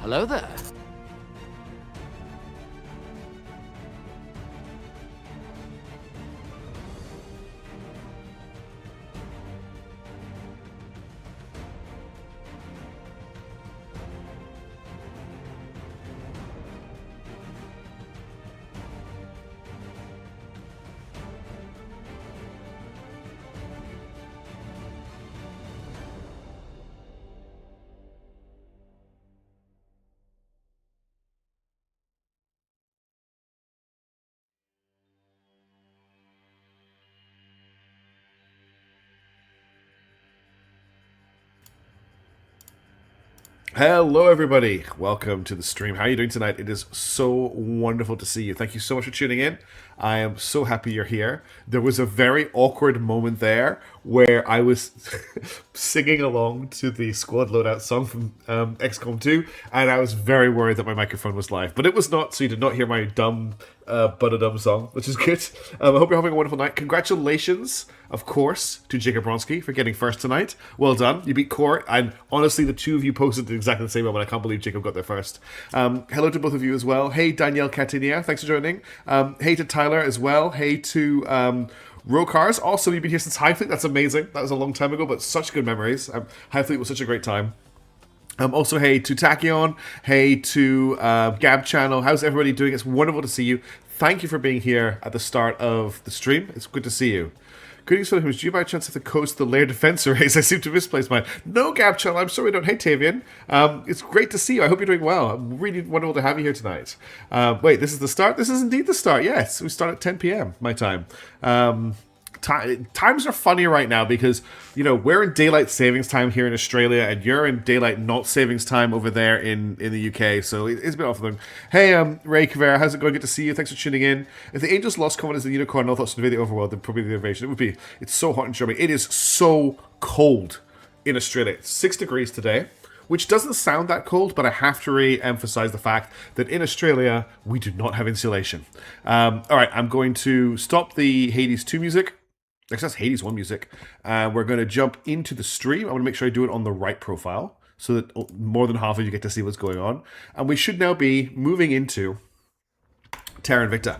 Hello there. Hello everybody, welcome to the stream. How are you doing tonight? It is so wonderful to see you. Thank you so much for tuning in. I am so happy you're here. There was a very awkward moment there where I was singing along to the squad loadout song from Xcom 2, and I was very worried that my microphone was live, but it was not, so you did not hear my dumb but-a-dumb song, which is good. I hope you're having a wonderful night. Congratulations, of course, to Jacob Bronski for getting first tonight. Well done. You beat Court, and honestly, the two of you posted at exactly the same moment. I can't believe Jacob got there first. Hello to both of you as well. Hey, Danielle Catinia, thanks for joining. Hey to Tyler as well. Hey to Rokars. Also, you've been here since Highfleet. That's amazing. That was a long time ago, but such good memories. Highfleet was such a great time. Also, hey to Tachyon, hey to Gab Channel. How's everybody doing? It's wonderful to see you. Thank you for being here at the start of the stream. It's good to see you. Greetings, Philippines. Do you by chance have to coast the Lair Defense race? I seem to misplace mine. No, Gab Channel. I'm sorry I don't. Hey, Tavian. It's great to see you. I hope you're doing well. Really wonderful to have you here tonight. Wait, this is the start? This is indeed the start. Yes, we start at 10 p.m. my time. Times are funny right now because, you know, we're in daylight savings time here in Australia and you're in daylight not savings time over there in the UK, so it's a bit off of them. Hey, Ray Caveira, how's it going? Good to see you. Thanks for tuning in. If the Angels lost common as the Unicorn, no thoughts to invade the Overworld, then probably the invasion. It would be. It's so hot in Germany. It is so cold in Australia. It's 6 degrees today, which doesn't sound that cold, but I have to re-emphasize the fact that in Australia, we do not have insulation. All right, I'm going to stop the Hades 2 music. Actually, that's Hades 1 music. We're going to jump into the stream. I want to make sure I do it on the right profile so that more than half of you get to see what's going on. And we should now be moving into Terra Invicta.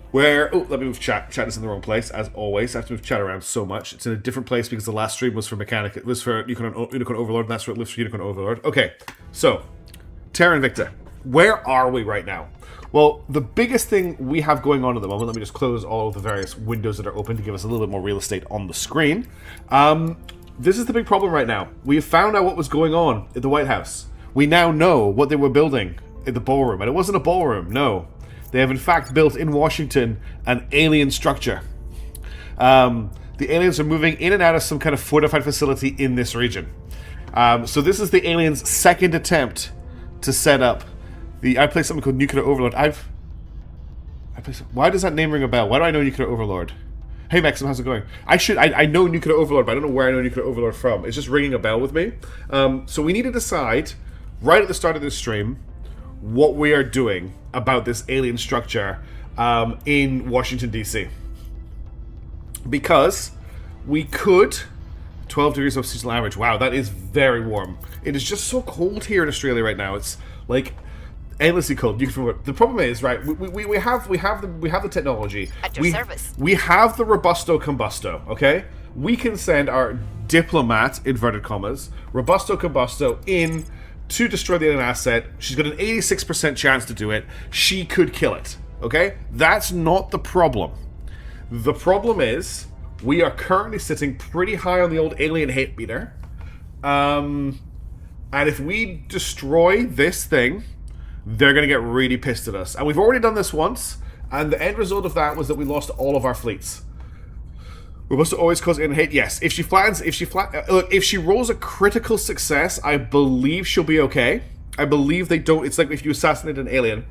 Where, oh, let me move chat. Chat is in the wrong place, as always. I have to move chat around so much. It's in a different place because the last stream was for Mechanic. It was for Unicorn Overlord, and that's where it lives for Unicorn Overlord. Okay, so, Terra Invicta. Where are we right now? Well, the biggest thing we have going on at the moment, let me just close all of the various windows that are open to give us a little bit more real estate on the screen. This is the big problem right now. We have found out what was going on at the White House. We now know what they were building in the ballroom, and it wasn't a ballroom, no. They have in fact built in Washington an alien structure. The aliens are moving in and out of some kind of fortified facility in this region. So this is the aliens' second attempt to set up I play something called Nuclear Overlord. Why does that name ring a bell? Why do I know Nuclear Overlord? Hey Maxim, how's it going? I know Nuclear Overlord, but I don't know where I know Nuclear Overlord from. It's just ringing a bell with me. So we need to decide, right at the start of this stream, what we are doing about this alien structure in Washington, D.C. Because we could... 12 degrees of seasonal average. Wow, that is very warm. It is just so cold here in Australia right now. It's like... endlessly cold. The problem is, right? We have the technology. At your service. We have the Robusto Combusto. Okay, we can send our diplomat inverted commas Robusto Combusto in to destroy the alien asset. She's got an 86% chance to do it. She could kill it. Okay, that's not the problem. The problem is we are currently sitting pretty high on the old alien hate meter, and if we destroy this thing, they're going to get really pissed at us. And we've already done this once, and the end result of that was that we lost all of our fleets. We must always cause in hate. Yes, if she rolls a critical success, I believe she'll be okay. I believe they don't. It's like if you assassinate an alien.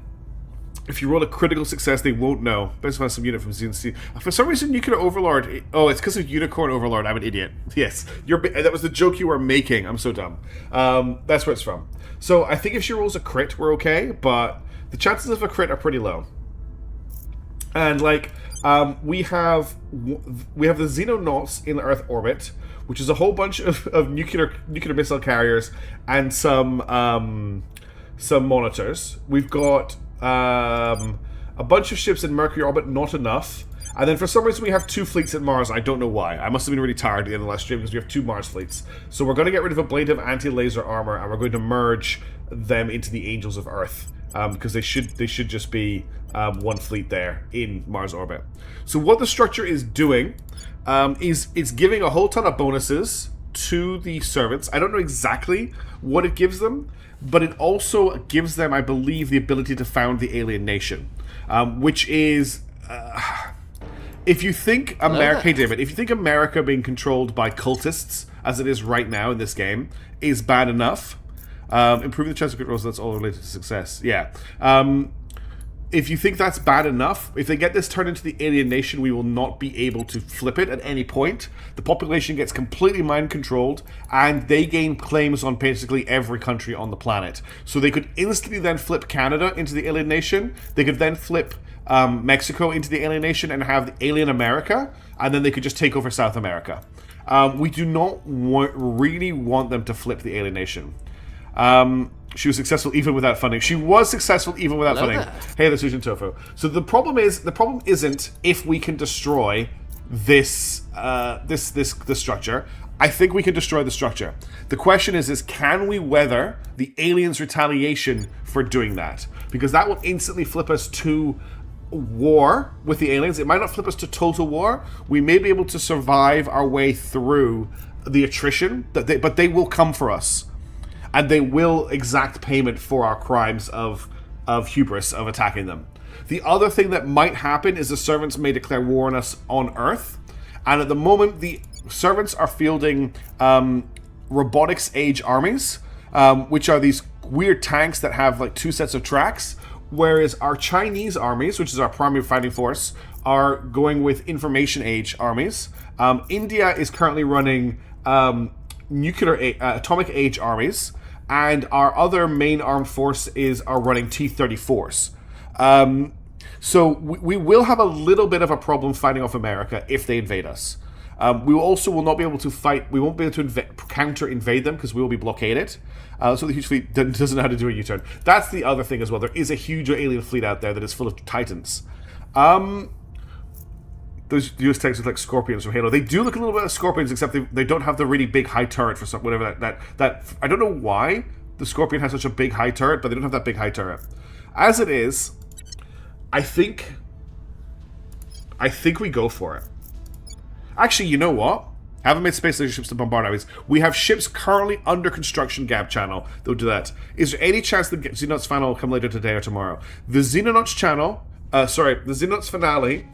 If you roll a critical success, they won't know. Best find some unit from CNC. For some reason, Nuclear Overlord... Oh, it's because of Unicorn Overlord. I'm an idiot. Yes. That was the joke you were making. I'm so dumb. That's where it's from. So, I think if she rolls a crit, we're okay. But the chances of a crit are pretty low. And, like, we have the Xenonauts in Earth orbit, which is a whole bunch of nuclear missile carriers and some some monitors. We've got a bunch of ships in Mercury orbit, not enough. And then for some reason we have 2 fleets in Mars. I don't know why. I must have been really tired at the end of the last stream because we have 2 Mars fleets. So we're going to get rid of ablative anti-laser armor, and we're going to merge them into the Angels of Earth. Because they should just be 1 fleet there in Mars orbit. So what the structure is doing is it's giving a whole ton of bonuses to the servants. I don't know exactly what it gives them, but it also gives them, I believe, the ability to found the alien nation, which is... if you think America, hey David, if you think America being controlled by cultists, as it is right now in this game, is bad enough, improving the chance of crit rolls, that's all related to success. Yeah. If you think that's bad enough, if they get this turned into the alien nation, we will not be able to flip it at any point. The population gets completely mind-controlled, and they gain claims on basically every country on the planet. So they could instantly then flip Canada into the alien nation. They could then flip Mexico into the alien nation and have the alien America, and then they could just take over South America. We do not really want them to flip the alien nation. She was successful even without funding. She was successful even without funding. Hey, the Susan Tofu. So the problem isn't if we can destroy this structure. I think we can destroy the structure. The question is can we weather the aliens' retaliation for doing that? Because that will instantly flip us to war with the aliens. It might not flip us to total war. We may be able to survive our way through the attrition, but they will come for us. And they will exact payment for our crimes of hubris, of attacking them. The other thing that might happen is the servants may declare war on us on Earth. And at the moment, the servants are fielding robotics age armies, which are these weird tanks that have like 2 sets of tracks, whereas our Chinese armies, which is our primary fighting force, are going with information age armies. India is currently running atomic age armies. And our other main armed force are running T-34s. So we will have a little bit of a problem fighting off America if they invade us. We also will not be able to fight. We won't be able to counter-invade them because we will be blockaded. So the huge fleet doesn't know how to do a U-turn. That's the other thing as well. There is a huge alien fleet out there that is full of Titans. Those US tanks look like Scorpions from Halo. They do look a little bit like Scorpions, except they don't have the really big high turret for some whatever that. I don't know why the Scorpion has such a big high turret, but they don't have that big high turret. As it is, I think we go for it. Actually, you know what? Haven't made space laser ships to bombard armies. We have ships currently under construction, Gap Channel. They'll do that. Is there any chance that Xenonauts final will come later today or tomorrow? The Xenonauts channel, the Xenonauts finale,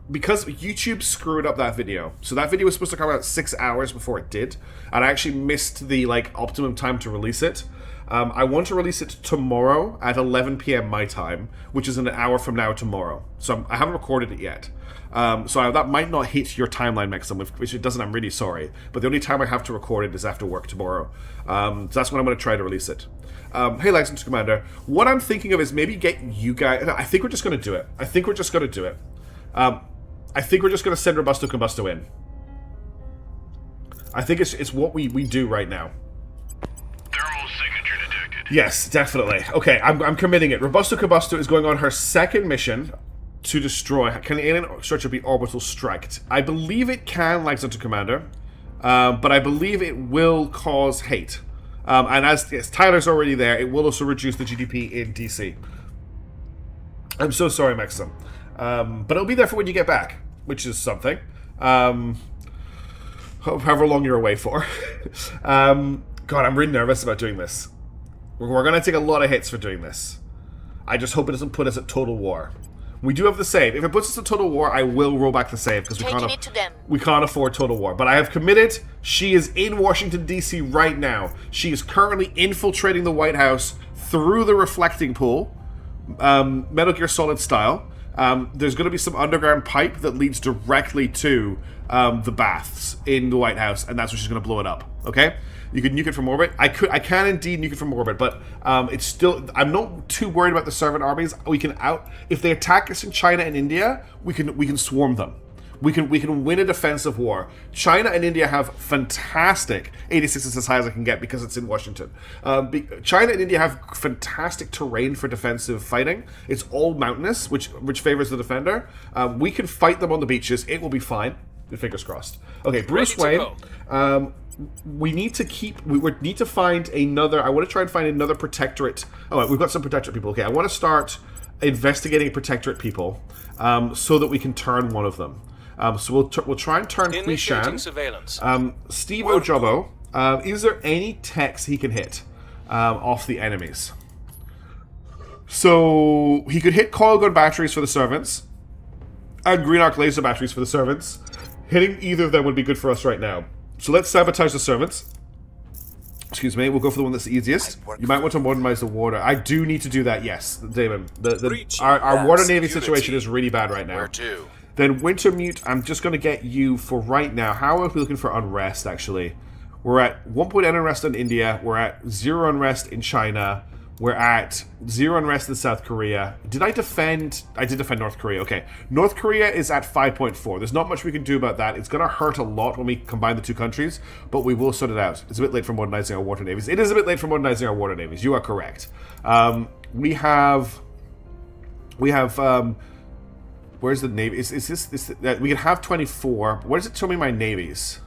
because YouTube screwed up that video. So that video was supposed to come out 6 hours before it did, and I actually missed the optimum time to release it. I want to release it tomorrow at 11 p.m. my time, which is an hour from now tomorrow. So I haven't recorded it yet. So that might not hit your timeline, Maxim, which it doesn't. I'm really sorry. But the only time I have to record it is after work tomorrow. So that's when I'm going to try to release it. Hey, Lexington Commander. What I'm thinking of is maybe get you guys... I think we're just going to do it. I think we're just going to send Robusto Combusto in. I think it's what we do right now. Thermal signature detected. Yes, definitely. Okay, I'm committing it. Robusto Combusto is going on her second mission to destroy. Can the alien structure be orbital striked? I believe it can, Lexington Commander, but I believe it will cause hate. And as Tyler's already there, it will also reduce the GDP in DC. I'm so sorry, Maxim. But it'll be there for when you get back, which is something. However long you're away for. God, I'm really nervous about doing this. We're going to take a lot of hits for doing this. I just hope it doesn't put us at total war. We do have the save. If it puts us at total war, I will roll back the save because we can't afford total war. But I have committed. She is in Washington, D.C. right now. She is currently infiltrating the White House through the reflecting pool, Metal Gear Solid style. There's going to be some underground pipe that leads directly to the baths in the White House, and that's where she's going to blow it up. Okay, you can nuke it from orbit. I can indeed nuke it from orbit, but it's still. I'm not too worried about the servant armies. We can if they attack us in China and India, we can swarm them. We can win a defensive war. China and India have fantastic 86 is as high as I can get because it's in Washington. China and India have fantastic terrain for defensive fighting. It's all mountainous, which favors the defender. We can fight them on the beaches. It will be fine. Fingers crossed. Okay, Bruce Wayne. We need to need to find another. I want to try and find another protectorate. Oh, we've got some protectorate people. Okay, I want to start investigating protectorate people so that we can turn one of them. So we'll try and turn Quishan. Steve Ojobo, is there any techs he can hit off the enemies? So he could hit coil gun batteries for the servants and green arc laser batteries for the servants. Hitting either of them would be good for us right now. So let's sabotage the servants. Excuse me, we'll go for the one that's the easiest. You might want to modernize the water. I do need to do that, yes, Damon. Our water navy situation is really bad right now. Then Wintermute, I'm just going to get you for right now. How are we looking for unrest, actually? We're at 1 point unrest in India. We're at 0 unrest in China. We're at 0 unrest in South Korea. Did I defend? I did defend North Korea. Okay. North Korea is at 5.4. There's not much we can do about that. It's going to hurt a lot when we combine the two countries, but we will sort it out. It's a bit late for modernizing our water navies. It is a bit late for modernizing our water navies. You are correct. We have... where's the navy? Is this we can have 24. Where does it show me my navies?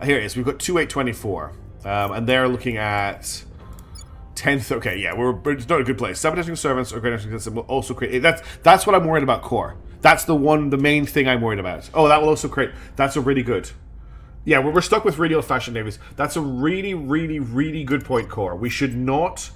Here it is. We've got 2824. And they're looking at 10th. Okay, yeah, it's not a good place. Sabotaging servants or great system will also create. That's what I'm worried about. Core. That's the main thing I'm worried about. Oh, that will also create. That's a really good. Yeah, we're stuck with really old-fashioned navies. That's a really, really, really good point, Core. We should not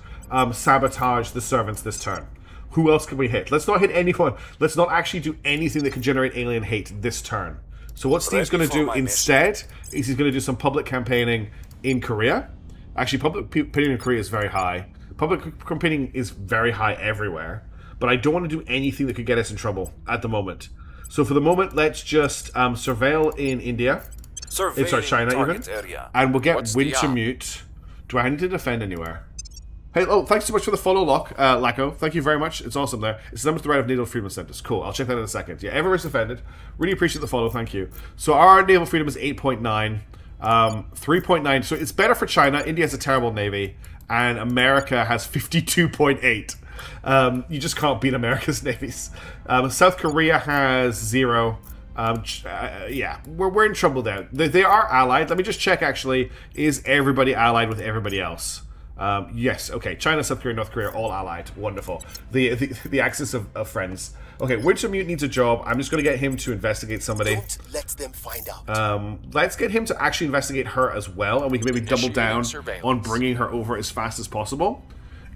sabotage the servants this turn. Who else can we hit? Let's not hit anyone. Let's not actually do anything that can generate alien hate this turn. So what Steve's going to do instead is he's going to do some public campaigning in Korea. Actually, public campaigning in Korea is very high. Public campaigning is very high everywhere. But I don't want to do anything that could get us in trouble at the moment. So for the moment, let's just surveil in India. Sorry, China even. And we'll get Wintermute. Do I need to defend anywhere? Hey, thanks so much for the follow, Lacko. Thank you very much. It's awesome there. It's the number to the right of Naval Freedom Centers. Cool. I'll check that in a second. Yeah, everyone's defended. Really appreciate the follow. Thank you. So our naval freedom is 8.9, 3.9. So it's better for China. India has a terrible navy, and America has 52.8. You just can't beat America's navies. South Korea has 0. Yeah, we're in trouble there. They are allied. Let me just check. Actually, is everybody allied with everybody else? Yes, okay. China, South Korea, North Korea, all allied. Wonderful. The axis of friends. Okay, Wintermute needs a job. I'm just going to get him to investigate somebody. Don't let them find out. Let's get him to actually investigate her as well, and we can maybe double down on bringing her over as fast as possible.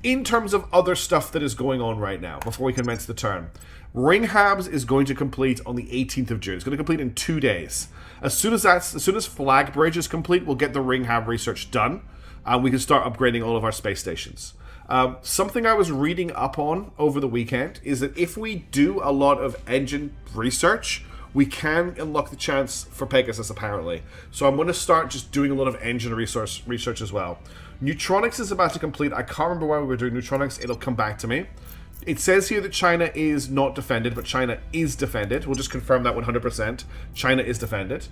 In terms of other stuff that is going on right now, before we commence the turn, Ringhabs is going to complete on the 18th of June. It's going to complete in 2 days. As soon as Flag Bridge is complete, we'll get the Ringhab research done. We can start upgrading all of our space stations. Something I was reading up on over the weekend is that if we do a lot of engine research, we can unlock the chance for Pegasus, apparently. So I'm going to start just doing a lot of engine research as well. Neutronics is about to complete. I can't remember why we were doing Neutronics. It'll come back to me. It says here that China is not defended, but China is defended. We'll just confirm that 100%. China is defended.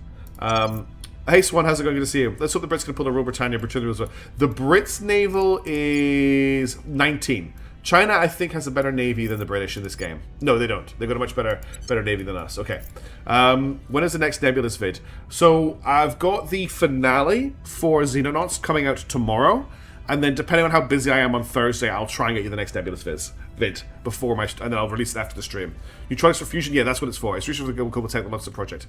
Hey Swan, how's it going? Good to see you. Let's hope the Brits can pull a Rule Britannia as well. The Brits' naval is 19. China, I think, has a better navy than the British in this game. No, they don't. They've got a much better navy than us. Okay. When is the next Nebulous vid? So I've got the finale for Xenonauts coming out tomorrow, and then depending on how busy I am on Thursday, I'll try and get you the next Nebulous vid before and then I'll release it after the stream. Neutronics for Fusion, yeah, that's what it's for. It's research for the Global Technical Monster Project.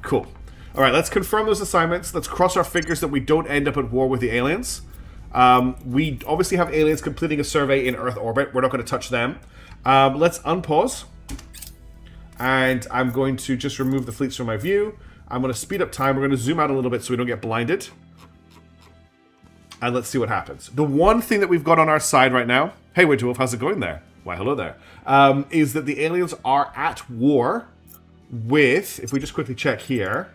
Cool. All right, let's confirm those assignments. Let's cross our fingers that we don't end up at war with the aliens. We obviously have aliens completing a survey in Earth orbit. We're not going to touch them. Let's unpause. And I'm going to just remove the fleets from my view. I'm going to speed up time. We're going to zoom out a little bit so we don't get blinded. And let's see what happens. The one thing that we've got on our side right now... Hey, Winter Wolf, how's it going there? Why, hello there. Is that the aliens are at war with... If we just quickly check here...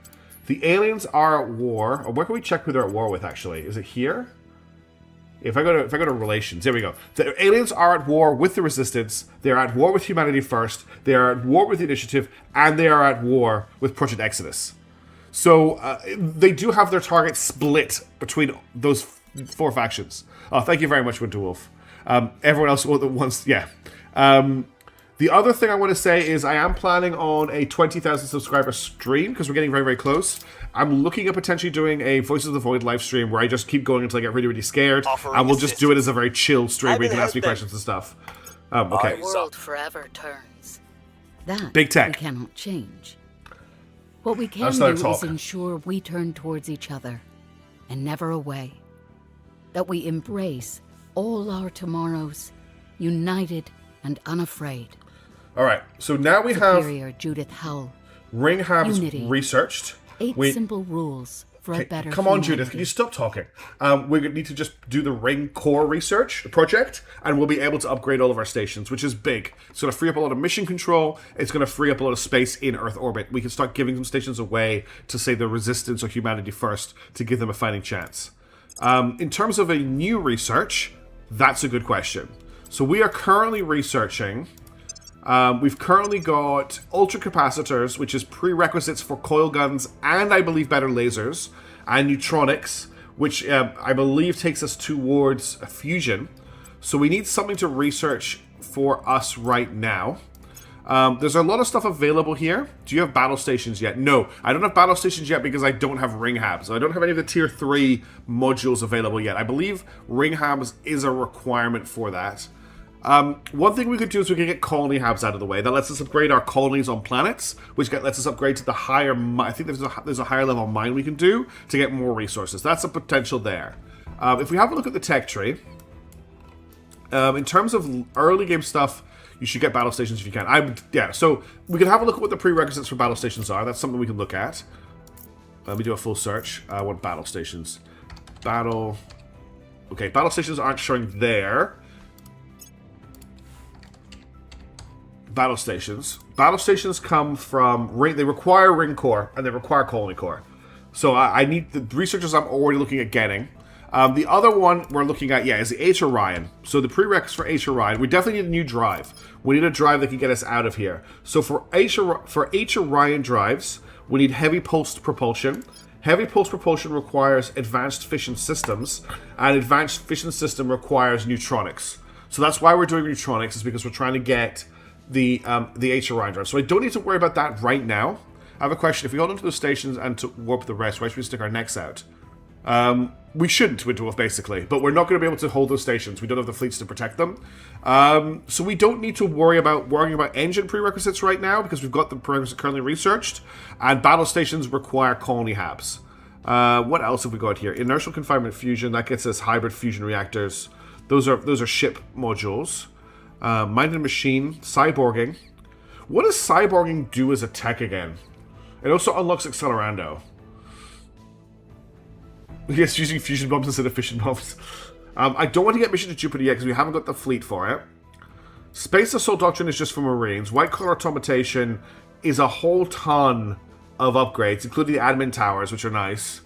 The aliens are at war. Or where can we check who they're at war with, actually? Is it here? If I go to relations, there we go. The aliens are at war with the Resistance. They are at war with humanity first. They are at war with the Initiative, and they are at war with Project Exodus. So they do have their targets split between those 4 factions. Oh, thank you very much, Winterwolf. Everyone else wants, yeah. The other thing I want to say is I am planning on a 20,000 subscriber stream because we're getting very, very close. I'm looking at potentially doing a Voices of the Void live stream where I just keep going until I get really, really scared. And we'll just do it as a very chill stream where you can ask me questions and stuff. Okay. The world forever turns. That Big tech. we cannot change. What we can Let's do not is talk. ensure we turn towards each other and never away. That we embrace all our tomorrows, united and unafraid. All right. So now we have Superior Judith Hull. Ringhab's Unity. researched. 8 simple rules for a better Come on, humanity. Judith, can you stop talking? We need to just do the Ring Core research project, and we'll be able to upgrade all of our stations, which is big. It's going to free up a lot of mission control. It's going to free up a lot of space in Earth orbit. We can start giving some stations away to, say, the Resistance or Humanity first to give them a fighting chance. In terms of a new research, that's a good question. So we are currently researching... we've currently got ultracapacitors, which is prerequisites for coil guns and, I believe, better lasers, and neutronics, which I believe takes us towards a fusion. So we need something to research for us right now. There's a lot of stuff available here. Do you have battle stations yet? No, I don't have battle stations yet because I don't have ring habs. So I don't have any of the tier 3 modules available yet. I believe ring habs is a requirement for that. One thing we could do is we could get colony habs out of the way. That lets us upgrade our colonies on planets, which lets us upgrade to the higher... I think there's a higher level mine we can do to get more resources. That's a potential there. If we have a look at the tech tree, in terms of early game stuff, you should get battle stations if you can. So we can have a look at what the prerequisites for battle stations are. That's something we can look at. Let me do a full search. I want battle stations. Okay, battle stations aren't showing there. Battle stations. Battle stations come from ring. They require ring core and they require colony core. So I need the researchers I'm already looking at getting. The other one we're looking at, is the H Orion. So the prerequisites for H Orion, we definitely need a new drive. We need a drive that can get us out of here. So for H Orion drives, we need heavy pulsed propulsion. Heavy pulse propulsion requires advanced fission systems, and advanced fission system requires neutronics. So that's why we're doing neutronics, is because we're trying to get the H Orion drive. So I don't need to worry about that right now. I have a question. If we hold onto those stations and to warp the rest, why should we stick our necks out? We shouldn't, Winterwolf, basically. But we're not going to be able to hold those stations. We don't have the fleets to protect them. So we don't need to worrying about engine prerequisites right now, because we've got the prerequisites currently researched. And battle stations require colony habs. What else have we got here? Inertial confinement fusion. That gets us hybrid fusion reactors. Those are ship modules. Mind and machine. Cyborging. What does cyborging do as a tech again? It also unlocks Accelerando. Yes, using fusion bombs instead of fission bombs. I don't want to get Mission to Jupiter yet because we haven't got the fleet for it. Space Assault Doctrine is just for Marines. White Collar Automation is a whole ton of upgrades, including the admin towers, which are nice.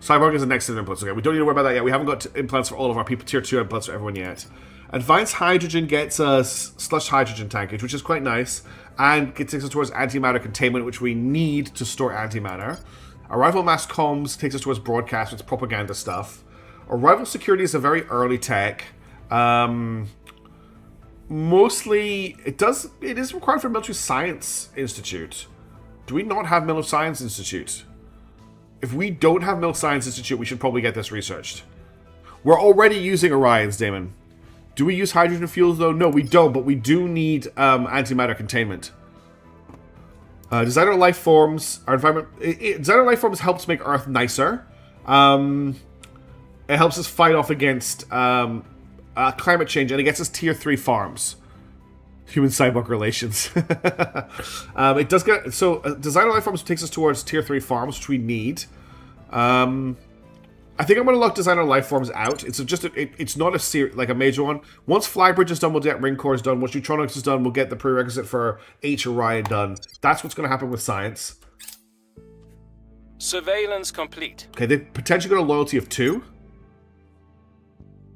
Cyborg is the next set of implants. Okay, we don't need to worry about that yet. We haven't got implants for all of our people, tier 2 implants for everyone yet. Advanced Hydrogen gets us slush hydrogen tankage, which is quite nice, and takes us towards antimatter containment, which we need to store antimatter. Arrival mass comms takes us towards broadcast, with propaganda stuff. Arrival security is a very early tech. Mostly, it is required for Military Science Institute. Do we not have Military Science Institute? If we don't have Military Science Institute, we should probably get this researched. We're already using Orions, Damon. Do we use hydrogen fuels, though? No, we don't, but we do need antimatter containment. Designer life forms, our environment. Designer life forms helps make Earth nicer. It helps us fight off against climate change, and it gets us tier 3 farms. Human cyborg relations. It does get designer life forms takes us towards tier 3 farms, which we need. I think I'm going to lock designer life forms out. It's not a major one. Once Flybridge is done, we'll get Ring Core is done. Once Neutronics is done, we'll get the prerequisite for H Orion done. That's what's going to happen with science. Surveillance complete. Okay, they potentially got a loyalty of 2.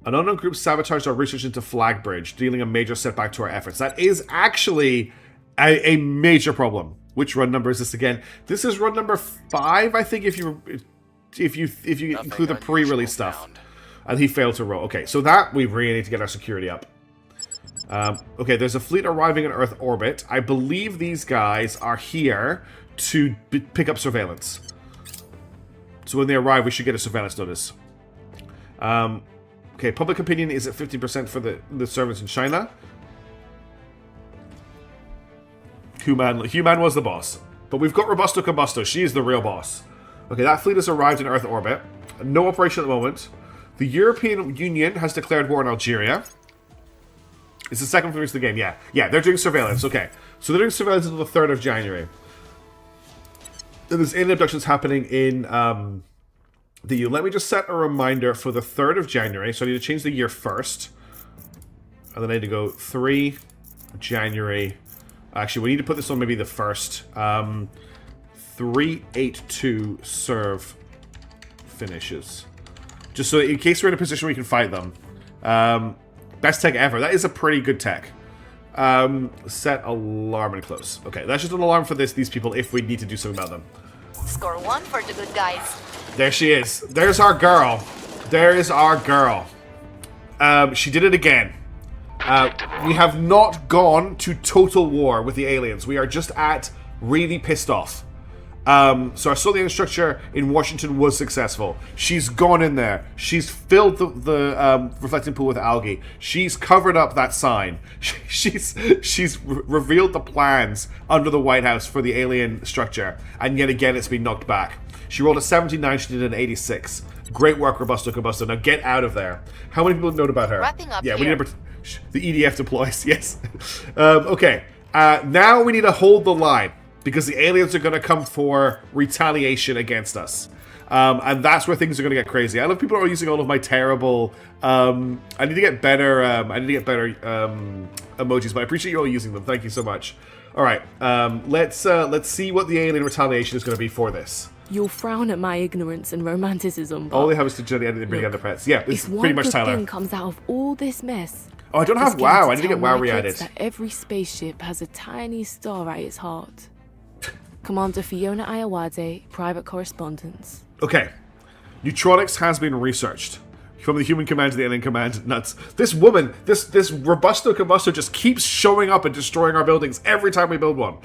An unknown group sabotaged our research into Flag Bridge, dealing a major setback to our efforts. That is actually a major problem. Which run number is this again? This is run number 5, I think, if you include the pre-release stuff. And he failed to roll. Okay, so that we really need to get our security up. Okay, there's a fleet arriving in Earth orbit. I believe these guys are here to pick up surveillance. So when they arrive, we should get a surveillance notice. Okay, public opinion is at 50% for the servants in China. Human was the boss. But we've got Robusto Combusto. She is the real boss. Okay, that fleet has arrived in Earth orbit. No operation at the moment. The European Union has declared war on Algeria. It's the second finish of the game, yeah. Yeah, they're doing surveillance, okay. So they're doing surveillance until the 3rd of January. And there's alien abductions happening in the EU. Let me just set a reminder for the 3rd of January. So I need to change the year first. And then I need to go 3 January. Actually, we need to put this on maybe the 1st. 382 serve finishes. Just so in case we're in a position where we can fight them. Best tech ever. That is a pretty good tech. Set alarm and close. Okay, that's just an alarm for these people if we need to do something about them. Score 1 for the good guys. There she is. There's our girl. There is our girl. She did it again. We have not gone to total war with the aliens. We are just at really pissed off. So our Soviet structure in Washington was successful. She's gone in there. She's filled the reflecting pool with algae. She's covered up that sign. She's revealed the plans under the White House for the alien structure. And yet again, it's been knocked back. She rolled a 79. She did an 86. Great work, Robusto Combusto. Now get out of there. How many people know about her? Wrapping up yeah, here. we need to... The EDF deploys, yes. Okay. Now we need to hold the line. Because the aliens are going to come for retaliation against us. And that's where things are going to get crazy. I love people are using all of my terrible... I need to get better emojis, but I appreciate you all using them. Thank you so much. Alright, let's see what the alien retaliation is going to be for this. You'll frown at my ignorance and romanticism, but... All they have is to gently edit and bring the pets. Yeah, it's if pretty one much good Tyler. thing comes out of all this mess... Oh, I don't have WoW. I need to get WoW re-added. That every spaceship has a tiny star at its heart. Commander Fiona Ayawade, private correspondence. Okay. Neutronics has been researched. From the human command to the alien command. Nuts. This woman, this Robusto Combusto just keeps showing up and destroying our buildings every time we build one.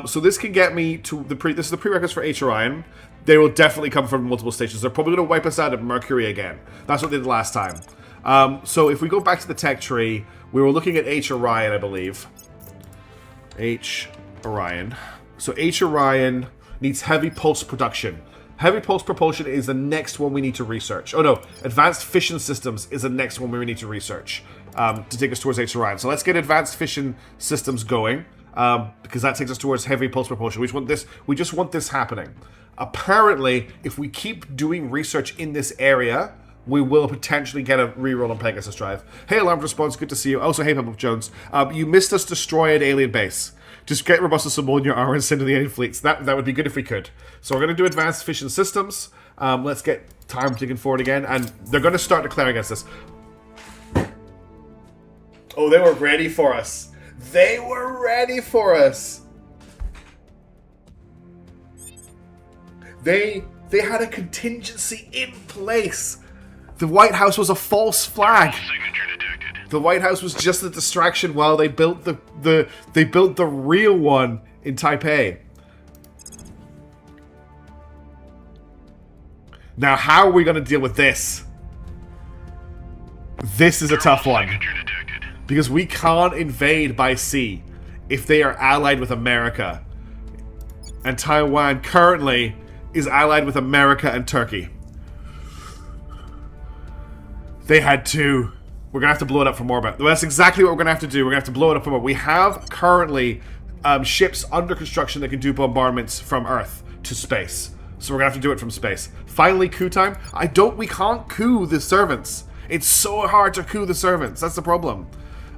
So this can get me to this is the prerequisite for H. Orion. They will definitely come from multiple stations. They're probably going to wipe us out at Mercury again. That's what they did last time. So if we go back to the tech tree, we were looking at H. Orion, I believe. H. Orion. So H. Orion needs heavy pulse production. Heavy pulse propulsion is the next one we need to research. Oh no, advanced fission systems is the next one we need to research to take us towards H. Orion. So let's get advanced fission systems going because that takes us towards heavy pulse propulsion. We just want this. We just want this happening. Apparently, if we keep doing research in this area, we will potentially get a reroll on Pegasus Drive. Hey, Alarmed Response, good to see you. Also, hey, Pebble Jones, you missed us destroy an alien base. Just get Robusto Symbol in your armor and send to the alien fleets. That would be good if we could. So we're going to do advanced fission systems. Let's get time ticking forward again. And they're going to start declaring against us. Oh, they were ready for us. They were ready for us. They had a contingency in place. The White House was a false flag. Signature detected. The White House was just a distraction while they built the real one in Taipei. Now, how are we going to deal with this? This is a tough one. Signature detected. Because we can't invade by sea if they are allied with America. And Taiwan currently is allied with America and Turkey. They had to. We're going to have to blow it up from orbit. That's exactly what we're going to have to do. We're going to have to blow it up from orbit. We have currently ships under construction that can do bombardments from Earth to space. So we're going to have to do it from space. Finally, coup time. We can't coup the servants. It's so hard to coup the servants. That's the problem.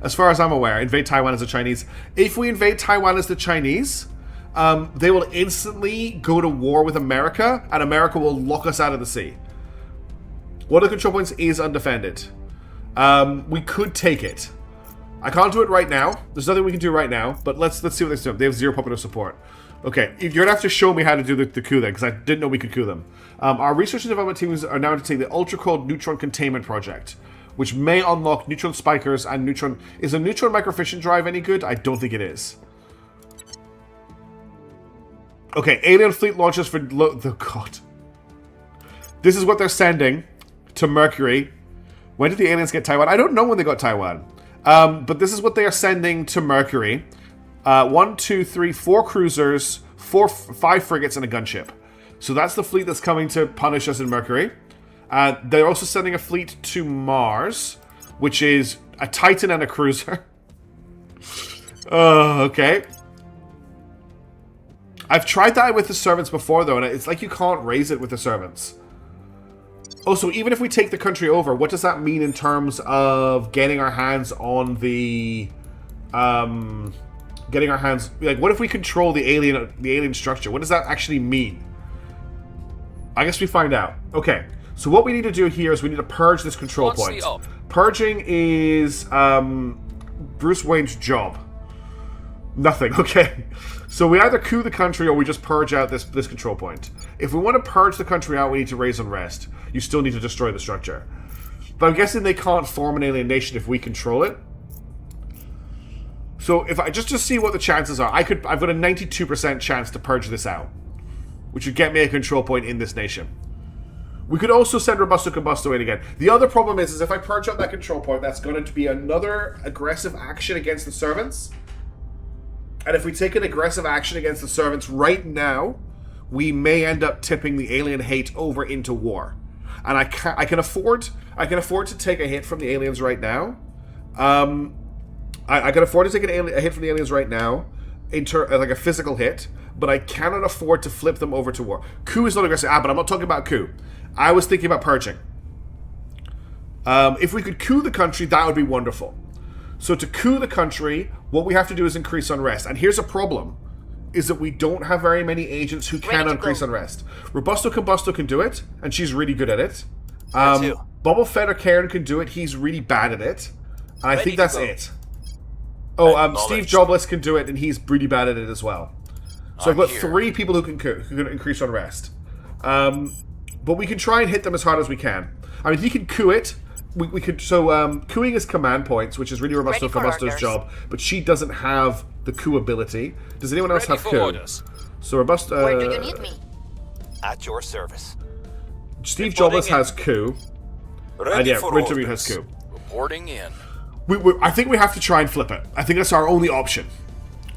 As far as I'm aware, invade Taiwan as the Chinese. If we invade Taiwan as the Chinese, they will instantly go to war with America, and America will lock us out of the sea. One of the control points is undefended. We could take it. I can't do it right now. There's nothing we can do right now, but let's see what they do. They have 0 popular support. Okay, you're going to have to show me how to do the coup then, because I didn't know we could coup them. Our research and development teams are now undertaking the ultra-cold neutron containment project, which may unlock neutron spikers and neutron... Is a neutron microfission drive any good? I don't think it is. Okay, alien fleet launches for... Oh, God. This is what they're sending to Mercury. When did the aliens get Taiwan? I don't know when they got Taiwan. But this is what they are sending to Mercury. 1, 2, 3, 4 cruisers, 5 frigates, and a gunship. So that's the fleet that's coming to punish us in Mercury. They're also sending a fleet to Mars, which is a Titan and a cruiser. Okay. I've tried that with the servants before, though, and it's like you can't raise it with the servants. Oh, so even if we take the country over, what does that mean in terms of getting our hands on the... getting our hands... Like, what if we control the alien structure? What does that actually mean? I guess we find out. Okay, so what we need to do here is we need to purge this control point. Purging is Bruce Wayne's job. Nothing, okay. So we either coup the country or we just purge out this control point. If we want to purge the country out, we need to raise unrest. You still need to destroy the structure. But I'm guessing they can't form an alien nation if we control it. So if I just see what the chances are, I've got a 92% chance to purge this out, which would get me a control point in this nation. We could also send Robusto Combusto in again. The other problem is if I purge out that control point, that's going to be another aggressive action against the servants. And if we take an aggressive action against the servants right now, we may end up tipping the alien hate over into war. And I can afford to take a hit from the aliens right now. I can afford to take a hit from the aliens right now, like a physical hit, but I cannot afford to flip them over to war. Coup is not aggressive. But I'm not talking about coup. I was thinking about purging. If we could coup the country, that would be wonderful. So to coup the country, what we have to do is increase unrest. And here's a problem, is that we don't have very many agents who can increase unrest. Robusto Combusto can do it, and she's really good at it. Boba Fett or Karen can do it, he's really bad at it. And I think that's it. Oh, Steve Jobless can do it, and he's really bad at it as well. So I've got 3 people who can increase unrest. But we can try and hit them as hard as we can. I mean, he can coup it. We could... So, cooing is command points, which is really Robusto Combusto's job, but she doesn't have the coup ability. Does anyone else have coup? Orders. So Robusto... Where do you need me? At your service. Steve Jobless has coup. And yeah, Wintermute has coup. Reporting in. I think we have to try and flip it. I think that's our only option.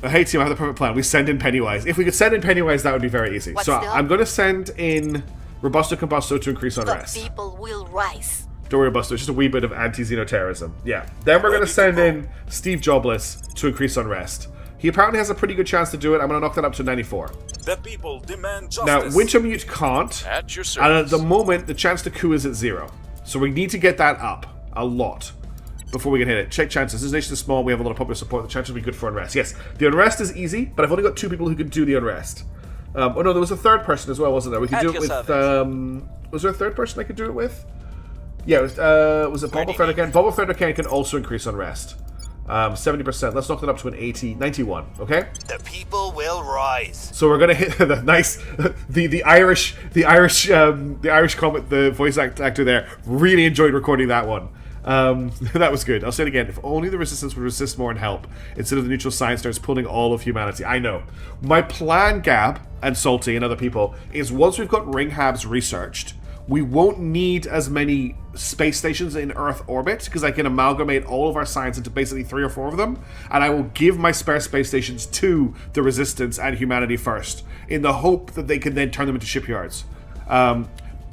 Hey team, I have the perfect plan. We send in Pennywise. If we could send in Pennywise, that would be very easy. So I'm going to send in Robusto Combusto to increase unrest. The people will rise. Don't worry, Busto. It's just a wee bit of anti-xenoterrorism. Yeah. Then we're going to send in Steve Jobless to increase unrest. He apparently has a pretty good chance to do it. I'm going to knock that up to 94. The people demand justice. Now, Wintermute can't. At your service. And at the moment, the chance to coup is at 0. So we need to get that up a lot before we can hit it. Check chances. This nation is small. We have a lot of popular support. The chances will be good for unrest. Yes, the unrest is easy, but I've only got 2 people who can do the unrest. Oh no, there was a third person as well, wasn't there? We could do it with... was there a third person I could do it with? Yeah, was it Boba Fett again? Boba Fett again can also increase unrest. 70%. Let's knock that up to an 91. Okay. The people will rise. So we're gonna hit the nice, the Irish comic, the voice actor there really enjoyed recording that one. That was good. I'll say it again. If only the resistance would resist more and help, instead of the neutral science starts pulling all of humanity. I know. My plan, Gab and Salty and other people, is once we've got Ringhabs researched, we won't need as many space stations in Earth orbit, because I can amalgamate all of our science into basically 3 or 4 of them, and I will give my spare space stations to the Resistance and humanity first, in the hope that they can then turn them into shipyards.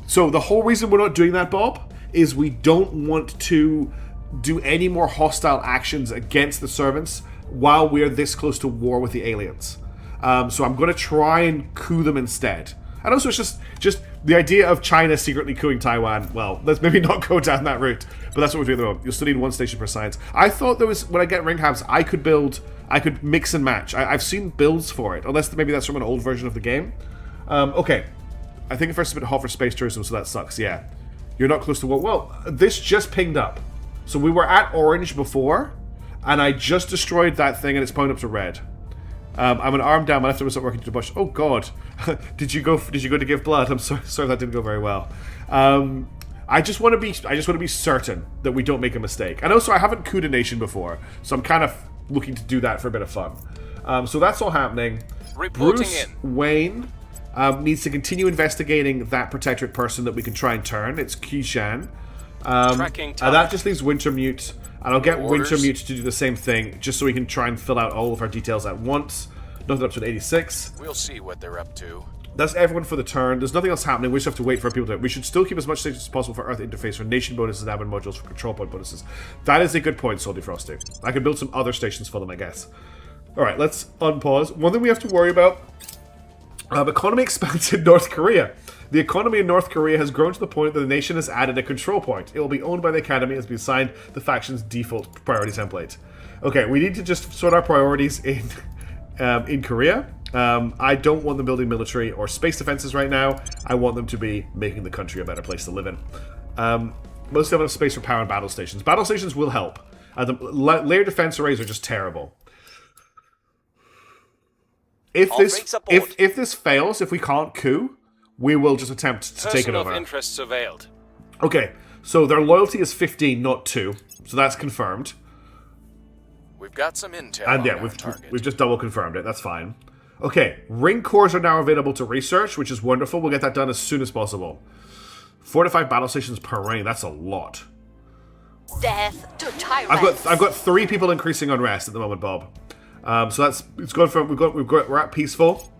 So the whole reason we're not doing that, Bob, is we don't want to do any more hostile actions against the servants while we're this close to war with the aliens. So I'm going to try and coup them instead. And also, it's just the idea of China secretly couing Taiwan. Well, let's maybe not go down that route, but that's what we're doing at the moment. You'll still need 1 station per science. I thought there was, when I get Ringhabs, I could mix and match. I've seen builds for it, unless maybe that's from an old version of the game. Okay. I think the first is a bit hot for space tourism, so that sucks, yeah. You're not close to war. Well, this just pinged up. So we were at orange before, and I just destroyed that thing, and it's pointing up to red. I'm an arm down. My left arm is not working to the bush. Oh God! Did you go to give blood? I'm sorry that didn't go very well. I just want to be certain that we don't make a mistake. And also, I haven't cooed a nation before, so I'm kind of looking to do that for a bit of fun. So that's all happening. Reporting Bruce in. Wayne needs to continue investigating that protectorate person that we can try and turn. It's Kishan. Tracking And time. that just leaves Wintermute. And I'll get Orders. Wintermute to do the same thing, just so we can try and fill out all of our details at once. Nothing up to an 86. We'll see what they're up to. That's everyone for the turn. There's nothing else happening. We just have to wait for people to... We should still keep as much stations as possible for Earth interface, for nation bonuses, and admin modules, for control point bonuses. That is a good point, Salty Frosty. I can build some other stations for them, I guess. Alright, let's unpause. One thing we have to worry about... economy expands in North Korea. The economy in North Korea has grown to the point that the nation has added a control point. It will be owned by the Academy and has been assigned the faction's default priority template. Okay, we need to just sort our priorities in Korea. I don't want them building military or space defenses right now. I want them to be making the country a better place to live in. Most of them have space for power and battle stations. Battle stations will help. The layer defense arrays are just terrible. If this fails, if we can't coup, we will just attempt to take it over. Interest surveilled. Okay, so their loyalty is 15, not 2. So that's confirmed. We've got some intel. And yeah, we've just double confirmed it. That's fine. Okay, ring cores are now available to research, which is wonderful. We'll get that done as soon as possible. 4 to 5 battle stations per ring. That's a lot. Death to tyrants. I've got 3 people increasing unrest at the moment, Bob. So it's gone from we're at peaceful.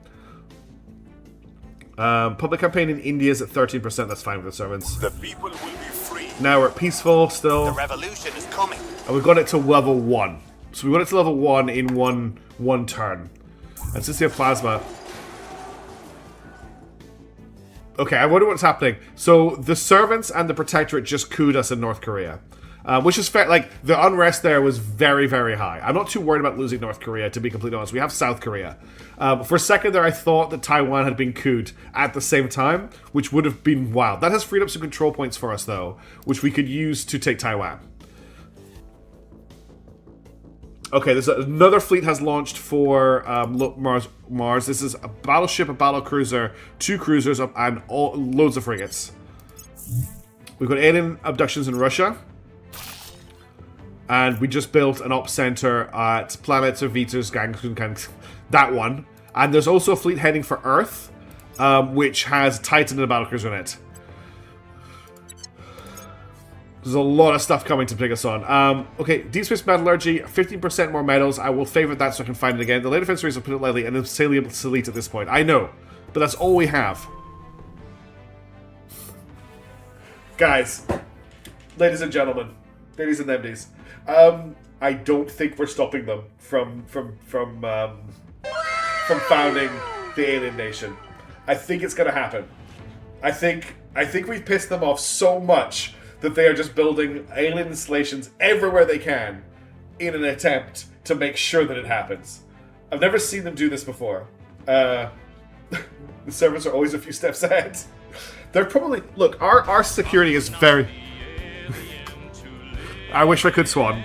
Public campaign in India is at 13%. That's fine with the servants. The people will be free. Now we're at peaceful still. The revolution is coming. And we've got it to level 1. So we got it to level 1 in one turn. And since they have plasma... Okay, I wonder what's happening. So the servants and the protectorate just cooed us in North Korea. Which is fair. Like, the unrest there was very, very high. I'm not too worried about losing North Korea, to be completely honest. We have South Korea. For a second there, I thought that Taiwan had been cooed at the same time, which would have been wild. That has freed up some control points for us, though, which we could use to take Taiwan. Okay, there's another fleet has launched for Mars. This is a battleship, a battlecruiser, 2 cruisers, and loads of frigates. We've got alien abductions in Russia. And we just built an ops center at Planet of Vitus Gang, that one. And there's also a fleet heading for Earth, which has Titan and a battlecruiser in it. There's a lot of stuff coming to take us on. Okay, Deep Space Metallurgy, 15% more metals. I will favorite that so I can find it again. The later defense rates will put it lightly, and it's obsolete at this point. I know, but that's all we have. Guys, ladies and gentlemen, ladies and MDs, I don't think we're stopping them from founding the alien nation. I think it's gonna happen. I think we've pissed them off so much that they are just building alien installations everywhere they can in an attempt to make sure that it happens. I've never seen them do this before. The servants are always a few steps ahead. They're probably... Look, our security is very... I wish I could swan.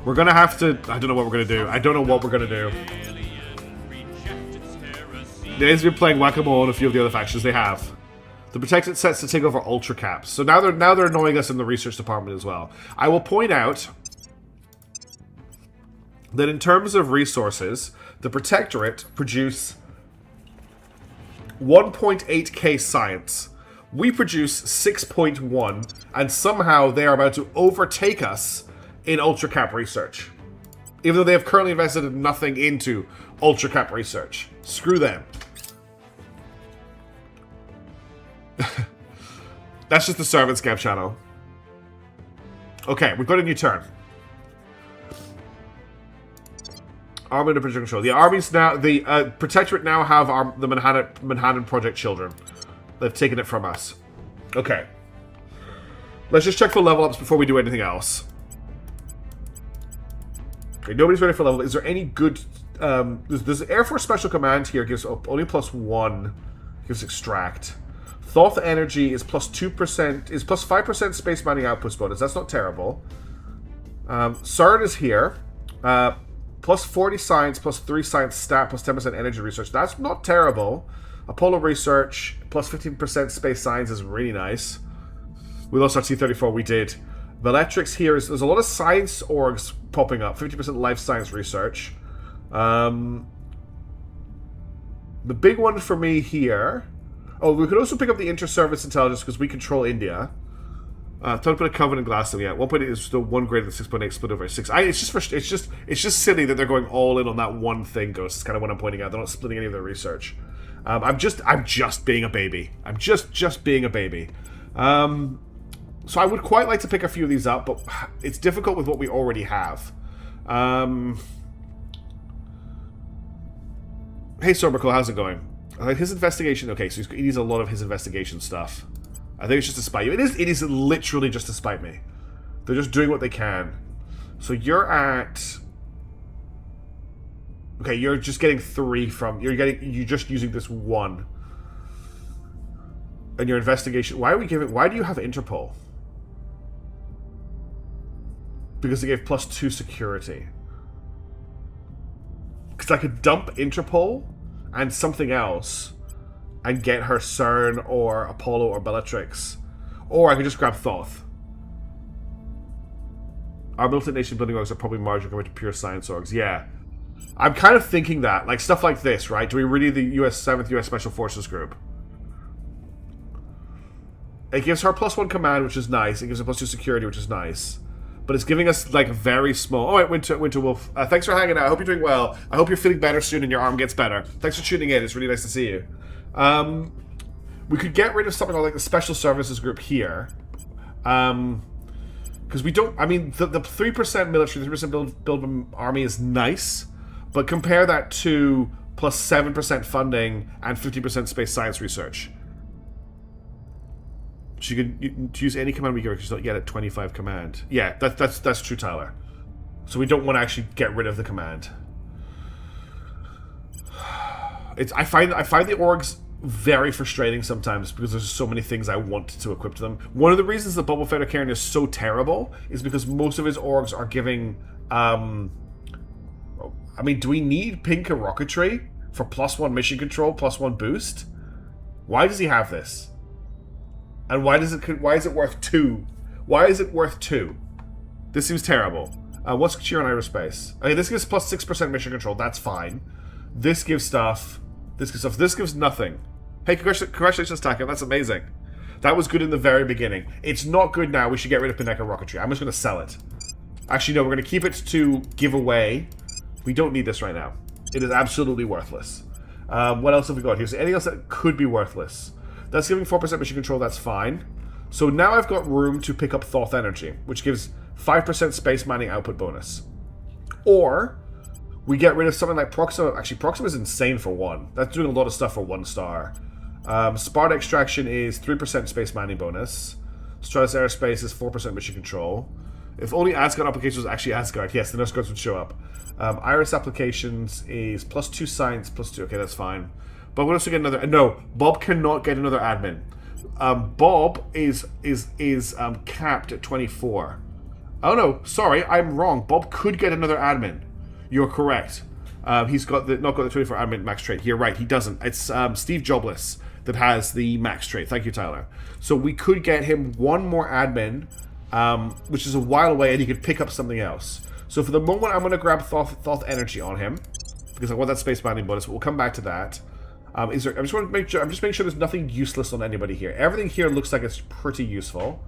We're gonna have to... I don't know what we're gonna do. I don't know what we're gonna do. They've been playing whack-a-mole in a few of the other factions. They have. The Protected sets to take over Ultra Caps. So now they're annoying us in the research department as well. I will point out that in terms of resources, the Protectorate produce 1.8k science. We produce 6.1, and somehow they are about to overtake us in Ultra Cap research. Even though they have currently invested nothing into Ultra Cap research. Screw them. That's just the servant scam channel. Okay, we've got a new turn. Army under project control. The armies now, the Protectorate now have the Manhattan Project children. They've taken it from us. Okay. Let's just check for level ups before we do anything else. Okay, nobody's ready for level. Is there any good? There's Air Force Special Command here. Gives only +1. Gives extract. Thoth energy is plus 2%, is plus 5% space mining outputs bonus. That's not terrible. CERN is here. Plus 40 science, plus 3 science stat, plus 10% energy research. That's not terrible. Apollo research, plus 15% space science is really nice. We lost our T-34, we did. Bellatrix here is, there's a lot of science orgs popping up. 50% life science research. The big one for me here... Oh, we could also pick up the inter-service intelligence because we control India. Time to put a Covenant glass in. Yeah, 1.8 is still 1 greater than 6.8 split over 6. It's just silly that they're going all in on that one thing, Ghost. It's kind of what I'm pointing out. They're not splitting any of their research. I'm just being a baby. I'm just being a baby. So I would quite like to pick a few of these up, but it's difficult with what we already have. Hey, Sorbical, how's it going? His investigation... Okay, so he needs a lot of his investigation stuff. I think it's just to spite you. It is literally just to spite me. They're just doing what they can. So you're at... Okay, you're just getting 3 from... You're just using this 1. And your investigation... Why do you have Interpol? Because they gave plus 2 security. Because I could dump Interpol and something else and get her CERN or Apollo or Bellatrix. Or I could just grab Thoth. Our militant nation building orgs are probably marginal compared to pure science orgs. Yeah. I'm kind of thinking that. Like, stuff like this, right? Do we really need the 7th US Special Forces Group? It gives her plus 1 command, which is nice. It gives her plus 2 security, which is nice. But it's giving us, like, a very small... Oh, wait, Winter Wolf. Thanks for hanging out. I hope you're doing well. I hope you're feeling better soon and your arm gets better. Thanks for tuning in. It's really nice to see you. We could get rid of something like the Special Services Group here. Because we don't... I mean, the 3% military, 3% build army is nice. But compare that to plus 7% funding and 50% space science research. So you can use any command we get at 25 command. Yeah, that's true, Tyler. So we don't want to actually get rid of the command. I find the orgs very frustrating sometimes because there's so many things I want to equip to them. One of the reasons that Boba Fett Karen is so terrible is because most of his orgs are giving... I mean, do we need Pinka Rocketry for plus 1 mission control, plus 1 boost? Why does he have this? And why is it worth 2? Why is it worth 2? This seems terrible. What's Cheer on Aerospace? Okay, this gives plus 6% mission control. That's fine. This gives stuff. This gives stuff. This gives nothing. Hey, congratulations, Taka. That's amazing. That was good in the very beginning. It's not good now. We should get rid of Pineka Rocketry. I'm just going to sell it. Actually, no. We're going to keep it to give away. We don't need this right now. It is absolutely worthless. What else have we got here? Is there anything else that could be worthless? That's giving 4% mission control, that's fine. So now I've got room to pick up Thoth Energy, which gives 5% space mining output bonus. Or, we get rid of something like Proxima. Actually, Proxima is insane for 1. That's doing a lot of stuff for 1 star. Sparta Extraction is 3% space mining bonus. Stratus Aerospace is 4% mission control. If only Asgard applications was actually Asgard, yes, the Nurse Guards would show up. Iris Applications is plus 2 science, plus 2. Okay, that's fine. But we'll also get another... No, Bob cannot get another admin. Bob is capped at 24. Oh no, sorry, I'm wrong. Bob could get another admin. You're correct. He's not got the 24 admin max trait. You're right, he doesn't. It's Steve Jobless that has the max trait. Thank you, Tyler. So we could get him 1 more admin, which is a while away, and he could pick up something else. So for the moment, I'm going to grab Thoth Energy on him because I want that space mining bonus. But we'll come back to that. I'm just making sure there's nothing useless on anybody here. Everything here looks like it's pretty useful.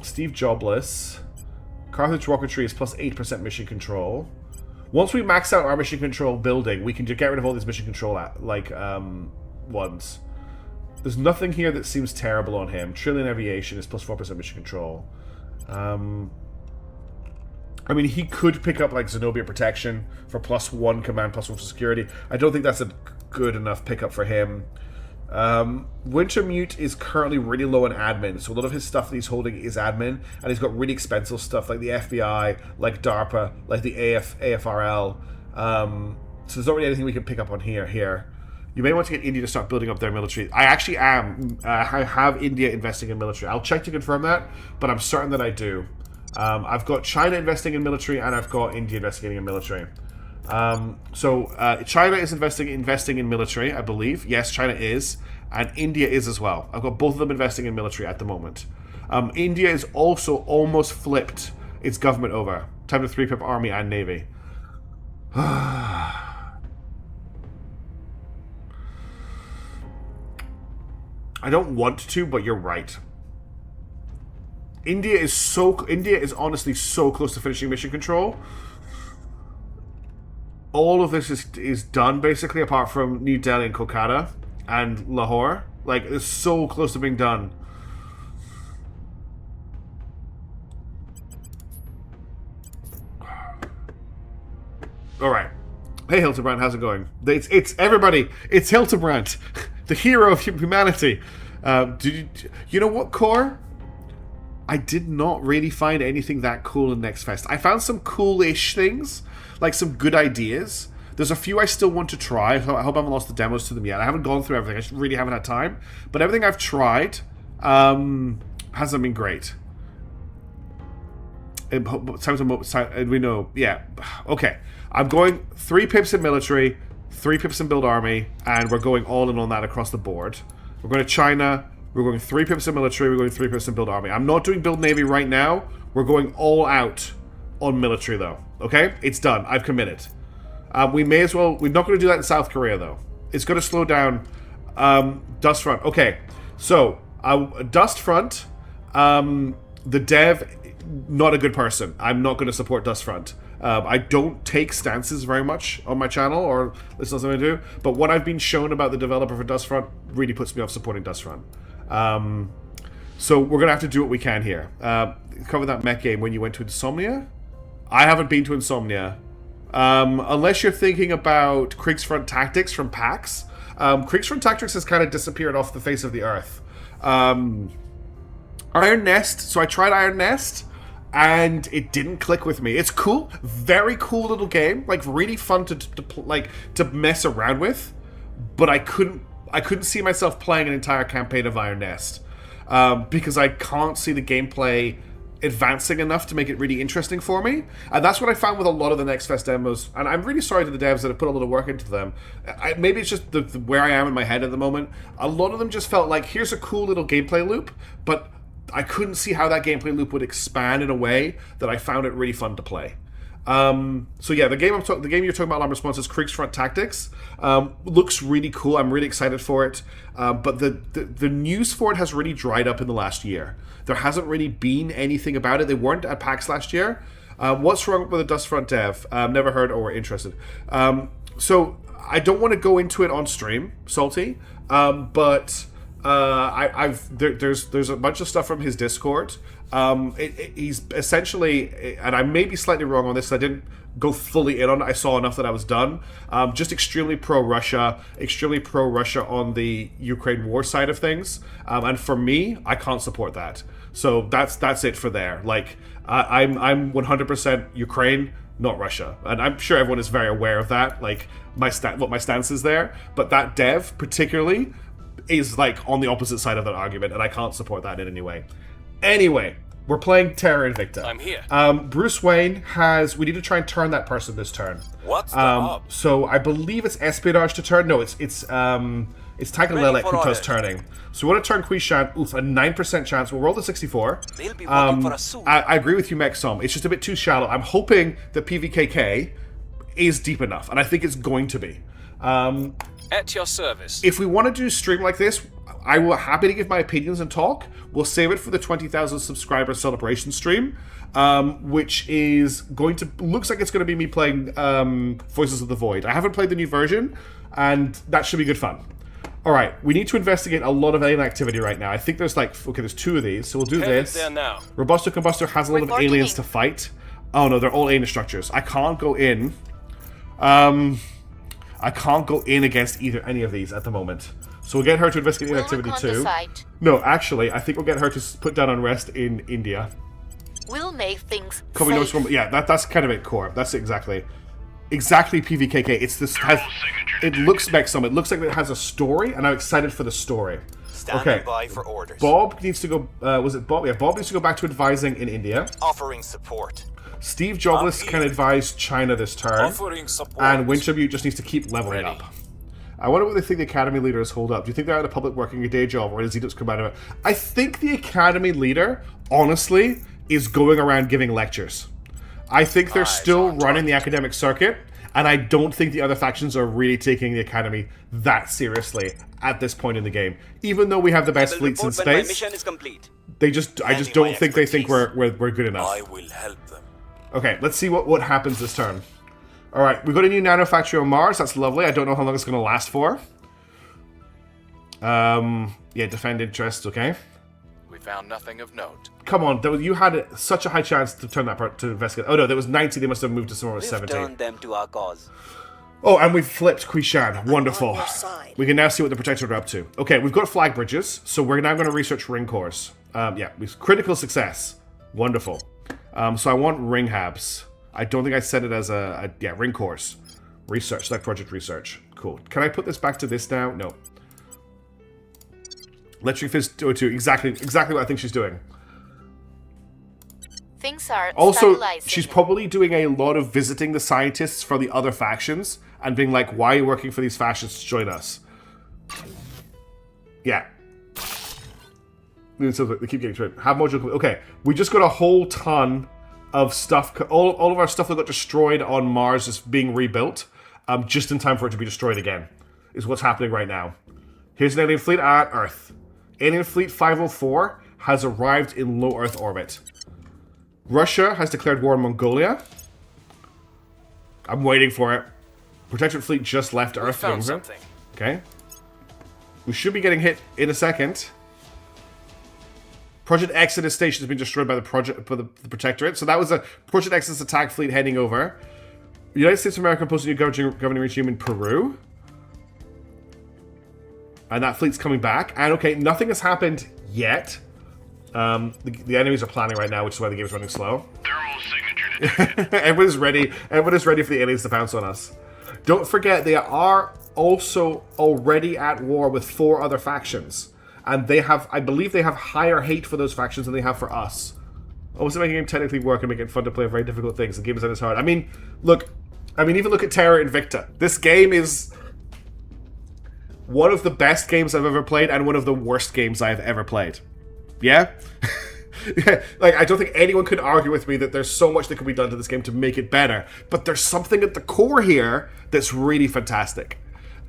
Steve Jobless. Carthage Rocketry is plus 8% mission control. Once we max out our mission control building, we can get rid of all these mission control ones. There's nothing here that seems terrible on him. Trillion Aviation is plus 4% mission control. I mean, he could pick up, like, Zenobia Protection for plus 1 command, plus 1 for security. I don't think that's a good enough pickup for him. Wintermute is currently really low on admin, so a lot of his stuff that he's holding is admin, and he's got really expensive stuff like the FBI, like DARPA, like the AFRL. So there's not really anything we can pick up on here. You may want to get India to start building up their military. I actually am. I have India investing in military. I'll check to confirm that, but I'm certain that I do. I've got China investing in military, and I've got India investing in military. China is investing in military, I believe. Yes, China is, and India is as well. I've got both of them investing in military at the moment. India is also almost flipped its government over. Time to 3-pip army and navy. I don't want to, but you're right. India is honestly so close to finishing mission control. All of this is done basically, apart from New Delhi and Kolkata and Lahore. Like, it's so close to being done. All right. Hey, Hildebrand, how's it going? It's everybody. It's Hildebrand, the hero of humanity. You know what, Core? I did not really find anything that cool in Next Fest. I found some cool-ish things, like some good ideas. There's a few I still want to try. I hope I haven't lost the demos to them yet. I haven't gone through everything. I just really haven't had time. But everything I've tried hasn't been great. We know, yeah. Okay. I'm going 3 pips in military, 3 pips in build army, and we're going all in on that across the board. We're going to China. We're going 3 pips in military. We're going 3 pips in build army. I'm not doing build navy right now. We're going all out on military, though. Okay? It's done. I've committed. We may as well... We're not going to do that in South Korea, though. It's going to slow down Dust Front. Okay. So, Dust Front, the dev, not a good person. I'm not going to support Dust Front. I don't take stances very much on my channel, or it's not something I do. But what I've been shown about the developer for Dust Front really puts me off supporting Dust Front. So we're going to have to do what we can here. Cover that mech game when you went to Insomnia? I haven't been to Insomnia. Unless you're thinking about Kriegsfront Tactics from PAX. Kriegsfront Tactics has kind of disappeared off the face of the earth. Iron Nest. So I tried Iron Nest, and it didn't click with me. It's cool. Very cool little game. Like, really fun to mess around with. But I couldn't see myself playing an entire campaign of Iron Nest. Because I can't see the gameplay advancing enough to make it really interesting for me. And that's what I found with a lot of the Next Fest demos. And I'm really sorry to the devs that have put a lot of work into them. Maybe it's just where I am in my head at the moment. A lot of them just felt like, here's a cool little gameplay loop, but I couldn't see how that gameplay loop would expand in a way that I found it really fun to play. So yeah, the game you're talking about, Alarm Response, is Kriegsfront Tactics. Looks really cool. I'm really excited for it. But the news for it has really dried up in the last year. There hasn't really been anything about it. They weren't at PAX last year. What's wrong with the Dust Front dev? Never heard or interested. So I don't want to go into it on stream, Salty. But there's a bunch of stuff from his Discord. He's essentially, and I may be slightly wrong on this, I didn't go fully in on it, I saw enough that I was done, just extremely pro-Russia on the Ukraine war side of things, and for me, I can't support that. So that's it for there. Like, I'm 100% Ukraine, not Russia, and I'm sure everyone is very aware of that, like what my stance is there, but that dev particularly is like on the opposite side of that argument, and I can't support that in any way. Anyway, we're playing Terra Invicta. I'm here. Bruce Wayne we need to try and turn that person this turn. What's the up? So I believe it's Espionage to turn. No, it's Tagalelec who does turning. So we want to turn Quishan. Oof, a 9% chance. We'll roll the 64. They'll be voting for us soon. I agree with you, Xcom. It's just a bit too shallow. I'm hoping that PVKK is deep enough, and I think it's going to be. At your service. If we want to do a stream like this, I will happy to give my opinions and talk. We'll save it for the 20,000 subscriber celebration stream, which is looks like it's going to be me playing Voices of the Void. I haven't played the new version, and that should be good fun. All right, we need to investigate a lot of alien activity right now. I think there's there's 2 of these, so we'll do this. There now. Robusto Combustor has a lot of aliens to fight. Oh no, they're all alien structures. I can't go in. I can't go in against any of these at the moment. So we'll get her to investigate the activity too. No, actually, I think we'll get her to put down unrest in India. We'll make things safe. Yeah, that's kind of it, Core. That's exactly PVKK. It's this It looks like some. It looks like it has a story, and I'm excited for the story. Standing by for orders. Bob needs to go. Was it Bob? Yeah, Bob needs to go back to advising in India. Offering support. Steve Jobless can advise China this turn. Offering support. And Wintermute just needs to keep leveling up. I wonder what they think the Academy leaders hold up. Do you think they're out of the public working a day job, or does he just come out of it? I think the Academy leader, honestly, is going around giving lectures. I think they're still running the academic circuit, and I don't think the other factions are really taking the Academy that seriously at this point in the game. Even though we have the best fleets in space, mission is complete. I just don't think they think we're good enough. I will help them. Okay, let's see what happens this turn. Alright, we've got a new nano factory on Mars. That's lovely. I don't know how long it's going to last for. Yeah, defend interests, okay. We found nothing of note. Come on, you had such a high chance to turn that part to investigate. Oh no, there was 90. They must have moved to somewhere with 70. Turned them to our cause. Oh, and we've flipped Quishan. Wonderful. We can now see what the Protectorate are up to. Okay, we've got flag bridges, so we're now going to research ring cores. Yeah, critical success. Wonderful. So I want ring habs. I don't think I set it as ring cores. Research, select project research. Cool. Can I put this back to this now? No. Electric Fist 202. Exactly what I think she's doing. Things are Also, stabilizing. she's probably doing a lot of visiting the scientists for the other factions and being like, why are you working for these factions to join us? Yeah. They keep getting to it. Have module. Okay, we just got a whole ton of stuff. All of our stuff that got destroyed on Mars is being rebuilt, just in time for it to be destroyed again. Is what's happening right now. Here's an alien fleet at Earth. Alien Fleet 504 has arrived in low Earth orbit. Russia has declared war on Mongolia. I'm waiting for it. Protectorate fleet just left Earth. Found something. Okay. We should be getting hit in a second. Project Exodus station has been destroyed by the Protectorate. So that was a Project Exodus attack fleet heading over. The United States of America imposed a new governing regime in Peru. And that fleet's coming back. And okay, nothing has happened yet. The enemies are planning right now, which is why the game's running slow. Thermal signature detected. Everybody's ready. Everybody's ready for the aliens to pounce on us. Don't forget, they are also already at war with 4 other factions. And they have, I believe they have higher hate for those factions than they have for us. Also making the game technically work and making it fun to play very difficult things. The game is hard. I mean, even look at Terra Invicta. This game is one of the best games I've ever played and one of the worst games I've ever played. Yeah? Yeah, like, I don't think anyone could argue with me that there's so much that could be done to this game to make it better. But there's something at the core here that's really fantastic.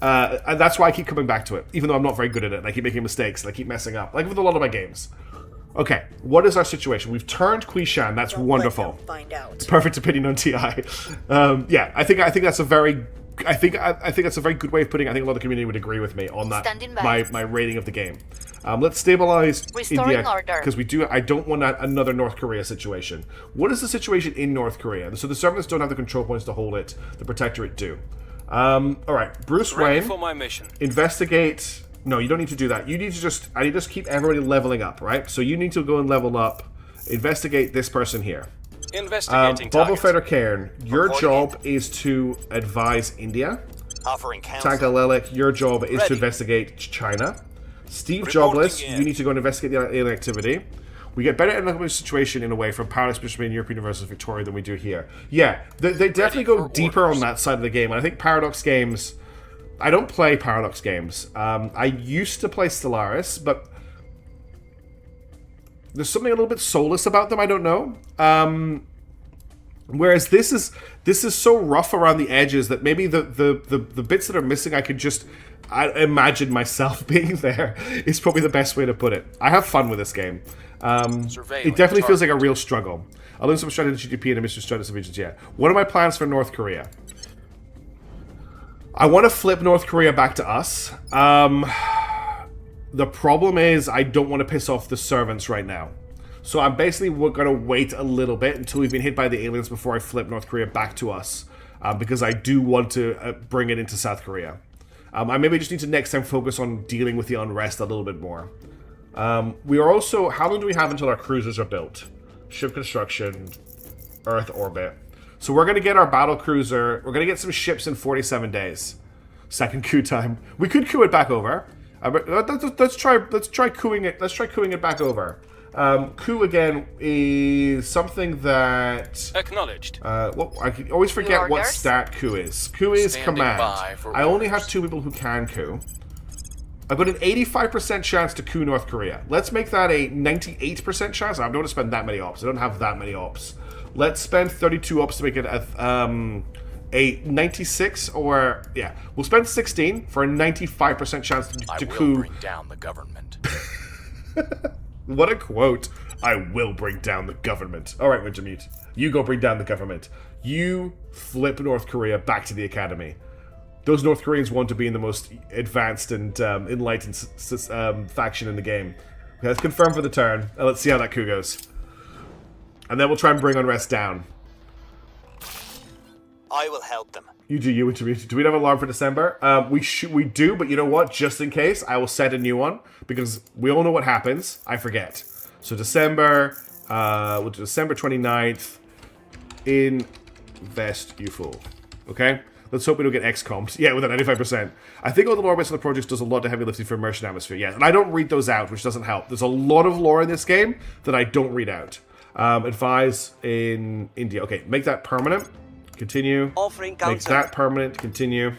And that's why I keep coming back to it, even though I'm not very good at it, and I keep making mistakes, and I keep messing up, like with a lot of my games. Okay, what is our situation? We've turned Quishan. That's wonderful. Find out. It's perfect opinion on TI. Yeah, I think that's a very, I think that's a very good way of putting it. I think a lot of the community would agree with me on that. Standing by. My rating of the game. Let's stabilize Restoring India order. because I don't want another North Korea situation. What is the situation in North Korea? So the Servants don't have the control points to hold it. The Protectorate do. All right, Bruce Ready Wayne. for my mission. Investigate. No, you don't need to do that. You need to I need to keep everybody leveling up, right? So you need to go and level up. Investigate this person here. Investigating Boba targets. Fett or Cairn, your job is to advise India. Offering counsel. Tanka Lelik, your job is to Ready. investigate China. Steve Reporting Jobless, in. you need to go and investigate the alien activity. We get better economic situation in a way from Paradise Bishop in European versus Victoria than we do here. Yeah, they definitely go for deeper orders. on that side of the game. And I think Paradox games... I don't play Paradox games. I used to play Stellaris, but there's something a little bit soulless about them. I don't know. Whereas this is so rough around the edges that maybe the bits that are missing, I imagine myself being there is probably the best way to put it. I have fun with this game. Surveilling It definitely feels like a target. real struggle. I learned some strategy GDP and a mission strategy regions. Yeah. What are my plans for North Korea? I want to flip North Korea back to us. The problem is I don't want to piss off the servants right now. So I'm basically going to wait a little bit until we've been hit by the aliens before I flip North Korea back to us. Because I do want to bring it into South Korea. I maybe just need to next time focus on dealing with the unrest a little bit more. We are also... How long do we have until our cruisers are built? Ship construction, Earth orbit. So we're going to get our battle cruiser... We're going to get some ships in 47 days. Second coup time. We could coup it back over. Let's try cooing it. Let's try cooing it back over. Coup again is something that Acknowledged. well, I can always forget New what orders? stat coup is. Coup is Standing command. by for I only orders. have 2 people who can coup. I've got an 85% chance to coup North Korea. Let's make that a 98% chance. I don't want to spend that many ops. I don't have that many ops. Let's spend 32 ops to make it a 96 or... Yeah, we'll spend 16 for a 95% chance I to will coup. bring down the government. What a quote. I will bring down the government. All right, Wintermute. You go bring down the government. You flip North Korea back to the academy. Those North Koreans want to be in the most advanced and enlightened faction in the game. Okay, let's confirm for the turn. And let's see how that coup goes. And then we'll try and bring unrest down. I will help them. You do you, Wintermute. Do we have an alarm for December? We do, but you know what? Just in case, I will set a new one. Because we all know what happens. I forget. So December, we'll do December 29th. Invest, you fool. Okay? Let's hope we don't get Xcom'd. Yeah, with a 95%. I think all the lore based on the projects does a lot of heavy lifting for immersion atmosphere. Yeah, and I don't read those out, which doesn't help. There's a lot of lore in this game that I don't read out. Advise in India. Okay, make that permanent. Continue. Offering Make counsel. that permanent. Continue.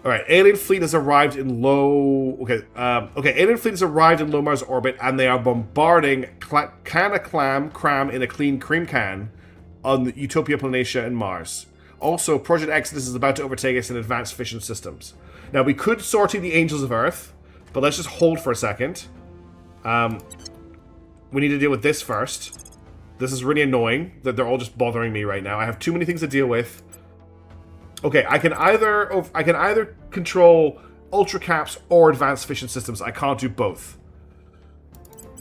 All right, alien fleet has arrived in low... Okay, alien fleet has arrived in low Mars orbit, and they are bombarding Cram in a clean cream can on the Utopia Planatia and Mars. Also, Project Exodus is about to overtake us in advanced fission systems. Now, we could sortie the Angels of Earth, but let's just hold for a second. We need to deal with this first. This is really annoying that they're all just bothering me right now. I have too many things to deal with. Okay, I can either control Ultra Caps or Advanced Fission Systems. I can't do both.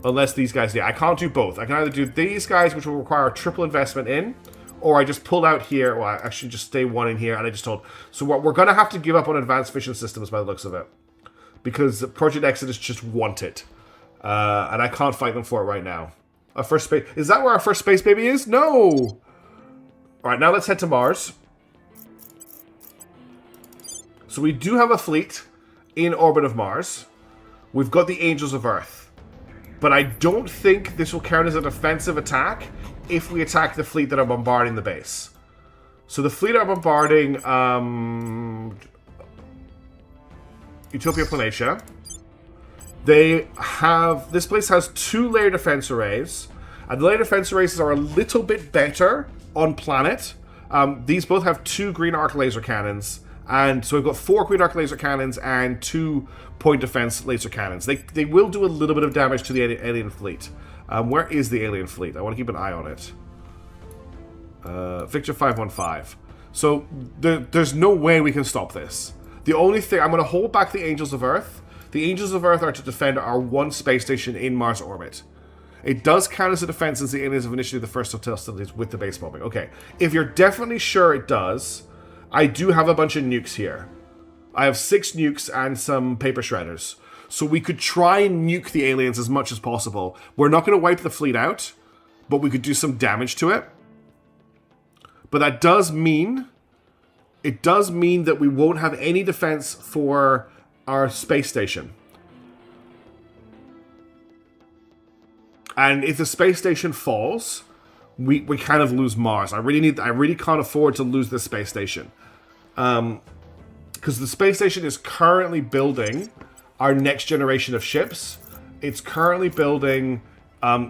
Unless these guys do. I can't do both. I can either do these guys, which will require triple investment in, or I just pulled out here. Well, I should just stay one in here, and I just told. So we're going to have to give up on Advanced Fission Systems by the looks of it. Because Project Exodus just want it. And I can't fight them for it right now. Our first space... Is that where our first space baby is? No! Alright, now let's head to Mars. So we do have a fleet in orbit of Mars. We've got the Angels of Earth. But I don't think this will count as a defensive attack if we attack the fleet that are bombarding the base. So the fleet are bombarding Utopia Planatia. They have... This place has 2 layer defense arrays. And the layer defense arrays are a little bit better on planet. These both have 2 green arc laser cannons. And so we've got 4 green arc laser cannons and 2 point defense laser cannons. They will do a little bit of damage to the alien fleet. Where is the alien fleet? I want to keep an eye on it. Victor 515. So there's no way we can stop this. The only thing... I'm going to hold back the Angels of Earth. The Angels of Earth are to defend our 1 space station in Mars orbit. It does count as a defense since the aliens have initiated the first hostilities with the base bombing. Okay, if you're definitely sure it does, I do have a bunch of nukes here. I have 6 nukes and some paper shredders. So we could try and nuke the aliens as much as possible. We're not going to wipe the fleet out, but we could do some damage to it. But that does mean... It does mean that we won't have any defense for our space station. And if the space station falls, we kind of lose Mars. I really can't afford to lose this space station. Because the space station is currently building our next generation of ships. It's currently building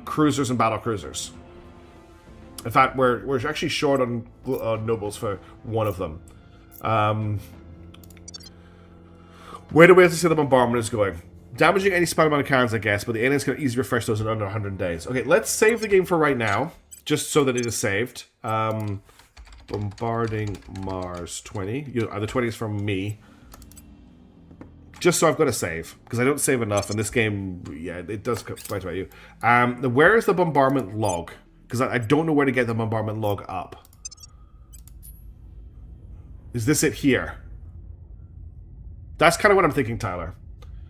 cruisers and battle cruisers. In fact, we're actually short on nobles for one of them. Where do we have to see the bombardment is going? Damaging any spell amount of cannons, I guess, but the aliens can easily refresh those in under 100 days. Okay, let's save the game for right now, just so that it is saved. Bombarding Mars 20. The 20 is from me. Just so I've got to save, because I don't save enough, and this game, yeah, it does fight about you. Where is the bombardment log? Because I don't know where to get the bombardment log up. Is this it here? That's kind of what I'm thinking, Tyler.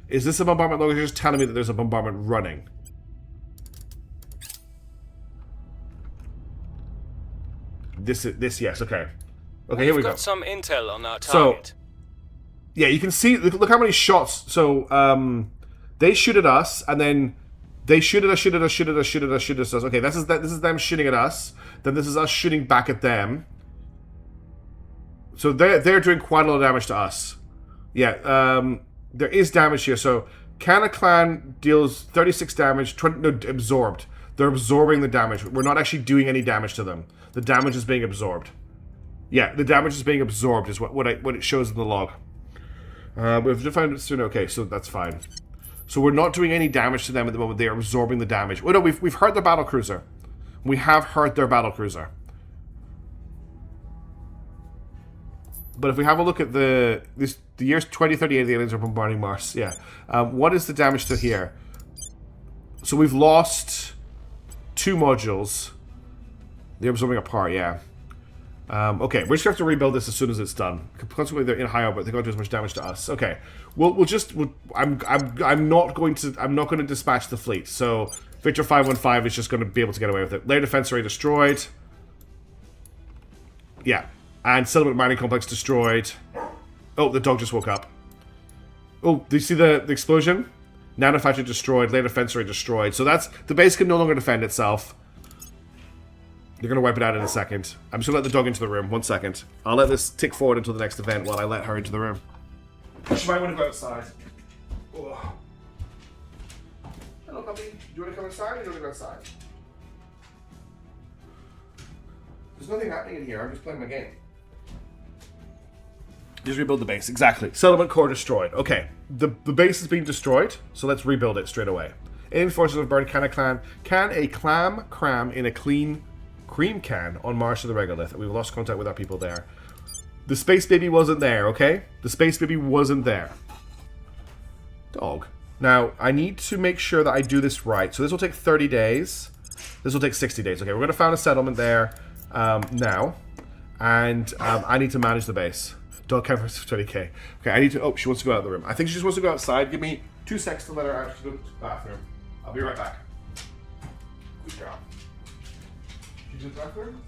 Is this a bombardment log? Or you're just telling me that there's a bombardment running? This, yes, okay. Okay, here we go. We've got some intel on our target. Yeah, you can see, look how many shots. So, they shoot at us, and then they shoot at us. Okay, this is them shooting at us. Then this is us shooting back at them. So they're doing quite a lot of damage to us. Yeah, there is damage here. So Kana Clan deals 36 damage, absorbed. They're absorbing the damage. We're not actually doing any damage to them. The damage is being absorbed. Yeah, the damage is being absorbed is what it shows in the log. We've defined it soon. Okay, so that's fine. So we're not doing any damage to them at the moment. They are absorbing the damage. Oh no, we've hurt their battle cruiser. We have hurt their battle cruiser. But if we have a look at the year's 2038, the aliens are bombarding Mars. Yeah. What is the damage to here? So we've lost 2 modules. They're absorbing a part, yeah. Okay, we're just gonna have to rebuild this as soon as it's done. Consequently, they're in high orbit. They're going to do as much damage to us. Okay, I'm not going to dispatch the fleet. So Victor 515 is just going to be able to get away with it. Layer defense array destroyed. Yeah, and settlement mining complex destroyed. Oh, the dog just woke up. Oh, do you see the explosion? Nanofactory destroyed. Layer defense array destroyed. So that's the base can no longer defend itself. You're going to wipe it out in a second. I'm just going to let the dog into the room. 1 second. I'll let this tick forward until the next event while I let her into the room. She might want to go outside. Oh. Hello, puppy. Do you want to come inside or do you want to go outside? There's nothing happening in here. I'm just playing my game. Just rebuild the base. Exactly. Settlement core destroyed. Okay. The base is being destroyed, so let's rebuild it straight away. Alien forces have burned Kana Clan. Can a cram in a clean cream can on Mars to the regolith. We've lost contact with our people there. The space baby wasn't there, okay? The space baby wasn't there. Dog. Now, I need to make sure that I do this right. So this will take 30 days. This will take 60 days. Okay, we're going to found a settlement there now. And I need to manage the base. Dog count for 20k. Okay, I need to... Oh, she wants to go out of the room. I think she just wants to go outside. Give me 2 seconds to let her out to go to the bathroom. I'll be right back. Good job. She's in the bathroom?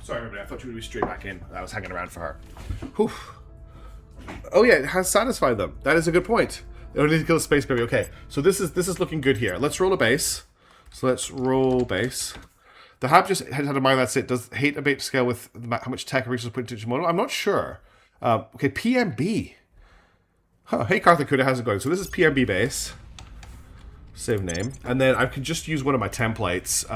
Sorry, everybody. I thought you would be straight back in. I was hanging around for her. Whew. Oh yeah, it has satisfied them. That is a good point. They don't need to kill a space baby. Okay, so this is looking good here. Let's roll a base. So let's roll base. The hab just had to mind that's it. Does hate abate scale with how much tech resources put into each model? I'm not sure. Okay, PMB. Huh. Hey, Karthikuda, how's it going? So this is PMB base. Save name, and then I can just use one of my templates.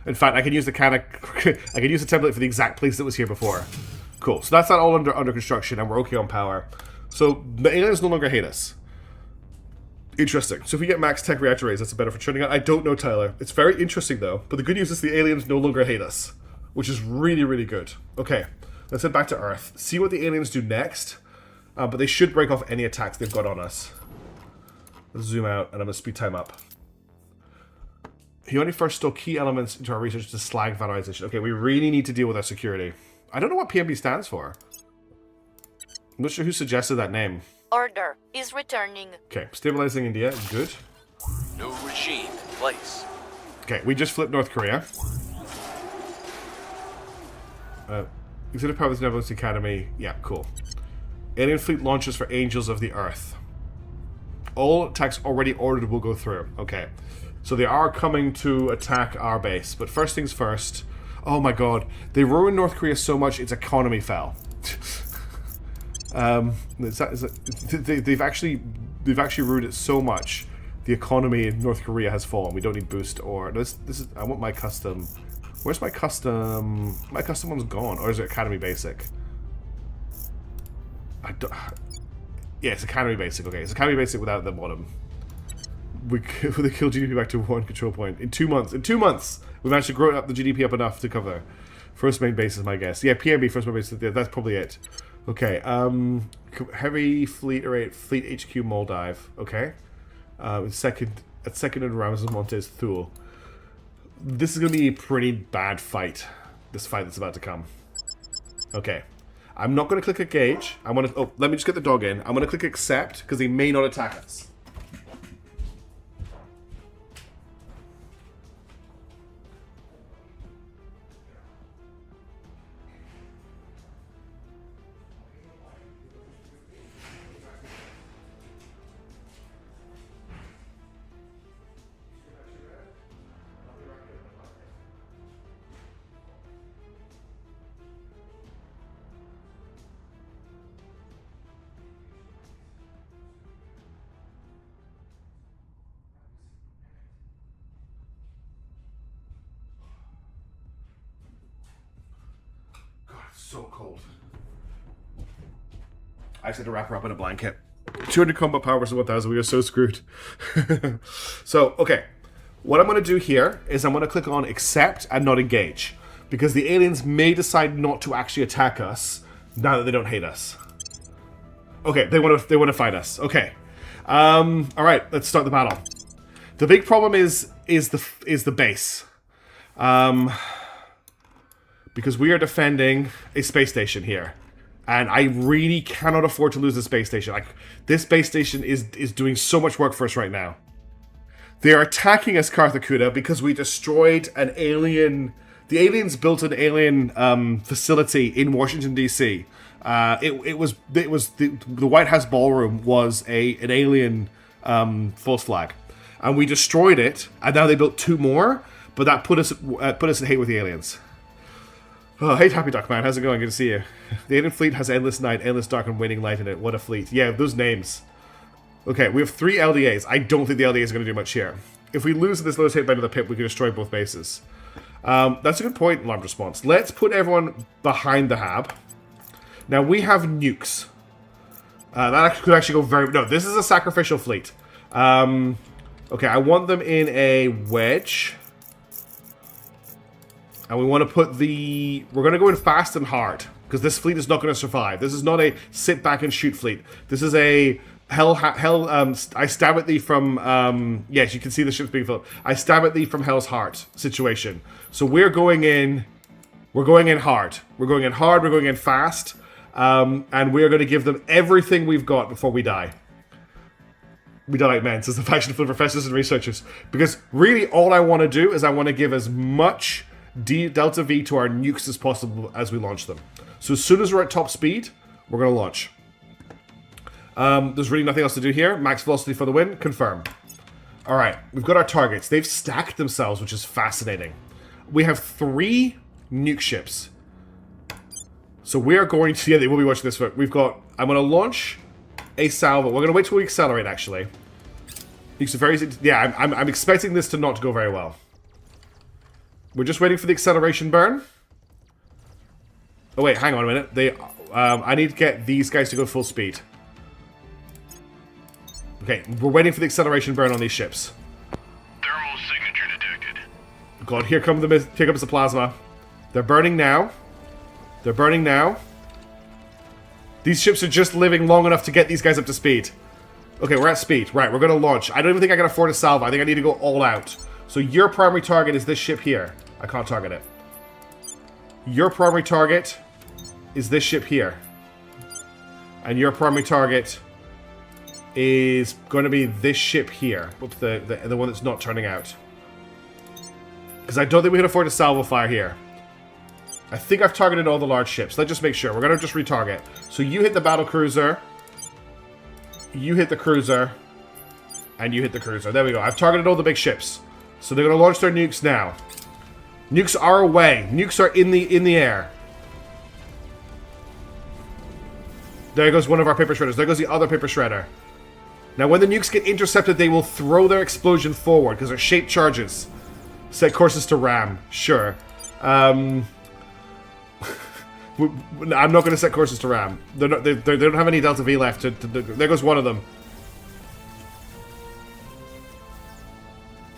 In fact, I can use the I can use the template for the exact place that was here before. Cool. So that's not all under construction, and we're okay on power. So the aliens no longer hate us. Interesting. So if we get max tech reactor raise, that's a better for turning out. I don't know, Tyler. It's very interesting though. But the good news is the aliens no longer hate us, which is really, really good. Okay, let's head back to Earth. See what the aliens do next. But they should break off any attacks they've got on us. Let's zoom out, and I'm going to speed time up. He only first stole key elements into our research to slag valorization. Okay, we really need to deal with our security. I don't know what PMB stands for. I'm not sure who suggested that name. Order is returning. Okay, stabilizing India. Good. New regime in place. Okay, we just flipped North Korea. Exhibit power of the Netherlands Academy. Yeah, cool. Alien fleet launches for Angels of the Earth. All attacks already ordered will go through. Okay. So they are coming to attack our base. But first things first. Oh my god. They ruined North Korea so much its economy fell. They've actually ruined it so much. The economy in North Korea has fallen. We don't need boost or this is I want my custom. Where's my custom? My custom one's gone. Or is it Academy Basic? I don't, yeah, it's Academy Basic. Okay, it's Academy Basic without the bottom. They killed GDP back to 1 control point in 2 months. In 2 months, we've managed to grow up the GDP up enough to cover. First main base is my guess. Yeah, PMB first main base. That's probably it. Okay. Heavy fleet array, fleet HQ Maldive. Okay. Second in Ramses Montes Thule. This is gonna be a pretty bad fight. This fight that's about to come. Okay. I'm not gonna click engage. I wanna let me just get the dog in. I'm gonna click accept because they may not attack us. So cold. I just had to wrap her up in a blanket. 200 combat power versus 1000. We are so screwed. So, okay. What I'm going to do here is I'm going to click on accept and not engage. Because the aliens may decide not to actually attack us now that they don't hate us. Okay, they want to fight us. Okay. Alright, let's start the battle. The big problem is the base. Because we are defending a space station here. And I really cannot afford to lose the space station. Like, this space station is doing so much work for us right now. They are attacking us, Karthakuta, because we destroyed an alien... The aliens built an alien facility in Washington, D.C. The White House ballroom was an alien false flag. And we destroyed it, and now they built 2 more, but that put us in hate with the aliens. Oh, hey, Happy Duck Man, how's it going? Good to see you. The alien fleet has endless night, endless dark, and waning light in it. What a fleet. Yeah, those names. Okay, we have 3 LDAs. I don't think the LDA is going to do much here. If we lose this lowest hit by another pip, we can destroy both bases. That's a good point, alarm response. Let's put everyone behind the hab. Now, we have nukes. That could actually go very... No, this is a sacrificial fleet. Okay, I want them in a wedge. And we want to put the... We're going to go in fast and hard. Because this fleet is not going to survive. This is not a sit back and shoot fleet. This is a... I stab at thee from... yes, you can see the ships being filled. I stab at thee from hell's heart situation. So we're going in... We're going in hard. We're going in hard. We're going in fast. And we're going to give them everything we've got before we die. We die like men, says the faction full of professors and researchers. Because really all I want to do is I want to give as much... Delta V to our nukes as possible as we launch them. So as soon as we're at top speed, we're going to launch. There's really nothing else to do here. Max velocity for the win. Confirm. Alright, we've got our targets. They've stacked themselves, which is fascinating. We have 3 nuke ships. So we are going to... Yeah, they will be watching this. We've got... I'm going to launch a salvo. We're going to wait till we accelerate, actually. Nukes are very... Yeah, I'm expecting this to not go very well. We're just waiting for the acceleration burn. Oh wait, hang on a minute. I need to get these guys to go full speed. Okay, we're waiting for the acceleration burn on these ships. Thermal signature detected. God, here comes the plasma. They're burning now. They're burning now. These ships are just living long enough to get these guys up to speed. Okay, we're at speed. Right, we're going to launch. I don't even think I can afford a salvo. I think I need to go all out. So your primary target is this ship here. I can't target it. Your primary target is this ship here. And your primary target is going to be this ship here. Whoops, the one that's not turning out. Because I don't think we can afford a salvo fire here. I think I've targeted all the large ships. Let's just make sure. We're going to just retarget. So you hit the battle cruiser. You hit the cruiser. And you hit the cruiser. There we go. I've targeted all the big ships. So they're going to launch their nukes now. Nukes are away. Nukes are in the air. There goes one of our paper shredders. There goes the other paper shredder. Now when the nukes get intercepted, they will throw their explosion forward because they're shaped charges. Set courses to ram. Sure. I'm not going to set courses to ram. They don't have any Delta V left. There goes one of them.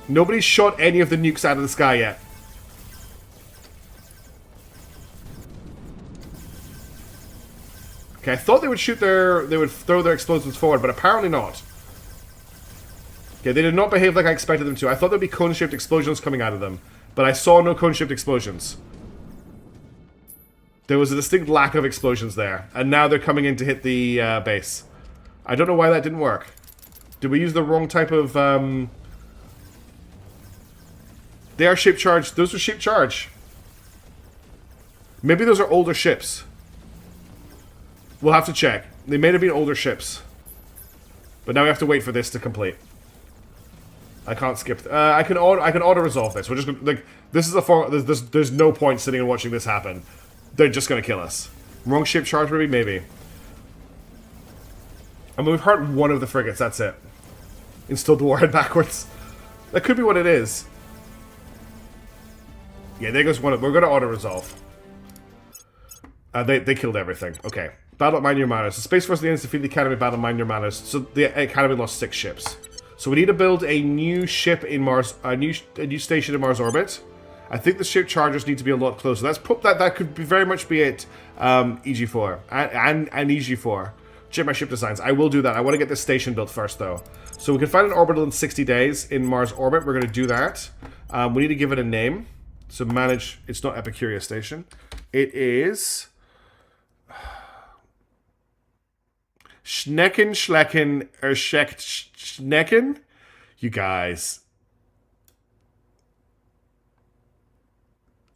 Nobody's shot any of the nukes out of the sky yet. Okay, I thought they would they would throw their explosions forward, but apparently not. Okay, they did not behave like I expected them to. I thought there'd be cone-shaped explosions coming out of them, but I saw no cone-shaped explosions. There was a distinct lack of explosions there, and now they're coming in to hit the base. I don't know why that didn't work. Did we use the wrong type of... They are shaped charge. Those are shaped charge. Maybe those are older ships. We'll have to check. They may have been older ships. But now we have to wait for this to complete. I can't skip. I can auto resolve this. We're just gonna, like, this is a there's no point sitting and watching this happen. They're just gonna kill us. Wrong ship charge, maybe. I mean, we've hurt one of the frigates. That's it. Instilled the warhead backwards. That could be what it is. Yeah, there goes one. We're gonna auto resolve. They killed everything. Okay. Battle at Mind Your Manners. The Space Force of the Aliens defeated the Academy. Battle at Mind Your Manners. So the Academy lost 6 ships. So we need to build a new ship in Mars, a new station in Mars orbit. I think the ship chargers need to be a lot closer. That could very much be it. EG4 and EG4. Check my ship designs. I will do that. I want to get this station built first, though. So we can find an orbital in 60 days in Mars orbit. We're going to do that. We need to give it a name. So manage. It's not Epicuria Station. It is Schnecken, Schlecken, Schnecken? You guys.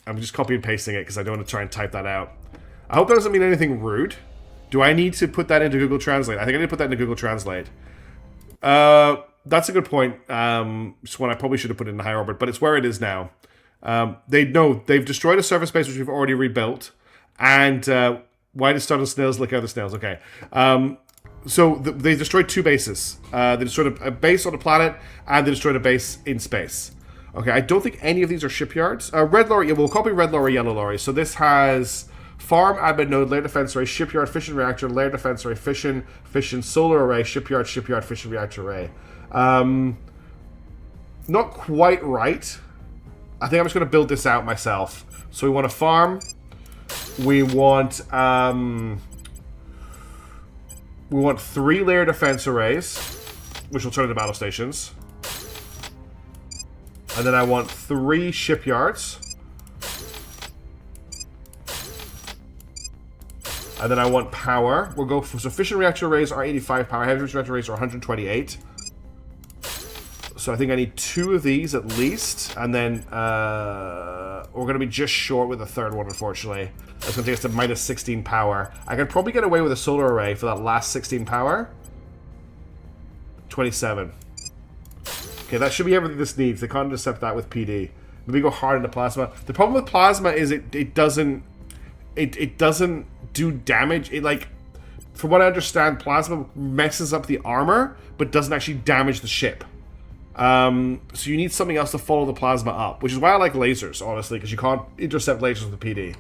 I'm just copy and pasting it because I don't want to try and type that out. I hope that doesn't mean anything rude. Do I need to put that into Google Translate? I think I need to put that into Google Translate. That's a good point. It's one I probably should have put in high orbit, but it's where it is now. They've destroyed a surface base which we've already rebuilt. And why did startled snails lick other snails? Okay. So they destroyed 2 bases. They destroyed a base on a planet, and they destroyed a base in space. Okay, I don't think any of these are shipyards. Red lorry, we'll copy red lorry, yellow lorry. So this has farm, admin node, layer defense array, shipyard, fission reactor, layer defense array, fission, solar array, shipyard, fission reactor array. Not quite right. I think I'm just going to build this out myself. So we want a farm. We want 3 layer defense arrays, which will turn into battle stations. And then I want 3 shipyards. And then I want power. We'll go for sufficient reactor arrays are 85 power. Heavy reactor arrays are 128. So I think I need 2 of these at least. And then we're going to be just short with the 3rd one, unfortunately. That's going to take us to minus 16 power. I could probably get away with a solar array for that last 16 power. 27. Okay, that should be everything this needs. They can't intercept that with PD. Maybe go hard into plasma. The problem with plasma is it doesn't do damage. It, like, from what I understand, plasma messes up the armor, but doesn't actually damage the ship. So you need something else to follow the plasma up, which is why I like lasers, honestly, because you can't intercept lasers with the PD.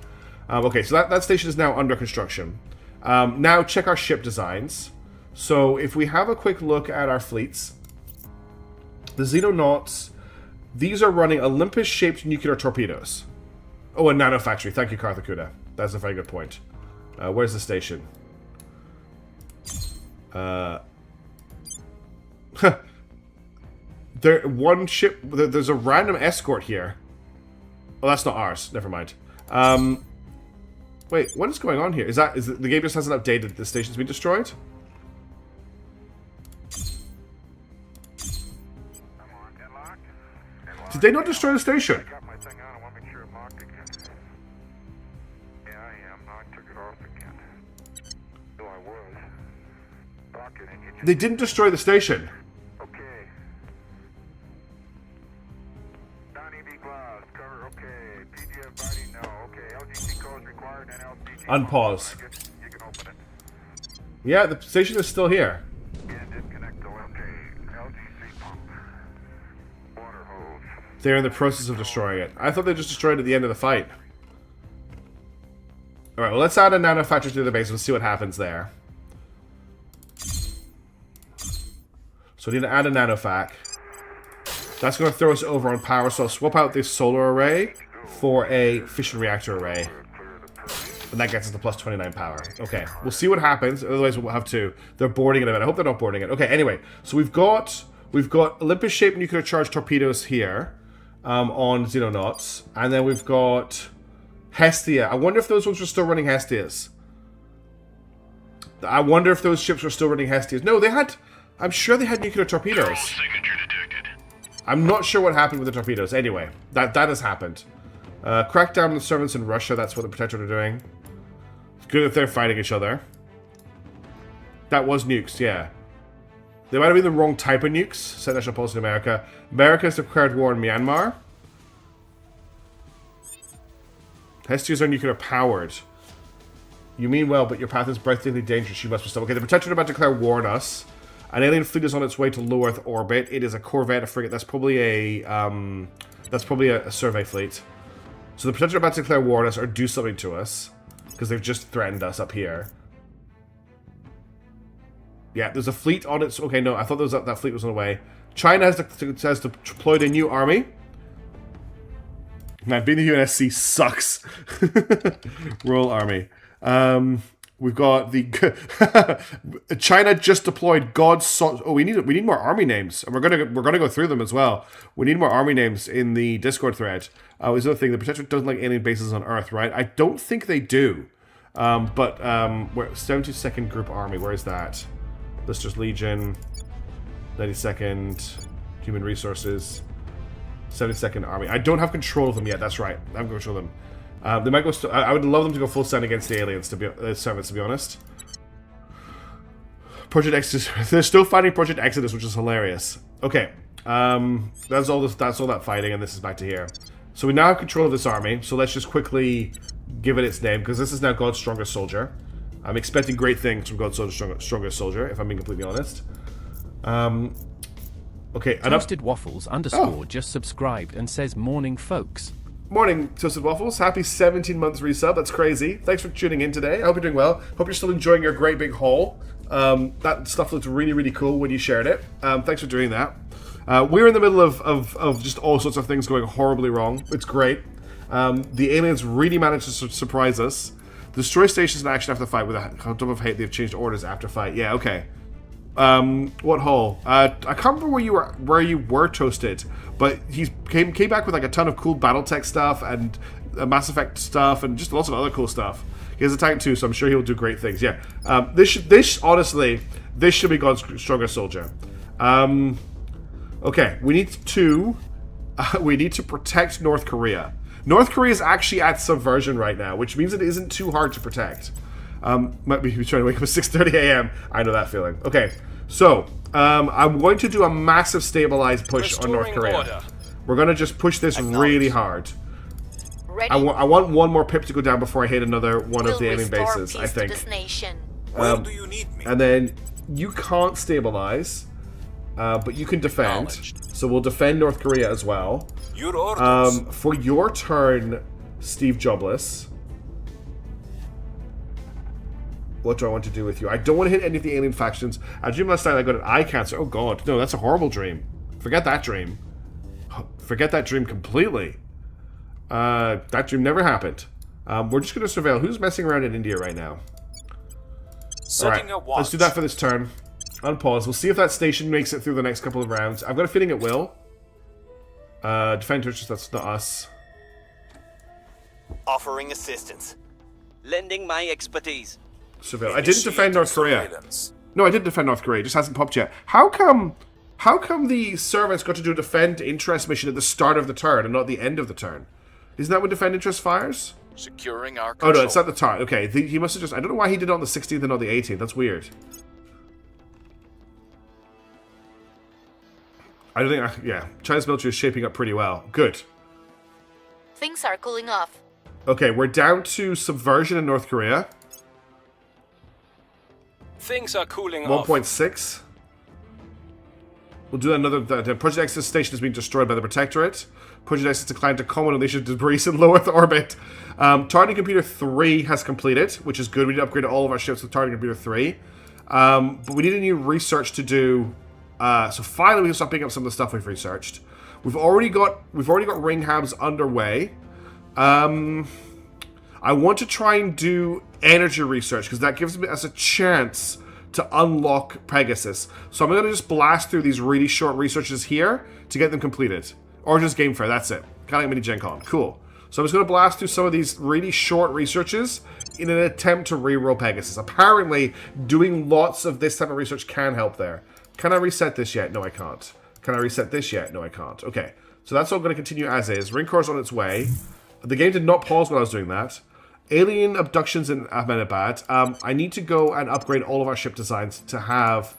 Okay, so that station is now under construction. Now check our ship designs. So if we have a quick look at our fleets, the Xenonauts, these are running Olympus-shaped nuclear torpedoes. Oh, a nanofactory. Thank you, Karthakuda. That's a very good point. Where's the station? One ship. There's a random escort here. Oh, that's not ours. Never mind. Wait, what is going on here? Is the game just hasn't updated? The station's been destroyed? Did they not destroy the station? They didn't destroy the station. Unpause. Yeah, the station is still here. They're in the process of destroying it. I thought they just destroyed it at the end of the fight. Alright, well, let's add a nanofactory to the base and see what happens there. So we need to add a nanofac. That's going to throw us over on power, so I'll swap out this solar array for a fission reactor array. And that gets us to plus 29 power. Okay, we'll see what happens. Otherwise, we'll have to. They're boarding it a bit. I hope they're not boarding it. Okay, anyway, so we've got Olympus-shaped nuclear charge torpedoes here on Xenonauts, and then we've got Hestia. I wonder if those ones were still running Hestias. I wonder if those ships were still running Hestias. No, they had. I'm sure they had nuclear torpedoes. Thermal signature detected. I'm not sure what happened with the torpedoes. Anyway, that has happened. Crackdown on the servants in Russia. That's what the Protectorate are doing. It's good if they're fighting each other. That was nukes, yeah. They might have been the wrong type of nukes. Set national policy in America. America has declared war in Myanmar. Hestias are nuclear powered. You mean well, but your path is breathtakingly dangerous. You must be stopped. Okay, the Protectorate are about to declare war on us. An alien fleet is on its way to low Earth orbit. It is a corvette, a frigate. That's probably a survey fleet. So the Protectorate are about to declare war on us or do something to us. Because they've just threatened us up here. Yeah, there's a fleet on its... Okay, no, I thought that fleet was on the way. China has deployed a new army. Man, being the UNSC sucks. Royal Army. We've got the... China just deployed God's... Oh, we need more army names. And we're gonna go through them as well. We need more army names in the Discord thread. Is another thing. The Protectorate doesn't like alien bases on Earth, right? I don't think they do. But 72nd Group Army, where is that? Lister's Legion, 92nd Human Resources, 72nd Army. I don't have control of them yet. That's right. I haven't control of them. They might go. I would love them to go full send against the aliens. To be servants, to be honest. Project Exodus. They're still fighting Project Exodus, which is hilarious. Okay. That's all that fighting, and this is back to here. So we now have control of this army. So let's just quickly give it its name, because this is now God's Strongest Soldier. I'm expecting great things from God's Strongest Soldier, if I'm being completely honest. Okay. Toasted Waffles _ just subscribed and says, "Morning, folks." Morning, Toasted Waffles. Happy 17 months resub. That's crazy. Thanks for tuning in today. I hope you're doing well. Hope you're still enjoying your great big haul. That stuff looked really, really cool when you shared it. Thanks for doing that. We're in the middle of just all sorts of things going horribly wrong. It's great. The aliens really managed to surprise us. The destroy stations and action after the fight with a top of hate. They've changed orders after fight. Yeah, okay. What hull? I can't remember where you were toasted, but he came back with like a ton of cool BattleTech stuff and Mass Effect stuff and just lots of other cool stuff. He has a tank too, so I'm sure he'll do great things. Yeah. Honestly, this should be God's Strongest Soldier. Okay, we need to protect North Korea. North Korea is actually at subversion right now, which means it isn't too hard to protect. Might be trying to wake up at 6:30 a.m. I know that feeling. Okay, so I'm going to do a massive stabilized push on North Korea. Order. We're going to just push this really hard. Ready? I want one more pip to go down before I hit another one of the alien bases, I think. This nation. Where do you need me? And then you can't stabilize, but you can defend. So we'll defend North Korea as well. Your orders. For your turn, Steve Jobless. What do I want to do with you? I don't want to hit any of the alien factions. I dreamed last night I got an eye cancer. Oh god, no, that's a horrible dream. Forget that dream. Forget that dream completely. That dream never happened. We're just going to surveil. Who's messing around in India right now? Setting a watch. Let's do that for this turn. Unpause. We'll see if that station makes it through the next couple of rounds. I've got a feeling it will. Defenders, that's not us. Offering assistance. Lending my expertise. Surveil. I didn't defend North Korea. Surveillance. No, I did defend North Korea. It just hasn't popped yet. How come the servants got to do a defend interest mission at the start of the turn and not the end of the turn? Isn't that when defend interest fires? Securing our Oh control. no, it's at the turn. Okay, he must have just... I don't know why he did it on the 16th and not the 18th. That's weird. I don't think... yeah, China's military is shaping up pretty well. Good. Things are cooling off. Okay, we're down to subversion in North Korea. Things are cooling off. 1.6. We'll do another... The Project Exodus station is being destroyed by the Protectorate. Project Exodus declined to common unleash debris in low Earth orbit. Targeting Computer 3 has completed, which is good. We need to upgrade all of our ships with Targeting Computer 3. But we need a new research to do... so finally we can start picking up some of the stuff we've researched. We've already got ring habs underway. I want to try and do energy research because that gives us a chance to unlock Pegasus. So I'm going to just blast through these really short researches here to get them completed. Or just Game Fair, that's it. Kind of like mini Gen Con. Cool. So I'm just going to blast through some of these really short researches in an attempt to reroll Pegasus. Apparently, doing lots of this type of research can help there. Can I reset this yet? No, I can't. Can I reset this yet? No, I can't. Okay. So that's all going to continue as is. Ring Core's on its way. The game did not pause when I was doing that. Alien abductions in Ahmedabad. I need to go and upgrade all of our ship designs to have...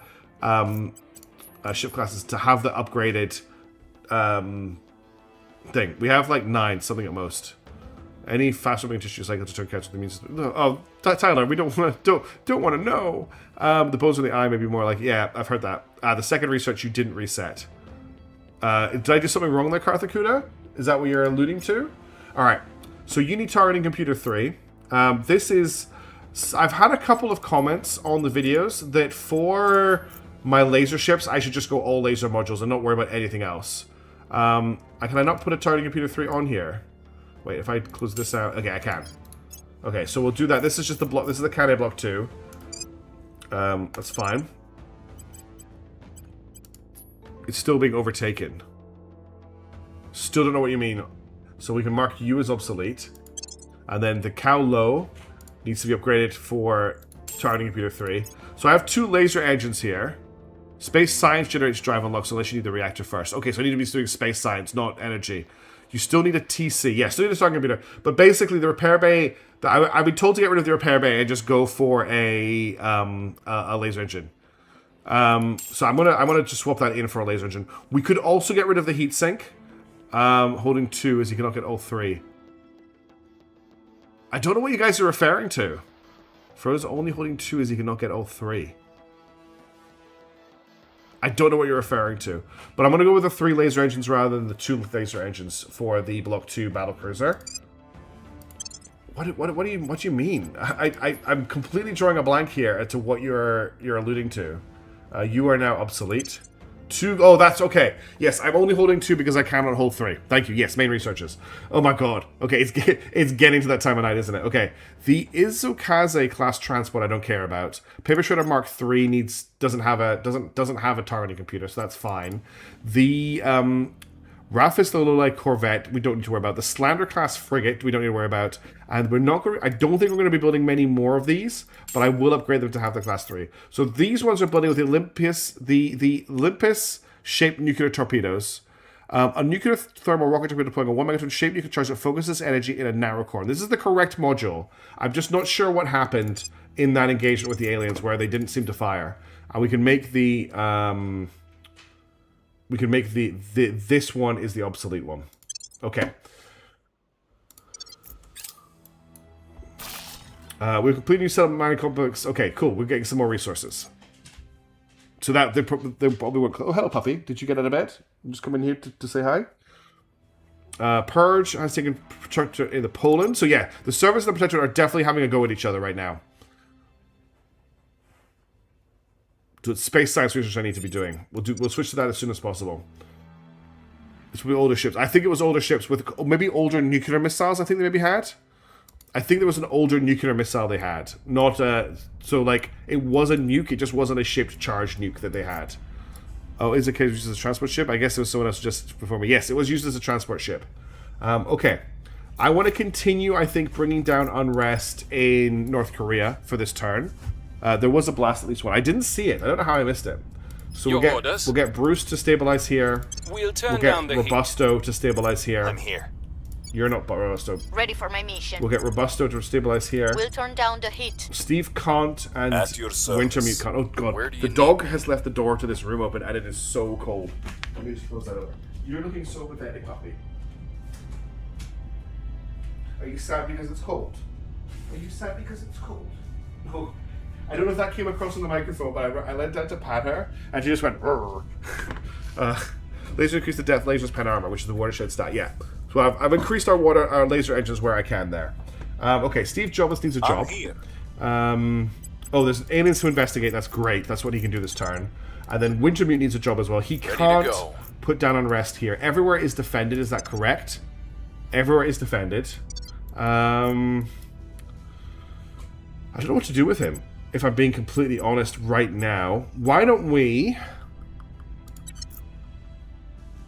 ship classes to have the upgraded... thing. We have like 9, something at most. Any fast-moving tissue cycle to turn catch the means. Oh, Tyler, we don't want to know. The bones of the eye may be more like, yeah, I've heard that. The second research you didn't reset. Did I do something wrong there, Karthakuda? Is that what you're alluding to? All right. So you need targeting computer 3. This is. I've had a couple of comments on the videos that for my laser ships, I should just go all laser modules and not worry about anything else. Can I not put a targeting computer 3 on here? Wait, if I close this out... Okay, I can. Okay, so we'll do that. This is just the block... This is the Cannon block 2. That's fine. It's still being overtaken. Still don't know what you mean. So we can mark you as obsolete. And then the Cow Low needs to be upgraded for targeting computer 3. So I have 2 laser engines here. Space science generates drive unlocks unless you need the reactor first. Okay, so I need to be doing space science, not energy. You still need a TC. Yeah, still need a targeting computer. But basically, the repair bay... I've been told to get rid of the repair bay and just go for a laser engine. So I'm gonna just swap that in for a laser engine. We could also get rid of the heat sink. Holding 2 as you cannot get all 3. I don't know what you guys are referring to. Froze only holding 2 as you cannot get all 3. I don't know what you're referring to. But I'm going to go with the 3 laser engines rather than the 2 laser engines for the Block 2 battle cruiser. What do you mean? I'm completely drawing a blank here as to what you're alluding to. You are now obsolete. 2... Oh, that's okay. Yes, I'm only holding 2 because I cannot hold 3. Thank you. Yes, main researchers. Oh my god. Okay, it's getting to that time of night, isn't it? Okay. The Izukaze class transport I don't care about. Paper Shredder Mark III doesn't have a targeting computer, so that's fine. The Rafis the Lolai Corvette we don't need to worry about. The Slander class frigate we don't need to worry about. And we're not going. I don't think we're going to be building many more of these, but I will upgrade them to have the class 3. So these ones are building with the Olympus shaped nuclear torpedoes. A nuclear thermal rocket torpedo deploying a 1 megaton shaped nuclear charge that focuses energy in a narrow core. This is the correct module. I'm just not sure what happened in that engagement with the aliens where they didn't seem to fire. And we can make the this one is the obsolete one. Okay. We've completed new settlement mining complex. Okay, cool. We're getting some more resources. So that they probably won't. Oh, hello, Puffy. Did you get out of bed? I'm just coming here to say hi. Purge has taken Protector in the Poland. So yeah, the Service and the Protector are definitely having a go at each other right now. So it's space science research I need to be doing. We'll switch to that as soon as possible. This will be older ships. I think it was older ships with maybe older nuclear missiles. I think they maybe had. I think there was an older nuclear missile they had. Not so like it was a nuke, it just wasn't a shaped charged nuke that they had. Oh, is it used as a transport ship? I guess it was someone else just before me. Yes, it was used as a transport ship. Okay. I want to continue, I think, bringing down unrest in North Korea for this turn. There was a blast, at least one. I didn't see it. I don't know how I missed it. So we'll get Bruce to stabilize here. We'll get down the Robusto to stabilize here. I'm here. You're not Robusto. Ready for my mission. We'll get Robusto to stabilize here. We'll turn down the heat. Steve can't, and Wintermute can't. Oh god, the dog has left the door to this room open, and it is so cold. Let me just close that over. You're looking so pathetic, puppy. Are you sad because it's cold? Are you sad because it's cold? No. I don't know if that came across on the microphone, but I leant down to pat her, and she just went, laser increase the depth, lasers pen armor, which is the watershed stat, yeah. So I've increased our laser engines where I can there. Okay, Steve Jobs needs a job. Oh, there's aliens to investigate, that's great. That's what he can do this turn. And then Wintermute needs a job as well. He can't put down unrest here. Everywhere is defended, is that correct? Everywhere is defended. I don't know what to do with him, if I'm being completely honest right now. Why don't we...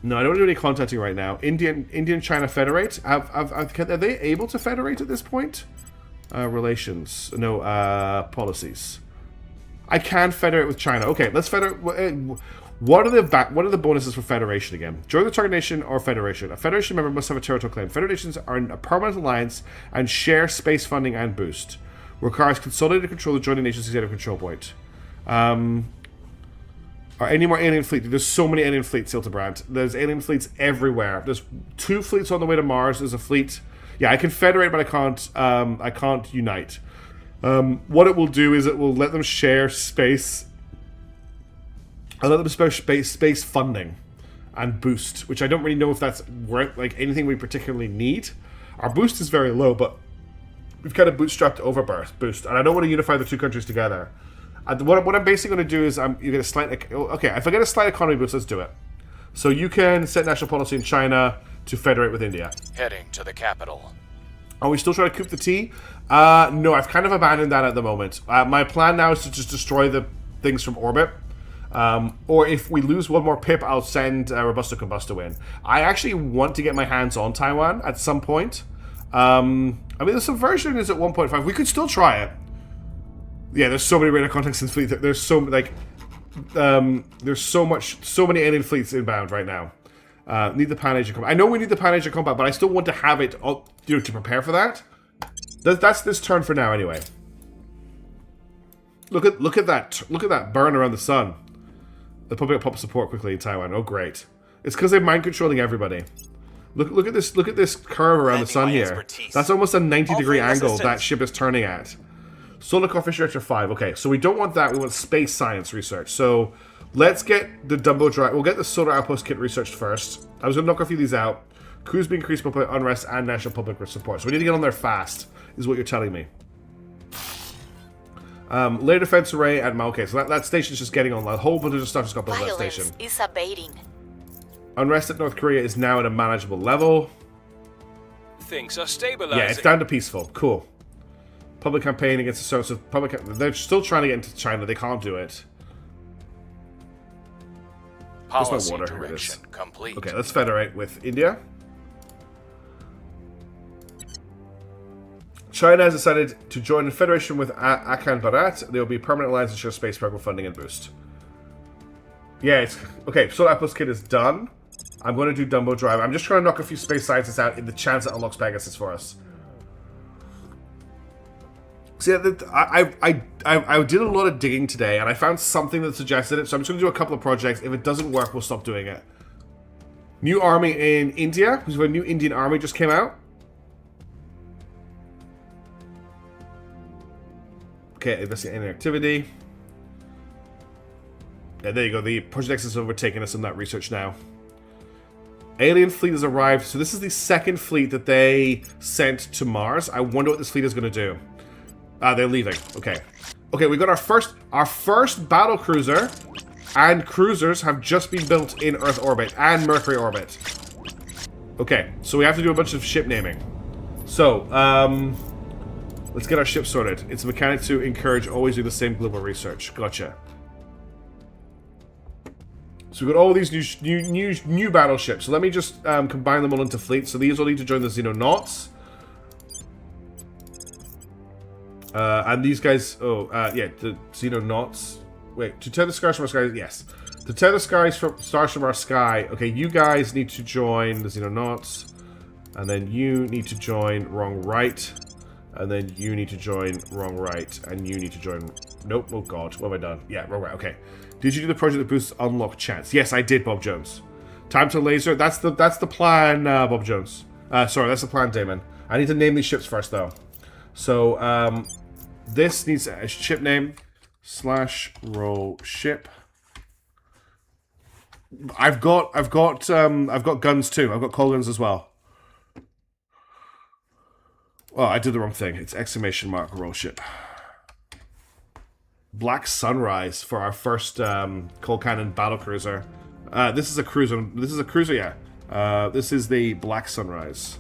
No, I don't want to do any contacting right now. Indian-China Federate? Are they able to federate at this point? Relations. No, policies. I can federate with China. Okay, let's federate... What are the bonuses for Federation again? Join the target nation or Federation. A Federation member must have a territorial claim. Federations are in a permanent alliance and share space funding and boost. Requires consolidated control of joining nations to get a control point. Are any more alien fleet? There's so many alien fleets, Hildebrand. There's alien fleets everywhere. There's 2 fleets on the way to Mars. There's a fleet. Yeah, I can federate, but I can't unite. What it will do is it will let them share space. I'll let them share space funding and boost, which I don't really know if that's worth like anything we particularly need. Our boost is very low, but we've kind of bootstrapped over boost, and I don't want to unify the 2 countries together. What I'm basically going to do is you get a slight... Okay, if I get a slight economy boost, let's do it. So you can set national policy in China to federate with India. Heading to the capital. Are we still trying to coup the T? No, I've kind of abandoned that at the moment. My plan now is to just destroy the things from orbit. Or if we lose one more pip, I'll send Robusto Combusto in. I actually want to get my hands on Taiwan at some point. I mean, the subversion is at 1.5. We could still try it. Yeah, there's so many radar contacts in fleet. There's so like, there's so many alien fleets inbound right now. Need the Pan-Asian combat. I know we need the Pan-Asian combat, but I still want to have it, to prepare for that. That's this turn for now, anyway. Look at that burn around the sun. The public pop support quickly in Taiwan. Oh, great! It's because they're mind controlling everybody. Look at this curve around the sun here. That's almost a 90-degree angle that ship is turning at. Solar core researcher 5. Okay, so we don't want that. We want space science research. So let's get the Dumbo drive. We'll get the solar outpost kit researched first. I was going to knock a few of these out. Crews being increased by unrest and national public support. So we need to get on there fast, is what you're telling me. Layer defense array at okay, so that station's just getting on. A whole bunch of stuff just got built on that station. Is abating. Unrest at North Korea is now at a manageable level. Things are stabilizing. Yeah, it's down to peaceful. Cool. Public campaign against the source of public. They're still trying to get into China. They can't do it. Policy water. direction complete. Okay, let's federate with India. China has decided to join a federation with Akan Bharat. There will be a permanent alliance and share space program funding and boost. Yeah, it's okay. Solar Outpost Kit is done. I'm going to do Dumbo Drive. I'm just trying to knock a few space scientists out in the chance that unlocks Pegasus for us. See, I did a lot of digging today, and I found something that suggested it, so I'm just going to do a couple of projects. If it doesn't work, we'll stop doing it. New army in India. Who's a new Indian army just came out. Okay, investigate any activity. Yeah, there you go. The Project X has overtaken us in that research now. Alien fleet has arrived. So this is the 2nd fleet that they sent to Mars. I wonder what this fleet is going to do. They're leaving. Okay. Okay, we got our first battle cruiser, and cruisers have just been built in Earth orbit and Mercury orbit. Okay, so we have to do a bunch of ship naming. So, Let's get our ship sorted. It's a mechanic to encourage always do the same global research. Gotcha. So we've got all these new battleships. So let me just combine them all into fleets. So these all need to join the Xenonauts. And these guys... Oh, yeah, the Xenonauts. Wait, to tear the stars from our sky... Yes. To tear the stars from our sky... Okay, you guys need to join the Xenonauts. And then you need to join wrong right. And then you need to join wrong right. And you need to join... Nope. Oh, God. What have I done? Yeah, wrong right. Okay. Did you do the project that boosts unlock chance? Yes, I did, Bob Jones. Time to laser. That's the plan, Bob Jones. Sorry, that's the plan, Damon. I need to name these ships first, though. So, this needs a ship name / roll ship. I've got guns too. I've got coal guns as well. Oh, I did the wrong thing. It's exclamation mark roll ship. Black Sunrise for our first coal cannon battle cruiser. This is a cruiser. This is a cruiser, yeah. This is the Black Sunrise.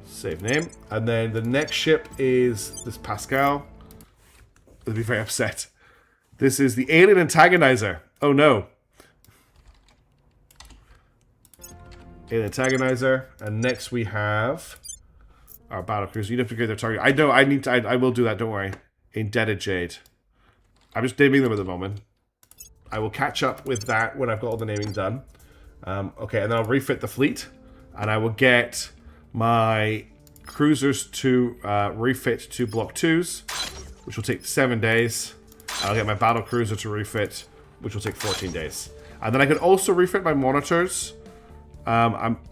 Save name. And then the next ship is this Pascal. They'll be very upset. This is the Alien Antagonizer. Oh no. Alien Antagonizer. And next we have our battle cruiser. You have to upgrade their target. I know, I will do that, don't worry. Indebted Jade. I'm just naming them at the moment. I will catch up with that when I've got all the naming done. Okay, and then I'll refit the fleet. And I will get my cruisers to refit to Block 2s, which will take 7 days. I'll get my battle cruiser to refit, which will take 14 days. And then I can also refit my monitors.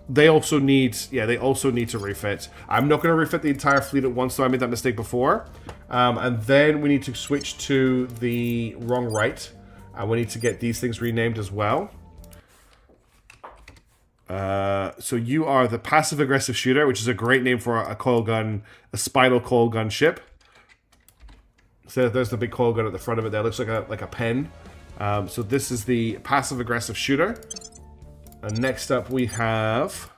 They also need to refit. I'm not going to refit the entire fleet at once, so I made that mistake before. And then we need to switch to the wrong right. And we need to get these things renamed as well. So you are the passive-aggressive shooter, which is a great name for a coil gun, a spinal coil gun ship. So there's the big coil gun at the front of it there. It looks like a pen. So this is the passive-aggressive shooter. And next up we have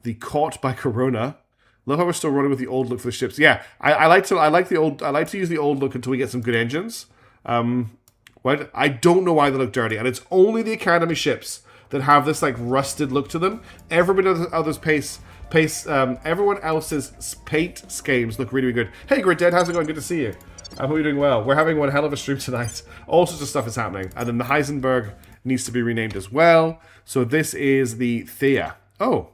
the Caught by Corona. Love how we're still running with the old look for the ships. Yeah, I like to use the old look until we get some good engines. I don't know why they look dirty, and it's only the Academy ships that have this like rusted look to them. Everybody everyone else's paint schemes look really, really good. Hey, Grid Dead, how's it going? Good to see you. I hope you're doing well. We're having one hell of a stream tonight. All sorts of stuff is happening, and then the Heisenberg needs to be renamed as well. So this is the Thea. Oh,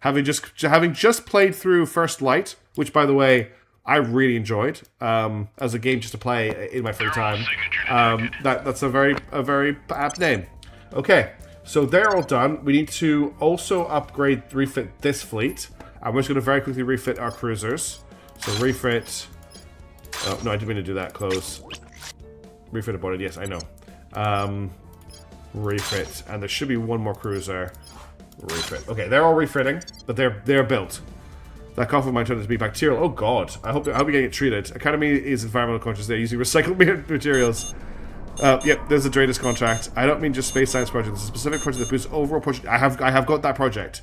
having just played through First Light, which by the way I really enjoyed as a game just to play in my free time. That's a very apt name. Okay, so they're all done. We need to also refit this fleet. I'm just going to very quickly refit our cruisers. So refit. Oh no, I didn't mean to do that. Close. Refit aborted. Yes, I know. Refit, and there should be one more cruiser. Refit. Okay, they're all refitting, but they're built. That coffin might turn out to be bacterial. Oh god, I hope you're getting it treated. Academy is environmental conscious. They're using recycled materials. Yep, there's a Dratus contract. I don't mean just space science project. It's a specific project that boosts overall project. I have got that project.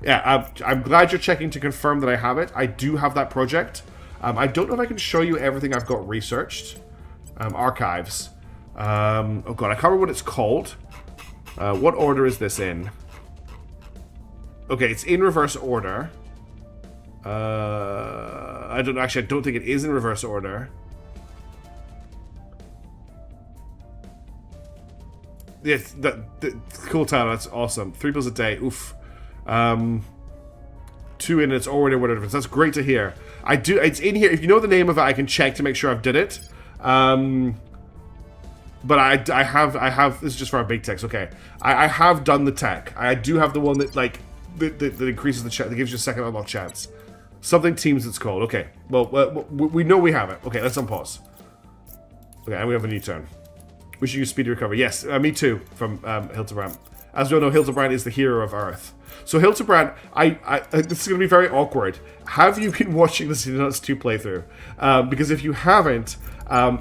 Yeah, I'm glad you're checking to confirm that I have it. I do have that project. I don't know if I can show you everything I've got researched. Archives. Oh god, I can't remember what it's called. What order is this in? Okay, it's in reverse order. I don't think it is in reverse order. Yes, cool title. That's awesome. 3 pills a day. Oof. 2 in its already whatever. That's great to hear. It's in here. If you know the name of it, I can check to make sure I've did it. But I have. This is just for our big techs. Okay, I have done the tech. I do have the one that like that increases the chance. That gives you a second unlock chance. Something teams it's called. Okay. Well, we know we have it. Okay, let's unpause. Okay, and we have a new turn. We should use speedy recovery. Yes, me too. From Hildebrand. As we all know, Hildebrand is the hero of Earth. So Hildebrand, this is going to be very awkward. Have you been watching the Xenonauts 2 playthrough? Because if you haven't,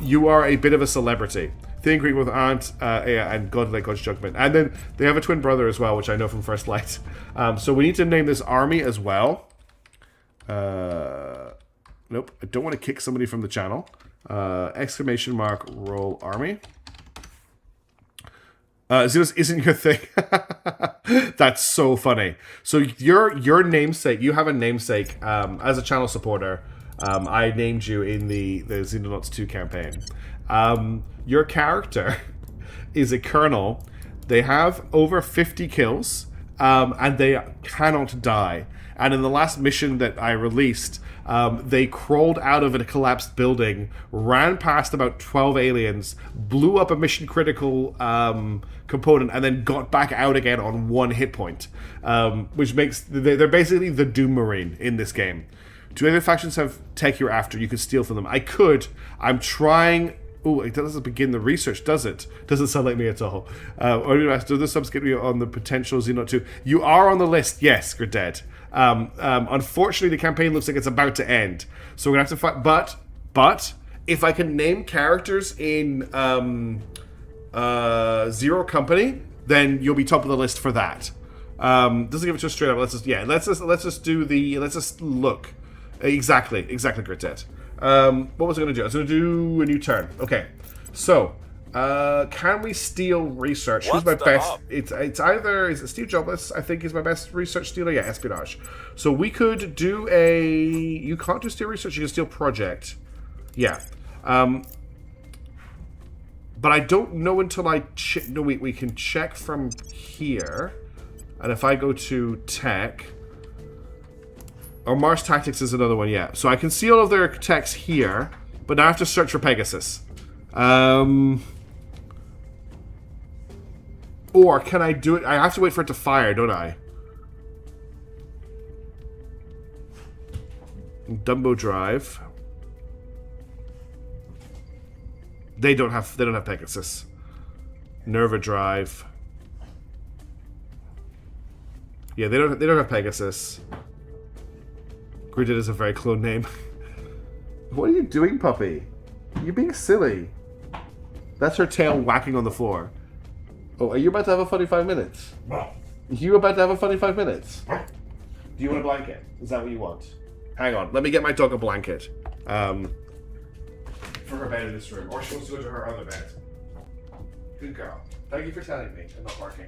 you are a bit of a celebrity. Thing Greek with Aunt and God like God's Judgment. And then they have a twin brother as well, which I know from First Light. So we need to name this army as well. Nope. I don't want to kick somebody from the channel. Exclamation mark roll army. Zeus isn't your thing. That's so funny. So your namesake, you have a namesake as a channel supporter. I named you in the Xenonauts 2 campaign. Your character is a colonel. They have over 50 kills, and they cannot die. And in the last mission that I released, they crawled out of a collapsed building, ran past about 12 aliens, blew up a mission critical component, and then got back out again on 1 hit point. Which makes... They're basically the Doom Marine in this game. Do any factions have tech you're after? You can steal from them. I could. I'm trying... Oh, it doesn't begin the research, does it? Doesn't sound like me at all. Do the subs get me on the potential Xenon 2? You are on the list. Yes, you're dead. Unfortunately, the campaign looks like it's about to end. So we're going to have to fight. But if I can name characters in Zero Company, then you'll be top of the list for that. Doesn't give it to us straight up. Let's just look. Exactly, Gritted. What was I going to do? I was going to do a new turn. Okay, so can we steal research? Who's my best? It's either is it Steve Jobless? I think is my best research stealer. Yeah, espionage. So we could do a. You can't do steal research. You can steal project. Yeah. But I don't know until I check. No, we can check from here, and if I go to tech. Or Mars Tactics is another one, yeah. So I can see all of their techs here, but now I have to search for Pegasus. Or can I do it? I have to wait for it to fire, don't I? Dumbo Drive. They don't have Pegasus. Nerva Drive. Yeah, they don't have Pegasus. Gridid is a very clone name. What are you doing, puppy? You're being silly. That's her tail whacking on the floor. Oh, are you about to have a funny 5 minutes? You about to have a funny 5 minutes? Do you want a blanket? Is that what you want? Hang on, let me get my dog a blanket. For her bed in this room. Or she wants to go to her other bed. Good girl. Thank you for telling me and not barking.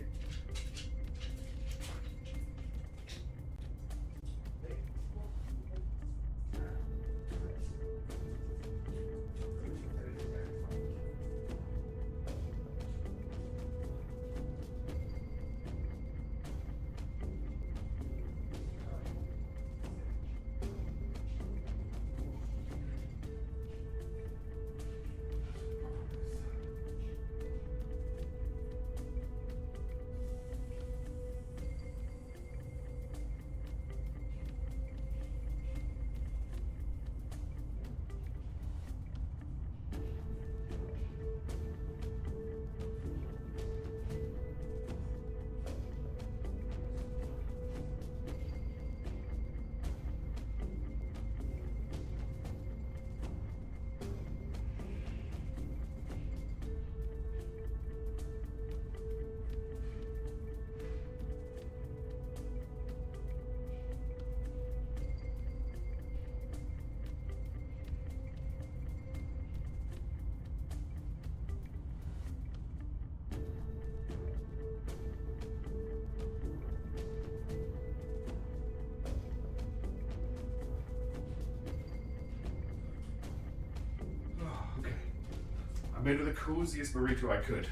I made her the coziest burrito I could.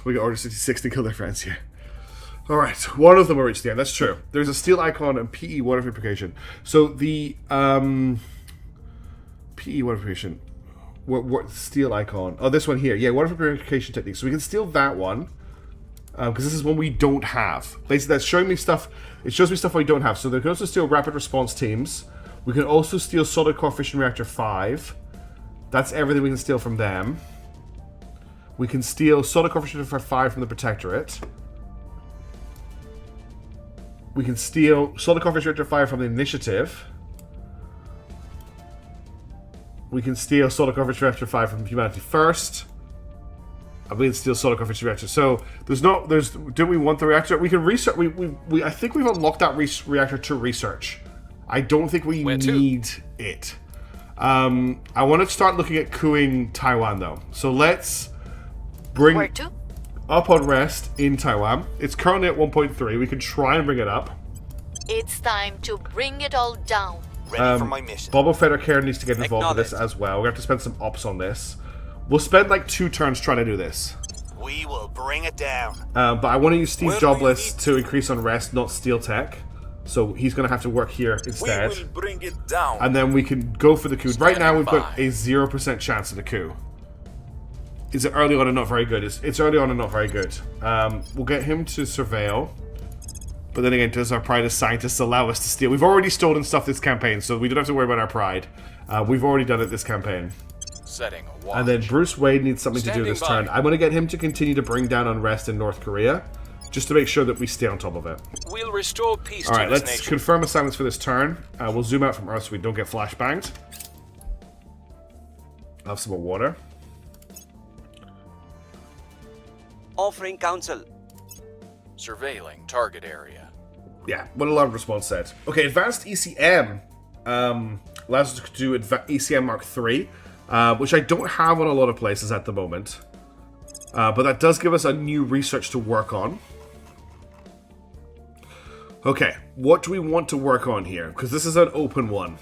We got Order 66 to kill their friends here. Alright, one of them will reach the end. That's true. There's a steel icon and PE water purification. So the PE water purification. What steel icon? Oh, this one here. Yeah, water purification technique. So we can steal that one. Because this is one we don't have. Basically, that's showing me stuff. It shows me stuff we don't have. So they can also steal rapid response teams. We can also steal solid core fission reactor 5. That's everything we can steal from them. We can steal solid core fission reactor 5 from the Protectorate. We can steal solid core fission reactor 5 from the Initiative. We can steal solid core fission reactor 5 from Humanity First. I believe steel solar core for reactor. So do we want the reactor? We can research. We I think we've unlocked that reactor to research. I don't think we need it. I want to start looking at cooing Taiwan though. So let's bring Where to? up on rest in Taiwan. It's currently at 1.3. We can try and bring it up. It's time to bring it all down. Ready for my mission. Boba Fett or Karen needs to get involved with this as well. We have to spend some ops on this. We'll spend like 2 turns trying to do this. We will bring it down. But I want to use Steve Jobless to increase on rest, not Steel Tech. So he's going to have to work here instead. We will bring it down. And then we can go for the coup. Right now we've got a 0% chance of the coup. Is it early on and not very good? It's early on and not very good. We'll get him to surveil. But then again, does our pride as scientists allow us to steal? We've already stolen stuff this campaign, so we don't have to worry about our pride. We've already done it this campaign. Setting a watch. And then Bruce Wade needs something to do this turn. I'm going to get him to continue to bring down unrest in North Korea, just to make sure that we stay on top of it. We'll restore peace All right, to this let's nation. confirm assignments for this turn. We'll zoom out from Earth so we don't get flashbanged. I'll have some more water. Offering counsel. Surveilling target area. Yeah, what alarm response said. Okay, advanced ECM allows us to do ECM Mark III, which I don't have on a lot of places at the moment. But that does give us a new research to work on. Okay, what do we want to work on here? Because this is an open one.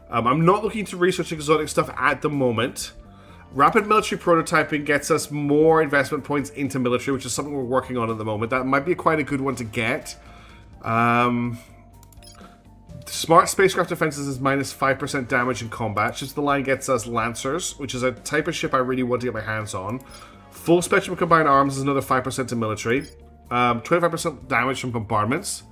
I'm not looking to research exotic stuff at the moment. Rapid military prototyping gets us more investment points into military, which is something we're working on at the moment. That might be quite a good one to get. Smart spacecraft defenses is minus 5% damage in combat. Just the line gets us Lancers, which is a type of ship I really want to get my hands on. Full spectrum of combined arms is another 5% to military. 25% damage from bombardments.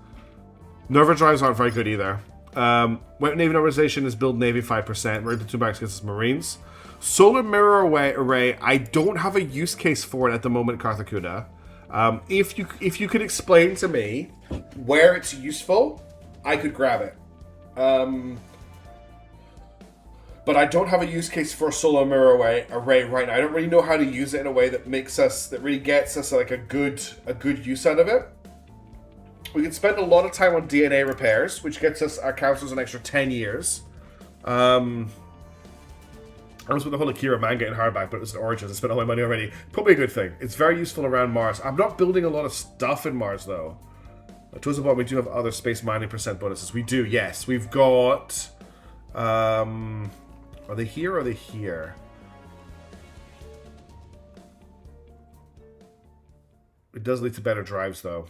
Nerva drives aren't very good either. Weapon Navy Normalization is build Navy 5%. Marine platoon backs against us Marines. Solar Mirror Array, I don't have a use case for it at the moment, Karthakuda. If you could explain to me where it's useful, I could grab it. But I don't have a use case for Solar Mirror Array right now. I don't really know how to use it in a way that really gets us like a good use out of it. We can spend a lot of time on DNA repairs, which gets us our councils an extra 10 years. I was with the whole Akira manga in hardback, but it was an Origins. I spent all my money already. Probably a good thing. It's very useful around Mars. I'm not building a lot of stuff in Mars, though. Towards the bottom, we do have other space mining % bonuses. We do, yes. We've got... are they here or are they here? It does lead to better drives, though.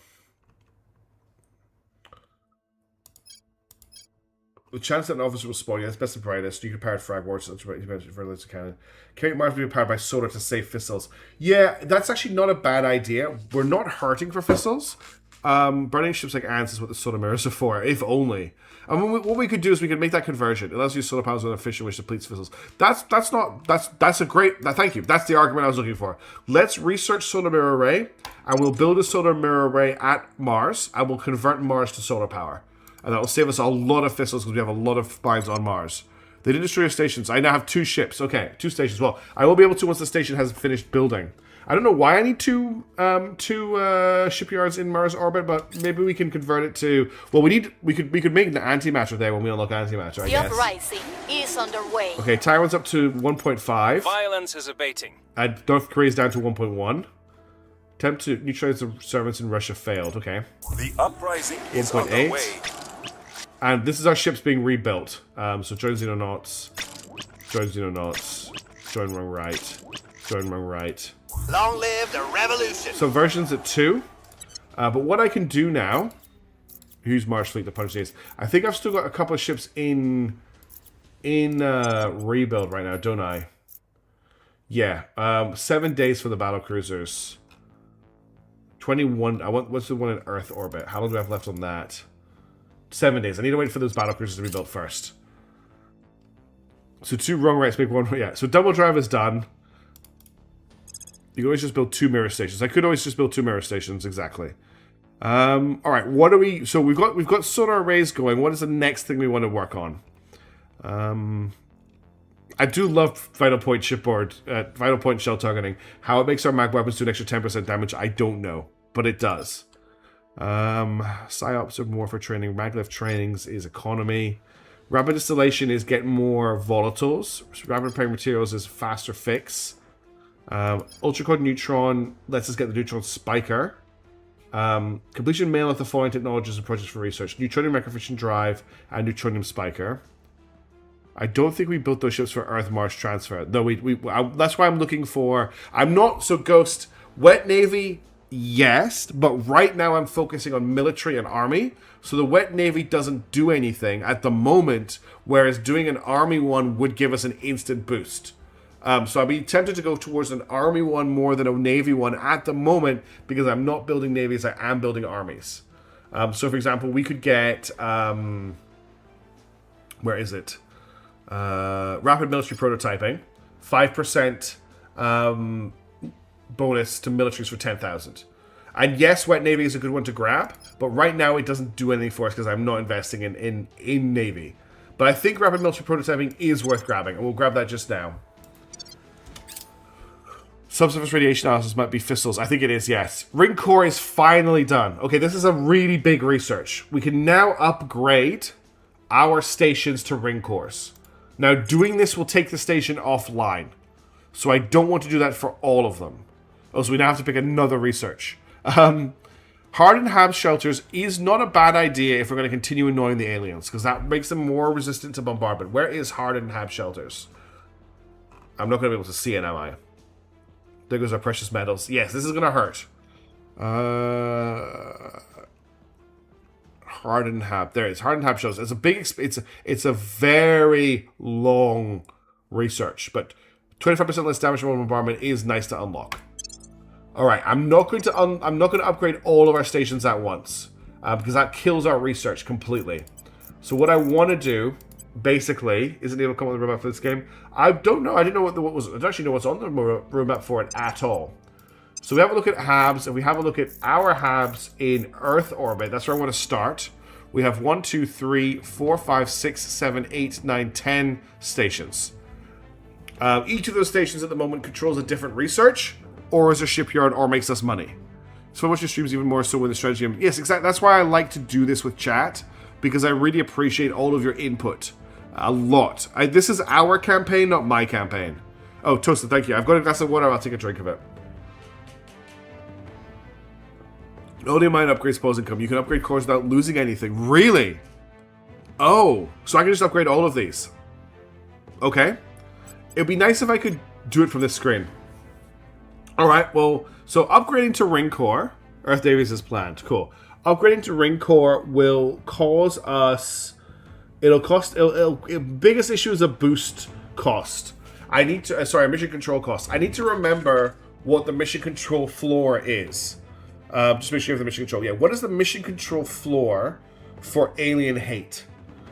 The chance that an officer will spawn you, that's best and brightest. You can power frag wards, for the cannon. Carry Mars will be powered by solar to save Fissils. Yeah, that's actually not a bad idea. We're not hurting for Fissils. Burning ships like ants is what the solar mirrors are for, if only. And what we could do is we could make that conversion. It allows you solar panels on a fission which depletes Fissils. That's a great. Thank you. That's the argument I was looking for. Let's research solar mirror array, and we'll build a solar mirror array at Mars, and we'll convert Mars to solar power. And that will save us a lot of Fissils because we have a lot of mines on Mars. They did destroy your stations. I now have 2 ships. Okay, 2 stations. Well, I will be able to once the station has finished building. I don't know why I need two shipyards in Mars orbit, but maybe we can convert it to. Well, we could make an antimatter there when we unlock antimatter. I guess. The uprising is underway. Okay, Taiwan's up to 1.5. Violence is abating. And North Korea's down to 1.1. Attempt to neutralize the servants in Russia failed. Okay. The uprising is 1.8. underway. And this is our ships being rebuilt. So join Xenonauts. Join Xenonauts. Join wrong right. Join wrong right. Long live the revolution. So versions at 2. But what I can do now... Use Mars Fleet to punch these. I think I've still got a couple of ships in rebuild right now, don't I? Yeah. 7 days for the battle cruisers. 21... what's the one in Earth orbit? How long do I have left on that? 7 days. I need to wait for those battle cruisers to be built first. So 2 wrong rights make 1... Yeah, so double drive is done. You can always just build 2 mirror stations. I could always just build 2 mirror stations, exactly. Alright, what do we... So we've got solar arrays going. What is the next thing we want to work on? I do love Vital Point shipboard, Vital Point shell targeting. How it makes our mag weapons do an extra 10% damage, I don't know, but it does. Psyops are more for training. Maglev trainings is economy. Rapid distillation is getting more volatiles. Rapid repairing materials is faster fix. Ultra Code Neutron lets us get the neutron spiker. Completion mail of the following technologies and projects for research: neutronium microfusion drive and neutronium spiker. I don't think we built those ships for Earth-Mars transfer. Though that's why I'm looking for... I'm not... So, Ghost, Wet Navy, yes. But right now I'm focusing on military and army. So the Wet Navy doesn't do anything at the moment. Whereas doing an army one would give us an instant boost. So I'd be tempted to go towards an army one more than a navy one at the moment. Because I'm not building navies, I am building armies. So, for example, we could get... where is it? Rapid military prototyping, 5% bonus to militaries for 10,000. And yes, Wet Navy is a good one to grab, but right now it doesn't do anything for us because I'm not investing in Navy. But I think Rapid military prototyping is worth grabbing, and we'll grab that just now. Subsurface radiation analysis might be Fistles. I think it is, yes. Ring core is finally done. Okay, this is a really big research. We can now upgrade our stations to ring cores. Now, doing this will take the station offline. So I don't want to do that for all of them. Oh, so we now have to pick another research. Hardened Hab shelters is not a bad idea if we're going to continue annoying the aliens, because that makes them more resistant to bombardment. Where is Hardened Hab shelters? I'm not going to be able to see it, am I? There goes our precious metals. Yes, this is going to hurt. Hardened Hab. There it is. Hardened Hab shows. It's a big... It's a very long research, but 25% less damage from bombardment is nice to unlock. All right, I'm not going to upgrade all of our stations at once because that kills our research completely. So what I want to do, basically, isn't able to come on the roadmap for this game. I don't know. I didn't know what was. I don't actually know what's on the roadmap for it at all. So we have a look at Habs, and we have a look at our Habs in Earth orbit. That's where I want to start. We have 1, 2, 3, 4, 5, 6, 7, 8, 9, 10 stations. Each of those stations at the moment controls a different research, or is a shipyard, or makes us money. So I watch your streams even more so with the strategy. Yes, exactly. That's why I like to do this with chat, because I really appreciate all of your input. A lot. This is our campaign, not my campaign. Oh, Toasted, thank you. I've got a glass of water. I'll take a drink of it. Only mine upgrades pose income. You can upgrade cores without losing anything. Really? Oh, so I can just upgrade all of these. Okay. It'd be nice if I could do it from this screen. Alright, well, so upgrading to Ring Core. Earth Davies is planned. Cool. Upgrading to Ring Core will cause us... It'll cost... biggest issue is a boost cost. I need to... sorry, mission control cost. I need to remember what the mission control floor is. Just make sure you have the mission control. Yeah, what is the mission control floor for alien hate?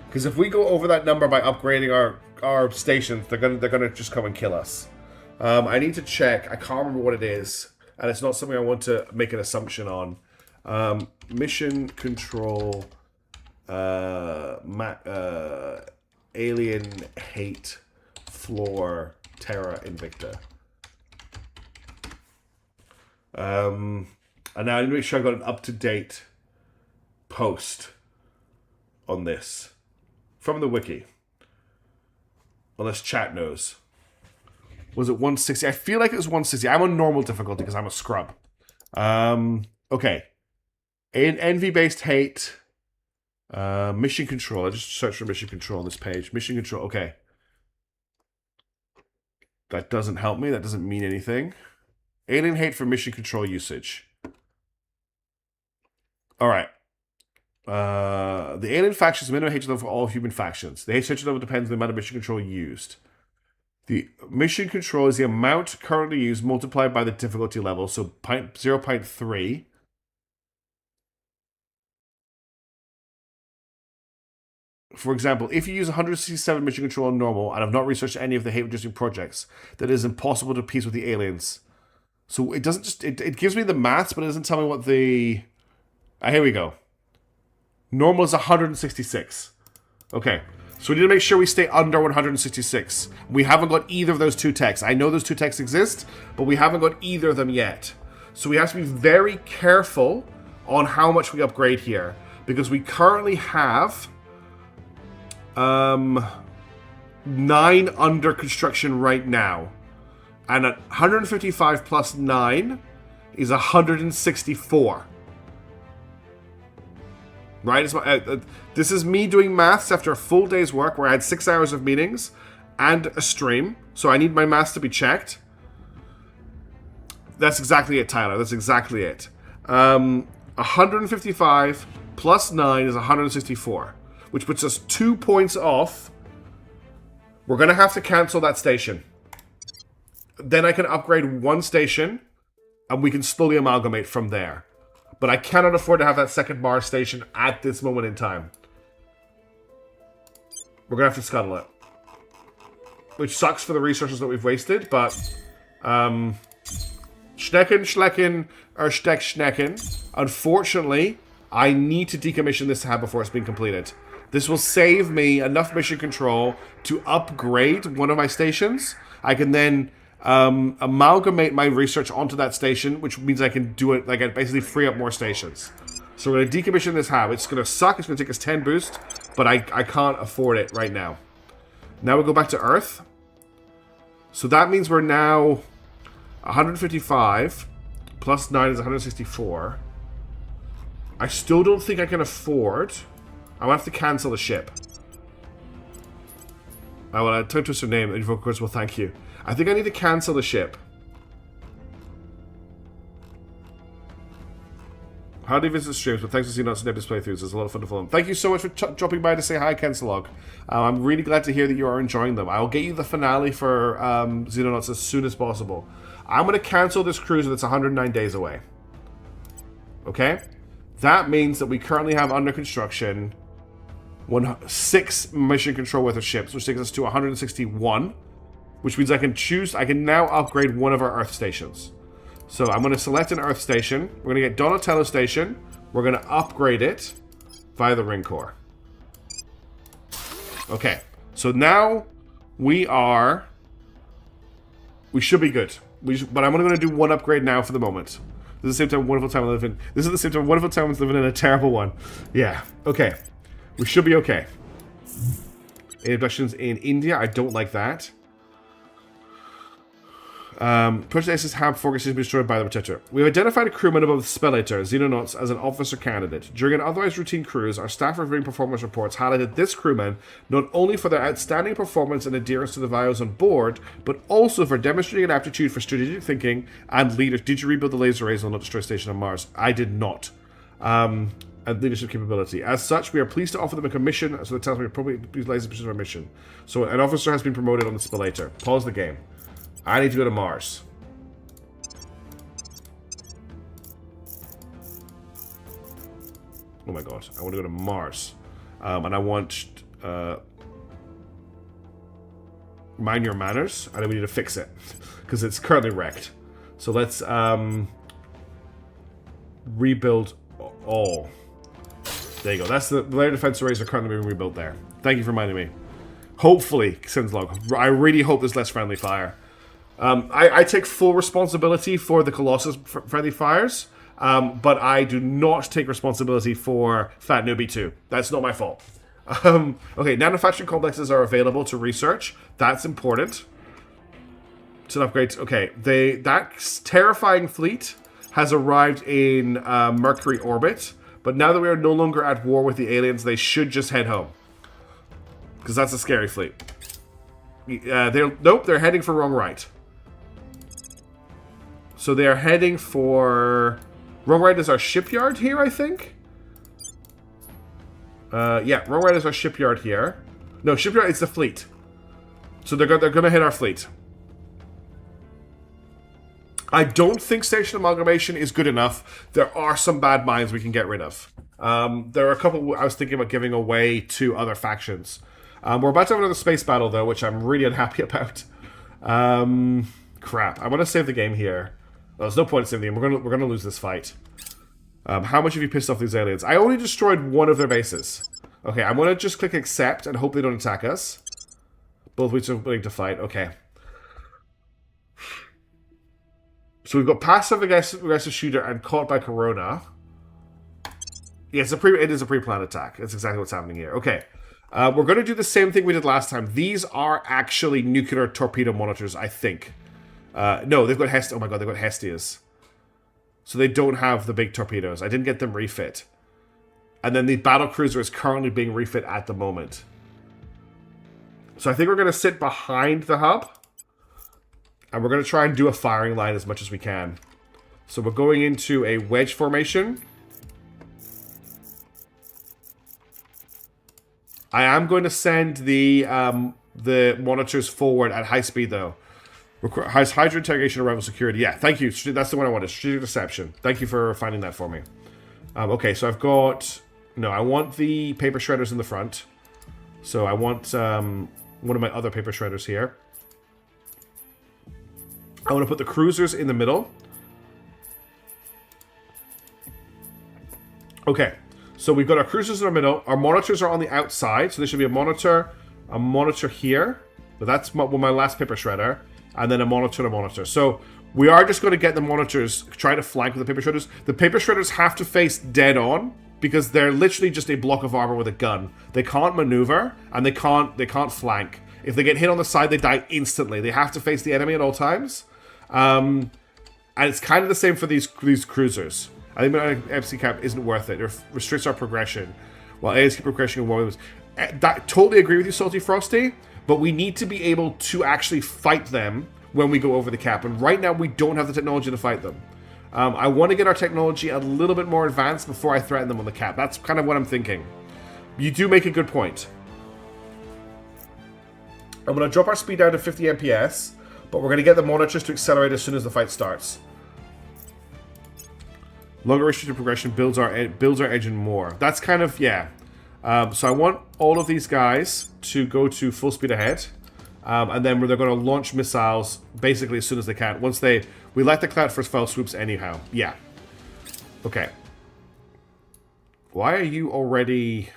Because if we go over that number by upgrading our stations, they're gonna just come and kill us. I need to check. I can't remember what it is, and it's not something I want to make an assumption on. Mission control, alien hate floor, Terra, Invicta. And now I need to make sure I've got an up-to-date post on this from the wiki. Unless chat knows. Was it 160? I feel like it was 160. I'm on normal difficulty because I'm a scrub. Okay. Envy-based hate. Mission control. I just searched for mission control on this page. Mission control. Okay. That doesn't help me. That doesn't mean anything. Alien hate for mission control usage. Alright. The alien faction's minimum hatred level for all human factions. The hatred level depends on the amount of mission control used. The mission control is the amount currently used multiplied by the difficulty level, so 0.3. For example, if you use 167 mission control on normal and have not researched any of the hate-reducing projects, then it is impossible to peace with the aliens. So it doesn't just... It gives me the maths, but it doesn't tell me what the... here we go. Normal is 166. Okay. So we need to make sure we stay under 166. We haven't got either of those two techs. I know those two techs exist, but we haven't got either of them yet. So we have to be very careful on how much we upgrade here. Because we currently have 9 under construction right now. And at 155 plus 9 is 164. Right? This is me doing maths after a full day's work where I had 6 hours of meetings and a stream. So I need my maths to be checked. That's exactly it, Tyler. That's exactly it. 155 plus 9 is 164, which puts us 2 points off. We're going to have to cancel that station. Then I can upgrade one station, and we can slowly amalgamate from there. But I cannot afford to have that second Mars station at this moment in time. We're going to have to scuttle it. Which sucks for the resources that we've wasted, but... Schnecken, Schlecken, or Steck, Schnecken. Unfortunately, I need to decommission this tab before it's been completed. This will save me enough mission control to upgrade one of my stations. I can then amalgamate my research onto that station, which means I can do it, like, I basically free up more stations. So we're going to decommission this hab. It's going to suck. It's going to take us 10 boost, but I can't afford it right now. Now we'll go back to Earth. So that means we're now 155 plus 9 is 164. I still don't think I can afford. I'm going to have to cancel the ship. I will turn to her name, and of course, well, thank you. I think I need to cancel the ship. Hardly visit streams, but thanks for seeing us in episodes playthroughs. It's a lot of fun to follow. Thank you so much for dropping by to say hi, Kensalog. I'm really glad to hear that you are enjoying them. I'll get you the finale for Xenonauts as soon as possible. I'm going to cancel this cruise that's 109 days away. Okay? That means that we currently have under construction 6 mission control worth of ships, which takes us to 161. Which means I can now upgrade one of our Earth stations. So I'm going to select an Earth station. We're going to get Donatello Station. We're going to upgrade it via the Ring Core. Okay. So now we should be good. But I'm only going to do one upgrade now for the moment. This is the same time wonderful time I live in. This is the same time wonderful time I was living in a terrible one. Yeah. Okay. We should be okay. Abductions in India. I don't like that. Project X's hab focus has been destroyed by the Protector. We've identified a crewman above the Spellator, Xenonauts, as an officer candidate. During an otherwise routine cruise, our staff reviewing performance reports highlighted this crewman not only for their outstanding performance and adherence to the values on board, but also for demonstrating an aptitude for strategic thinking and leadership. Did you rebuild the laser rays on the destroy station on Mars? I did not. And leadership capability. As such, we are pleased to offer them a commission, so that tells me probably utilize the position of our mission. So an officer has been promoted on the Spellator. Pause the game. I need to go to Mars. Oh my god. I want to go to Mars. And I want... mind your manners. And we need to fix it. Because it's currently wrecked. So let's... rebuild all. There you go. That's the layer defense arrays are currently being rebuilt there. Thank you for reminding me. Hopefully, Sinslog. I really hope there's less friendly fire. I take full responsibility for the Colossus friendly fires, but I do not take responsibility for Fat Newbie 2. That's not my fault. Okay, manufacturing complexes are available to research. That's important. It's an upgrade. Okay, that terrifying fleet has arrived in Mercury orbit, but now that we are no longer at war with the aliens, they should just head home. Because that's a scary fleet. They're heading for wrong right. So they are heading for... Wrong right is our shipyard here, I think? Yeah, wrong right is our shipyard here. No, shipyard is the fleet. So they're going to hit our fleet. I don't think station amalgamation is good enough. There are some bad minds we can get rid of. There are a couple I was thinking about giving away to other factions. We're about to have another space battle, though, which I'm really unhappy about. Crap. I want to save the game here. Well, there's no point in saving the game. We're gonna lose this fight. How much have you pissed off these aliens? I only destroyed one of their bases. Okay, I'm going to just click accept and hope they don't attack us. Both weeks are willing to fight. Okay. So we've got passive aggressive shooter and caught by Corona. Yeah, it is a pre-planned attack. That's exactly what's happening here. Okay. We're going to do the same thing we did last time. These are actually nuclear torpedo monitors, I think. No, they've got Hestia. Oh my god, they've got Hestias. So they don't have the big torpedoes. I didn't get them refit. And then the battle cruiser is currently being refit at the moment. So I think we're going to sit behind the hub. And we're going to try and do a firing line as much as we can. So we're going into a wedge formation. I am going to send the monitors forward at high speed, though. Has Hydra interrogation arrival security? Yeah, thank you. That's the one I wanted. Strategic deception. Thank you for finding that for me. Okay, so I've got... No, I want the paper shredders in the front. So I want one of my other paper shredders here. I want to put the cruisers in the middle. Okay, so we've got our cruisers in our middle. Our monitors are on the outside, so there should be a monitor here. But that's my last paper shredder. And then a monitor. So we are just going to get the monitors, try to flank with the paper shredders. The paper shredders have to face dead on, because they're literally just a block of armor with a gun. They can't maneuver, and they can't flank. If they get hit on the side, they die instantly. They have to face the enemy at all times. And it's kind of the same for these cruisers. I think MC cap isn't worth it. It restricts our progression. While ASK progression and warriors. Totally agree with you, Salty Frosty. But we need to be able to actually fight them when we go over the cap. And right now, we don't have the technology to fight them. I want to get our technology a little bit more advanced before I threaten them on the cap. That's kind of what I'm thinking. You do make a good point. I'm going to drop our speed down to 50 MPS, but we're going to get the monitors to accelerate as soon as the fight starts. Longer restricted progression builds our engine more. That's kind of, yeah. So I want all of these guys to go to full speed ahead. And then they're going to launch missiles basically as soon as they can. We let the cloud first fell swoops anyhow. Yeah. Okay. Why are you already...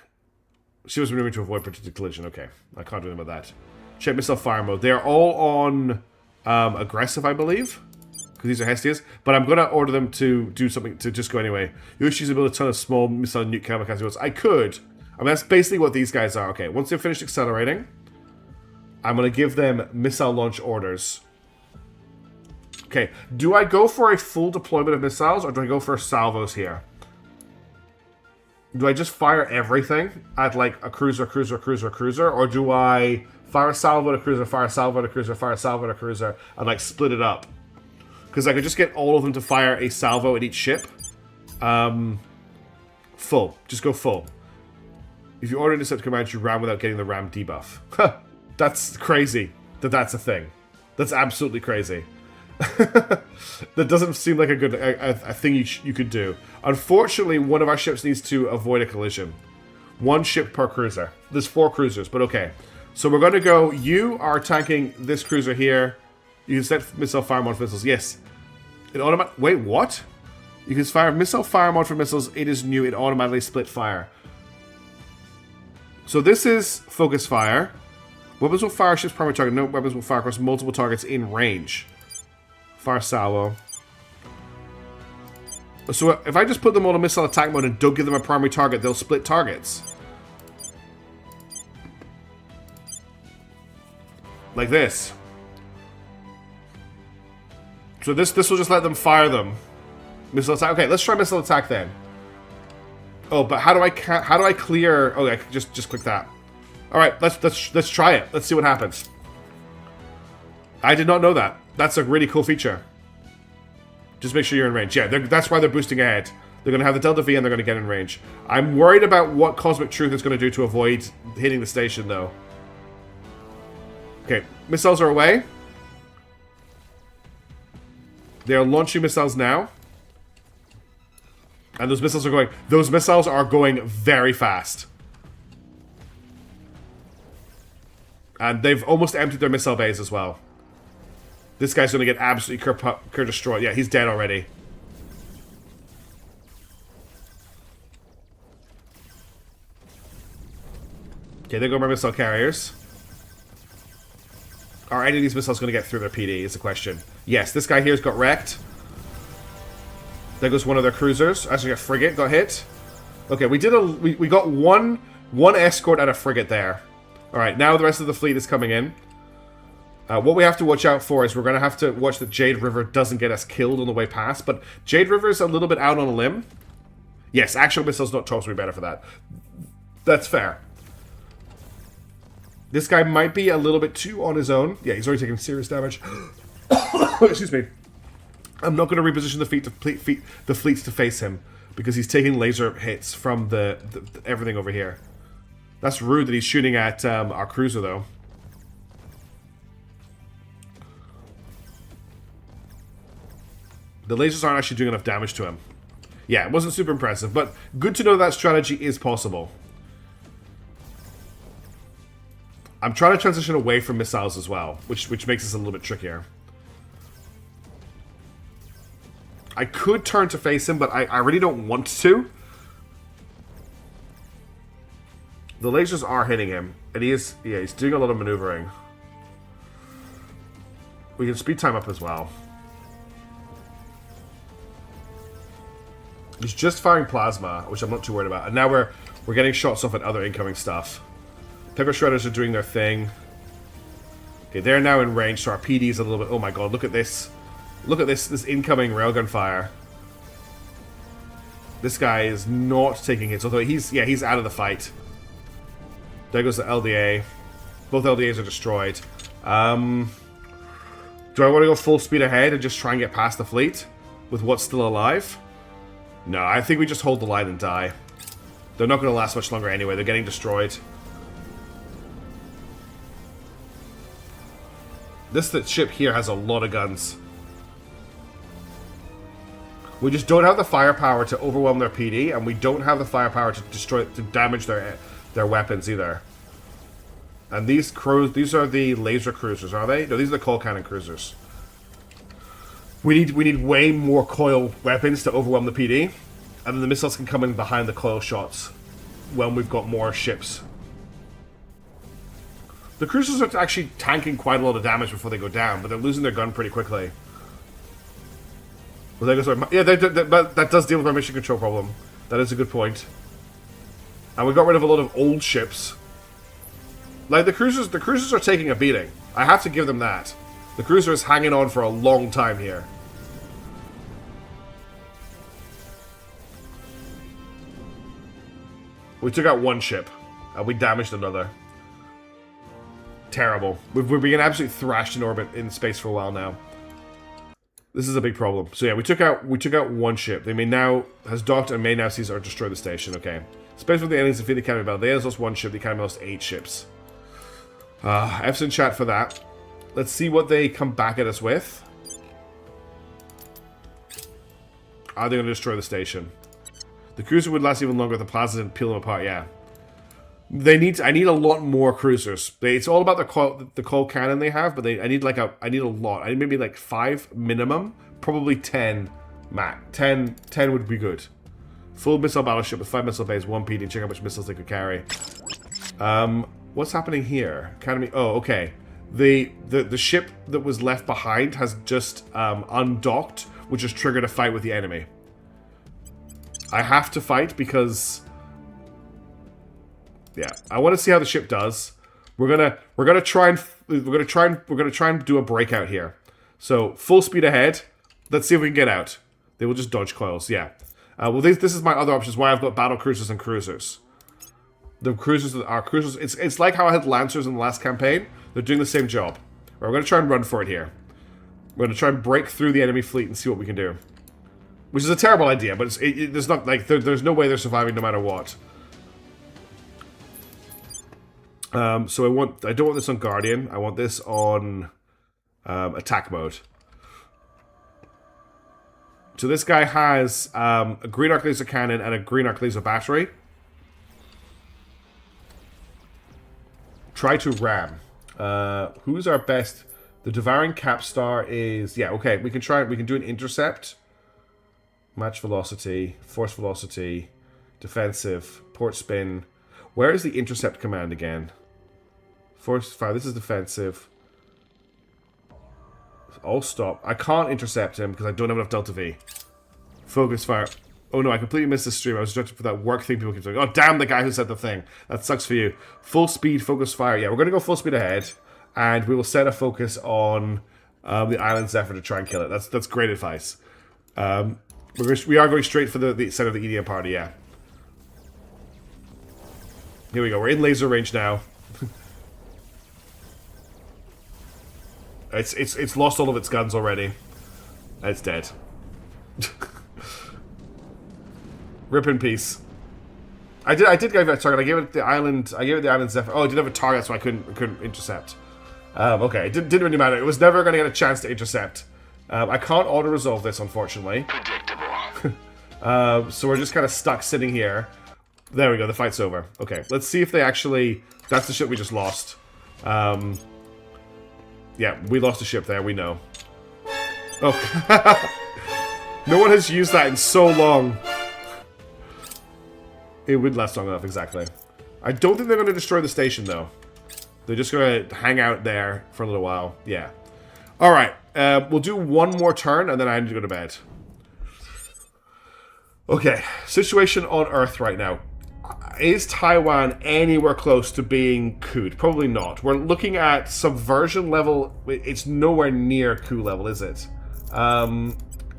She was maneuvering to avoid predicted collision. Okay. I can't do anything about that. Check missile fire mode. They're all on aggressive, I believe. Because these are Hestias. But I'm going to order them to do something, to just go anyway. Yoshi's able to turn a small missile nuke kamikaze boats. I could. I mean, that's basically what these guys are. Okay. Once they're finished accelerating, I'm going to give them missile launch orders. Okay, do I go for a full deployment of missiles, or do I go for salvos here? Do I just fire everything at, like, a cruiser, or do I fire a salvo at a cruiser, fire a salvo at a cruiser, fire a salvo at a cruiser, and, like, split it up? Because I could just get all of them to fire a salvo at each ship. Full. Just go full. If you order intercept command, you ram without getting the ram debuff. That's crazy that's a thing. That's absolutely crazy. That doesn't seem like a thing you could do. Unfortunately, one of our ships needs to avoid a collision. One ship per cruiser. There's 4 cruisers, but okay. So we're going to go... You are attacking this cruiser here. You can set missile fire mod for missiles. Yes. Wait, what? You can fire missile fire mod for missiles. It is new. It automatically split fire. So this is focus fire. Weapons will fire ship's primary target. No weapons will fire across multiple targets in range. Fire salvo. So if I just put them all in missile attack mode and don't give them a primary target, they'll split targets. Like this. So this will just let them fire them. Missile attack. Okay, let's try missile attack then. Oh, but how do I clear? Oh, I can just click that. All right, let's try it. Let's see what happens. I did not know that. That's a really cool feature. Just make sure you're in range. Yeah, that's why they're boosting ahead. They're going to have the Delta V and they're going to get in range. I'm worried about what Cosmic Truth is going to do to avoid hitting the station, though. Okay, missiles are away. They are launching missiles now. And those missiles are going very fast. And they've almost emptied their missile bays as well. This guy's going to get absolutely cur destroyed. Yeah, he's dead already. Okay, there go my missile carriers. Are any of these missiles going to get through their PD is the question. Yes, this guy here's got wrecked. There goes one of their cruisers. Actually, a frigate got hit. Okay, we got one escort and a frigate there. Alright, now the rest of the fleet is coming in. What we have to watch out for is we're going to have to watch that Jade River doesn't get us killed on the way past. But Jade River is a little bit out on a limb. Yes, actual missiles, not tops, would be better for that. That's fair. This guy might be a little bit too on his own. Yeah, he's already taking serious damage. Excuse me. I'm not going to reposition the fleets to face him because he's taking laser hits from the everything over here. That's rude that he's shooting at our cruiser, though. The lasers aren't actually doing enough damage to him. Yeah, it wasn't super impressive, but good to know that strategy is possible. I'm trying to transition away from missiles as well, which makes this a little bit trickier. I could turn to face him, but I really don't want to. The lasers are hitting him, and he's doing a lot of maneuvering. We can speed time up as well. He's just firing plasma, which I'm not too worried about. And now we're getting shots off at other incoming stuff. Pepper Shredders are doing their thing. Okay, they're now in range, so our PD is a little bit... Oh my god, look at this. Look at this incoming railgun fire. This guy is not taking hits, although he's out of the fight. There goes the LDA. Both LDAs are destroyed. Do I want to go full speed ahead and just try and get past the fleet with what's still alive? No, I think we just hold the line and die. They're not going to last much longer anyway. They're getting destroyed. This ship here has a lot of guns. We just don't have the firepower to overwhelm their PD, and we don't have the firepower to damage their weapons either. And these are the laser cruisers, are they? No, these are the coil cannon cruisers. We need way more coil weapons to overwhelm the PD, and then the missiles can come in behind the coil shots when we've got more ships. The cruisers are actually tanking quite a lot of damage before they go down, but they're losing their gun pretty quickly. Well, there goes our, yeah, that does deal with our mission control problem. That is a good point. And we got rid of a lot of old ships. Like the cruisers are taking a beating. I have to give them that. The cruiser is hanging on for a long time here. We took out one ship, and we damaged another. Terrible. We've been getting absolutely thrashed in orbit in space for a while now. This is a big problem. So yeah, we took out one ship. They may now has docked and may now seize or destroy the station. Okay. Space with the aliens defeat the Academy battle. They lost one ship. The Academy lost 8 ships. F's in chat for that. Let's see what they come back at us with. Are they going to destroy the station? The cruiser would last even longer if the plasma didn't peel them apart. Yeah. I need a lot more cruisers. It's all about the coil cannon they have, but I need a lot. I need maybe like 5 minimum, probably 10 max. 10 would be good. Full missile battleship with 5 missile bays, 1 PD, and check how much missiles they could carry. What's happening here? Academy. Oh, okay. The ship that was left behind has just undocked, which has triggered a fight with the enemy. I have to fight because, yeah, I want to see how the ship does. We're gonna try and do a breakout here. So full speed ahead. Let's see if we can get out. They will just dodge coils. Yeah. Well, this is my other options. Why I've got battle cruisers and cruisers. The cruisers are cruisers. It's like how I had lancers in the last campaign. They're doing the same job. Right, we're gonna try and run for it here. We're gonna try and break through the enemy fleet and see what we can do. Which is a terrible idea, but there's not like there's no way they're surviving no matter what. So I don't want this on Guardian. I want this on attack mode. So this guy has a green arc laser cannon and a green arc laser battery. Try to ram. Who's our best? The devouring capstar is okay. We can try. We can do an intercept. Match velocity, force velocity, defensive, port spin. Where is the intercept command again? Force fire. This is defensive. All stop. I can't intercept him because I don't have enough Delta V. Focus fire. Oh no, I completely missed the stream. I was distracted for that work thing people keep saying. Oh, damn the guy who said the thing. That sucks for you. Full speed, focus fire. Yeah, we're going to go full speed ahead. And we will set a focus on the Island Zephyr to try and kill it. That's great advice. We are going straight for the center of the EDM party, yeah. Here we go. We're in laser range now. It's lost all of its guns already. It's dead. Rip in peace. I did give it a target. I gave it the island Zephyr. Oh, it didn't have a target, so I couldn't intercept. Okay, it didn't really matter. It was never going to get a chance to intercept. I can't auto-resolve this, unfortunately. Predictable. So we're just kind of stuck sitting here. There we go, the fight's over. Okay, let's see if they actually... That's the ship we just lost. Yeah, we lost a ship there, we know. Oh. No one has used that in so long. It wouldn't last long enough, exactly. I don't think they're going to destroy the station, though. They're just going to hang out there for a little while. Yeah. Alright, we'll do one more turn, and then I need to go to bed. Okay, situation on Earth right now. Is Taiwan anywhere close to being couped? Probably not. We're looking at subversion level. It's nowhere near coup level, is it?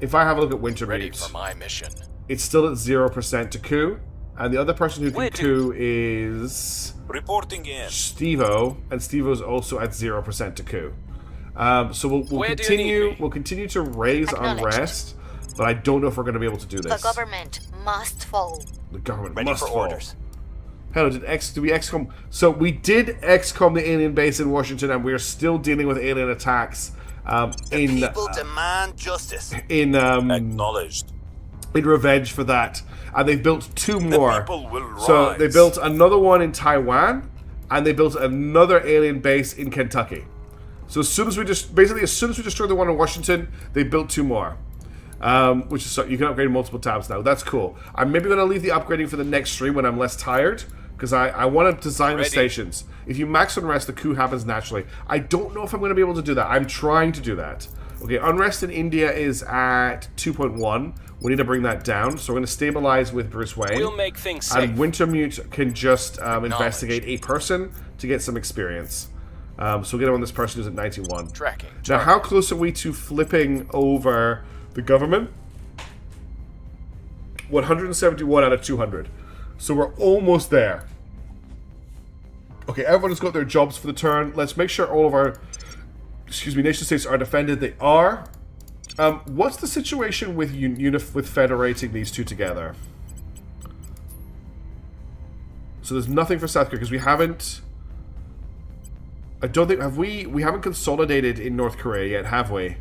If I have a look at Winter Ready Mute, for my mission. it's still at 0% to coup. And the other person who can coup is... Reporting in. Stevo, and Stevo's also at 0% to coup. So we'll continue. We'll continue to raise unrest, but I don't know if we're going to be able to do this. The government must fall. The government Ready must for fall. orders. Hello, did we XCOM? So we did XCOM the alien base in Washington, and we are still dealing with alien attacks. People demand justice. Acknowledged. In revenge for that, and they've built two more. People will rise. So they built another one in Taiwan, and they built another alien base in Kentucky. So as soon as we destroyed the one in Washington, they built two more. Which is, so you can upgrade multiple tabs now. That's cool. I'm maybe going to leave the upgrading for the next stream when I'm less tired, because I want to design the stations. If you max unrest, the coup happens naturally. I don't know if I'm going to be able to do that. I'm trying to do that. Okay, unrest in India is at 2.1. We need to bring that down, so we're going to stabilize with Bruce Wayne. We'll make things safe. And Wintermute can just investigate a person to get some experience. So we'll get on this person who's at 91. Tracking. Now, how close are we to flipping over the government? 171 out of 200. So we're almost there. Okay, everyone's got their jobs for the turn. Let's make sure all of our, nation states are defended. They are. What's the situation with with federating these two together? So there's nothing for South Korea because we haven't. I don't think we haven't consolidated in North Korea yet, have we?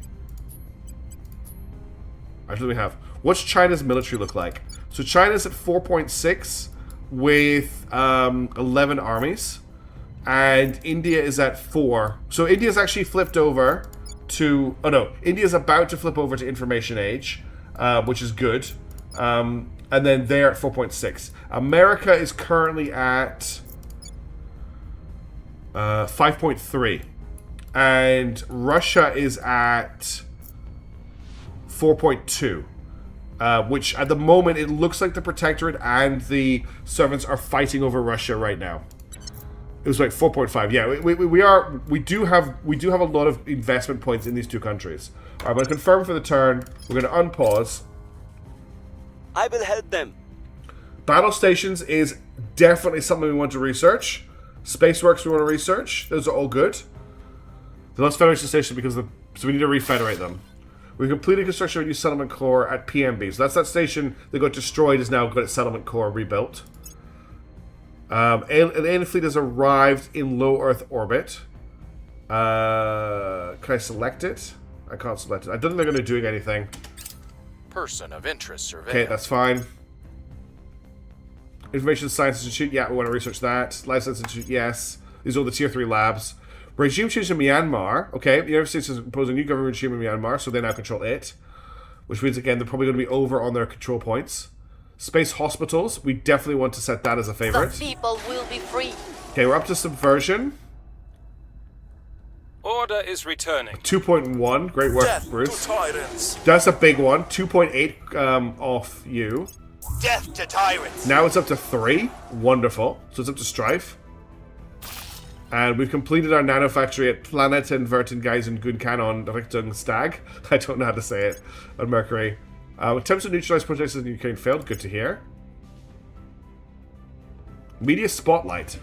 I don't think we have. What's China's military look like? So China's at 4.6 with 11 armies, and India is at 4. So India's actually flipped over to... Oh no, India's about to flip over to Information Age, which is good. And then they're at 4.6. America is currently at 5.3. And Russia is at 4.2. Which at the moment it looks like the Protectorate and the Servants are fighting over Russia right now. It was like 4.5. Yeah, we do have a lot of investment points in these two countries. All right, I'm going to confirm for the turn. We're going to unpause. I will help them. Battle stations is definitely something we want to research. Spaceworks we want to research. Those are all good. The Lost Federation station so we need to refederate them. We completed construction of a new settlement core at PMB. So that's that station that got destroyed is now got its settlement core rebuilt. An alien fleet has arrived in low Earth orbit. Can I select it? I can't select it. I don't think they're going to be doing anything. Person of interest survey. Okay, that's fine. Information Science Institute, yeah, we want to research that. Life Science Institute, yes. These are all the Tier 3 labs. Regime change in Myanmar. Okay, the United States has imposed a new government regime in Myanmar, so they now control it. Which means, again, they're probably going to be over on their control points. Space hospitals, we definitely want to set that as a favorite. The people will be free. Okay, we're up to subversion. Order is returning. 2.1. Great work, Death Bruce. to tyrants. That's a big one. 2.8 off you. Death to tyrants. Now it's up to 3. Wonderful. So it's up to strife. And we've completed our nano factory at Planeten Vertengeisen Gunkanon Richtung Stag. I don't know how to say it on Mercury. Attempts to neutralize projects in Ukraine failed. Good to hear. Media Spotlight.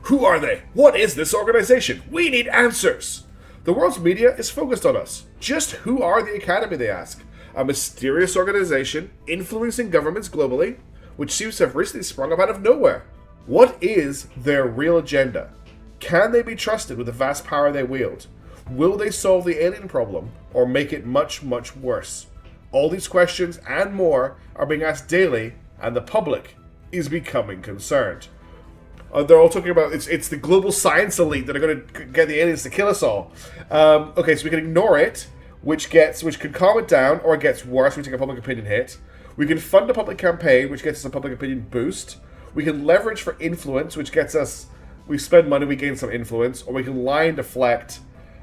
Who are they? What is this organization? We need answers! The world's media is focused on us. Just who are the Academy, they ask. A mysterious organization influencing governments globally, which seems to have recently sprung up out of nowhere. What is their real agenda? Can they be trusted with the vast power they wield? Will they solve the alien problem, or make it much, much worse? All these questions and more are being asked daily, and the public is becoming concerned. They're all talking about it's the global science elite that are going to get the aliens to kill us all. Okay, so we can ignore it, which could calm it down, or it gets worse. We take a public opinion hit. We can fund a public campaign, which gets us a public opinion boost. We can leverage for influence, which gets us. We spend money, we gain some influence, or we can lie and deflect.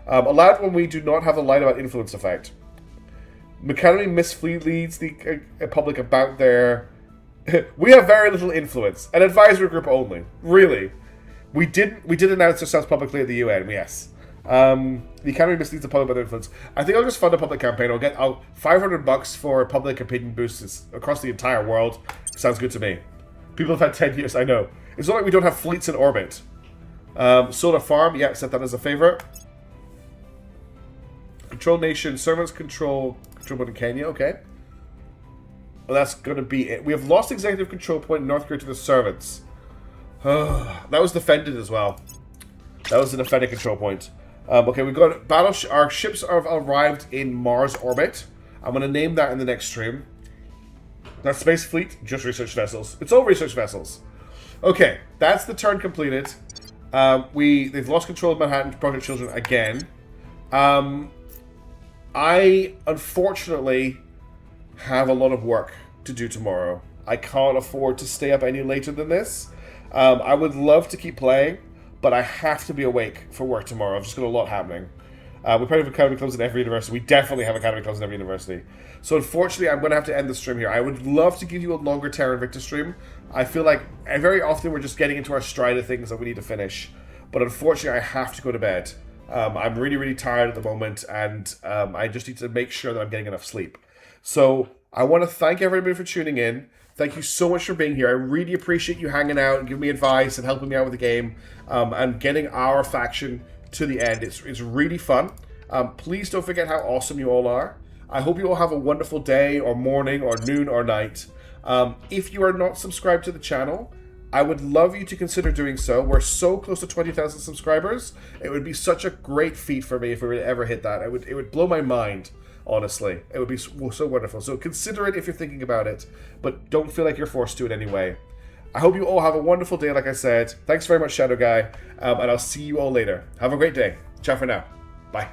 Allowed when we do not have a line about influence effect. Academy misleads the public about their. We have very little influence. An advisory group only. Really. We did announce ourselves publicly at the UN, yes. The Academy misleads the public about their influence. I think I'll just fund a public campaign. I'll get $500 for public opinion boosts across the entire world. Sounds good to me. People have had 10 years, I know. It's not like we don't have fleets in orbit. Solar Farm, yeah, set that as a favorite. Control Nation, servants control point in Kenya, okay. Well, that's going to be it. We have lost executive control point in North Korea to the servants. That was defended as well. That was the defended control point. Okay, we've got our ships have arrived in Mars orbit. I'm going to name that in the next stream. Not Space Fleet, just research vessels. It's all research vessels. Okay, that's the turn completed. They've lost control of Manhattan to Project Children again. I, unfortunately, have a lot of work to do tomorrow. I can't afford to stay up any later than this. I would love to keep playing, but I have to be awake for work tomorrow. I've just got a lot happening. We probably have academy clubs in every university. We definitely have academy clubs in every university. So unfortunately, I'm going to have to end the stream here. I would love to give you a longer Terra Invicta stream. I feel like very often we're just getting into our stride of things that we need to finish. But unfortunately, I have to go to bed. I'm really, really tired at the moment, and I just need to make sure that I'm getting enough sleep. So I want to thank everybody for tuning in. Thank you so much for being here. I really appreciate you hanging out and giving me advice and helping me out with the game and getting our faction to the end. It's really fun. Please don't forget how awesome you all are. I hope you all have a wonderful day or morning or noon or night. If you are not subscribed to the channel, I would love you to consider doing so. We're so close to 20,000 subscribers. It would be such a great feat for me if we were to ever hit that. It would blow my mind, honestly. It would be so wonderful. So consider it if you're thinking about it, but don't feel like you're forced to it anyway. I hope you all have a wonderful day, like I said. Thanks very much, Shadow Guy, and I'll see you all later. Have a great day. Ciao for now. Bye.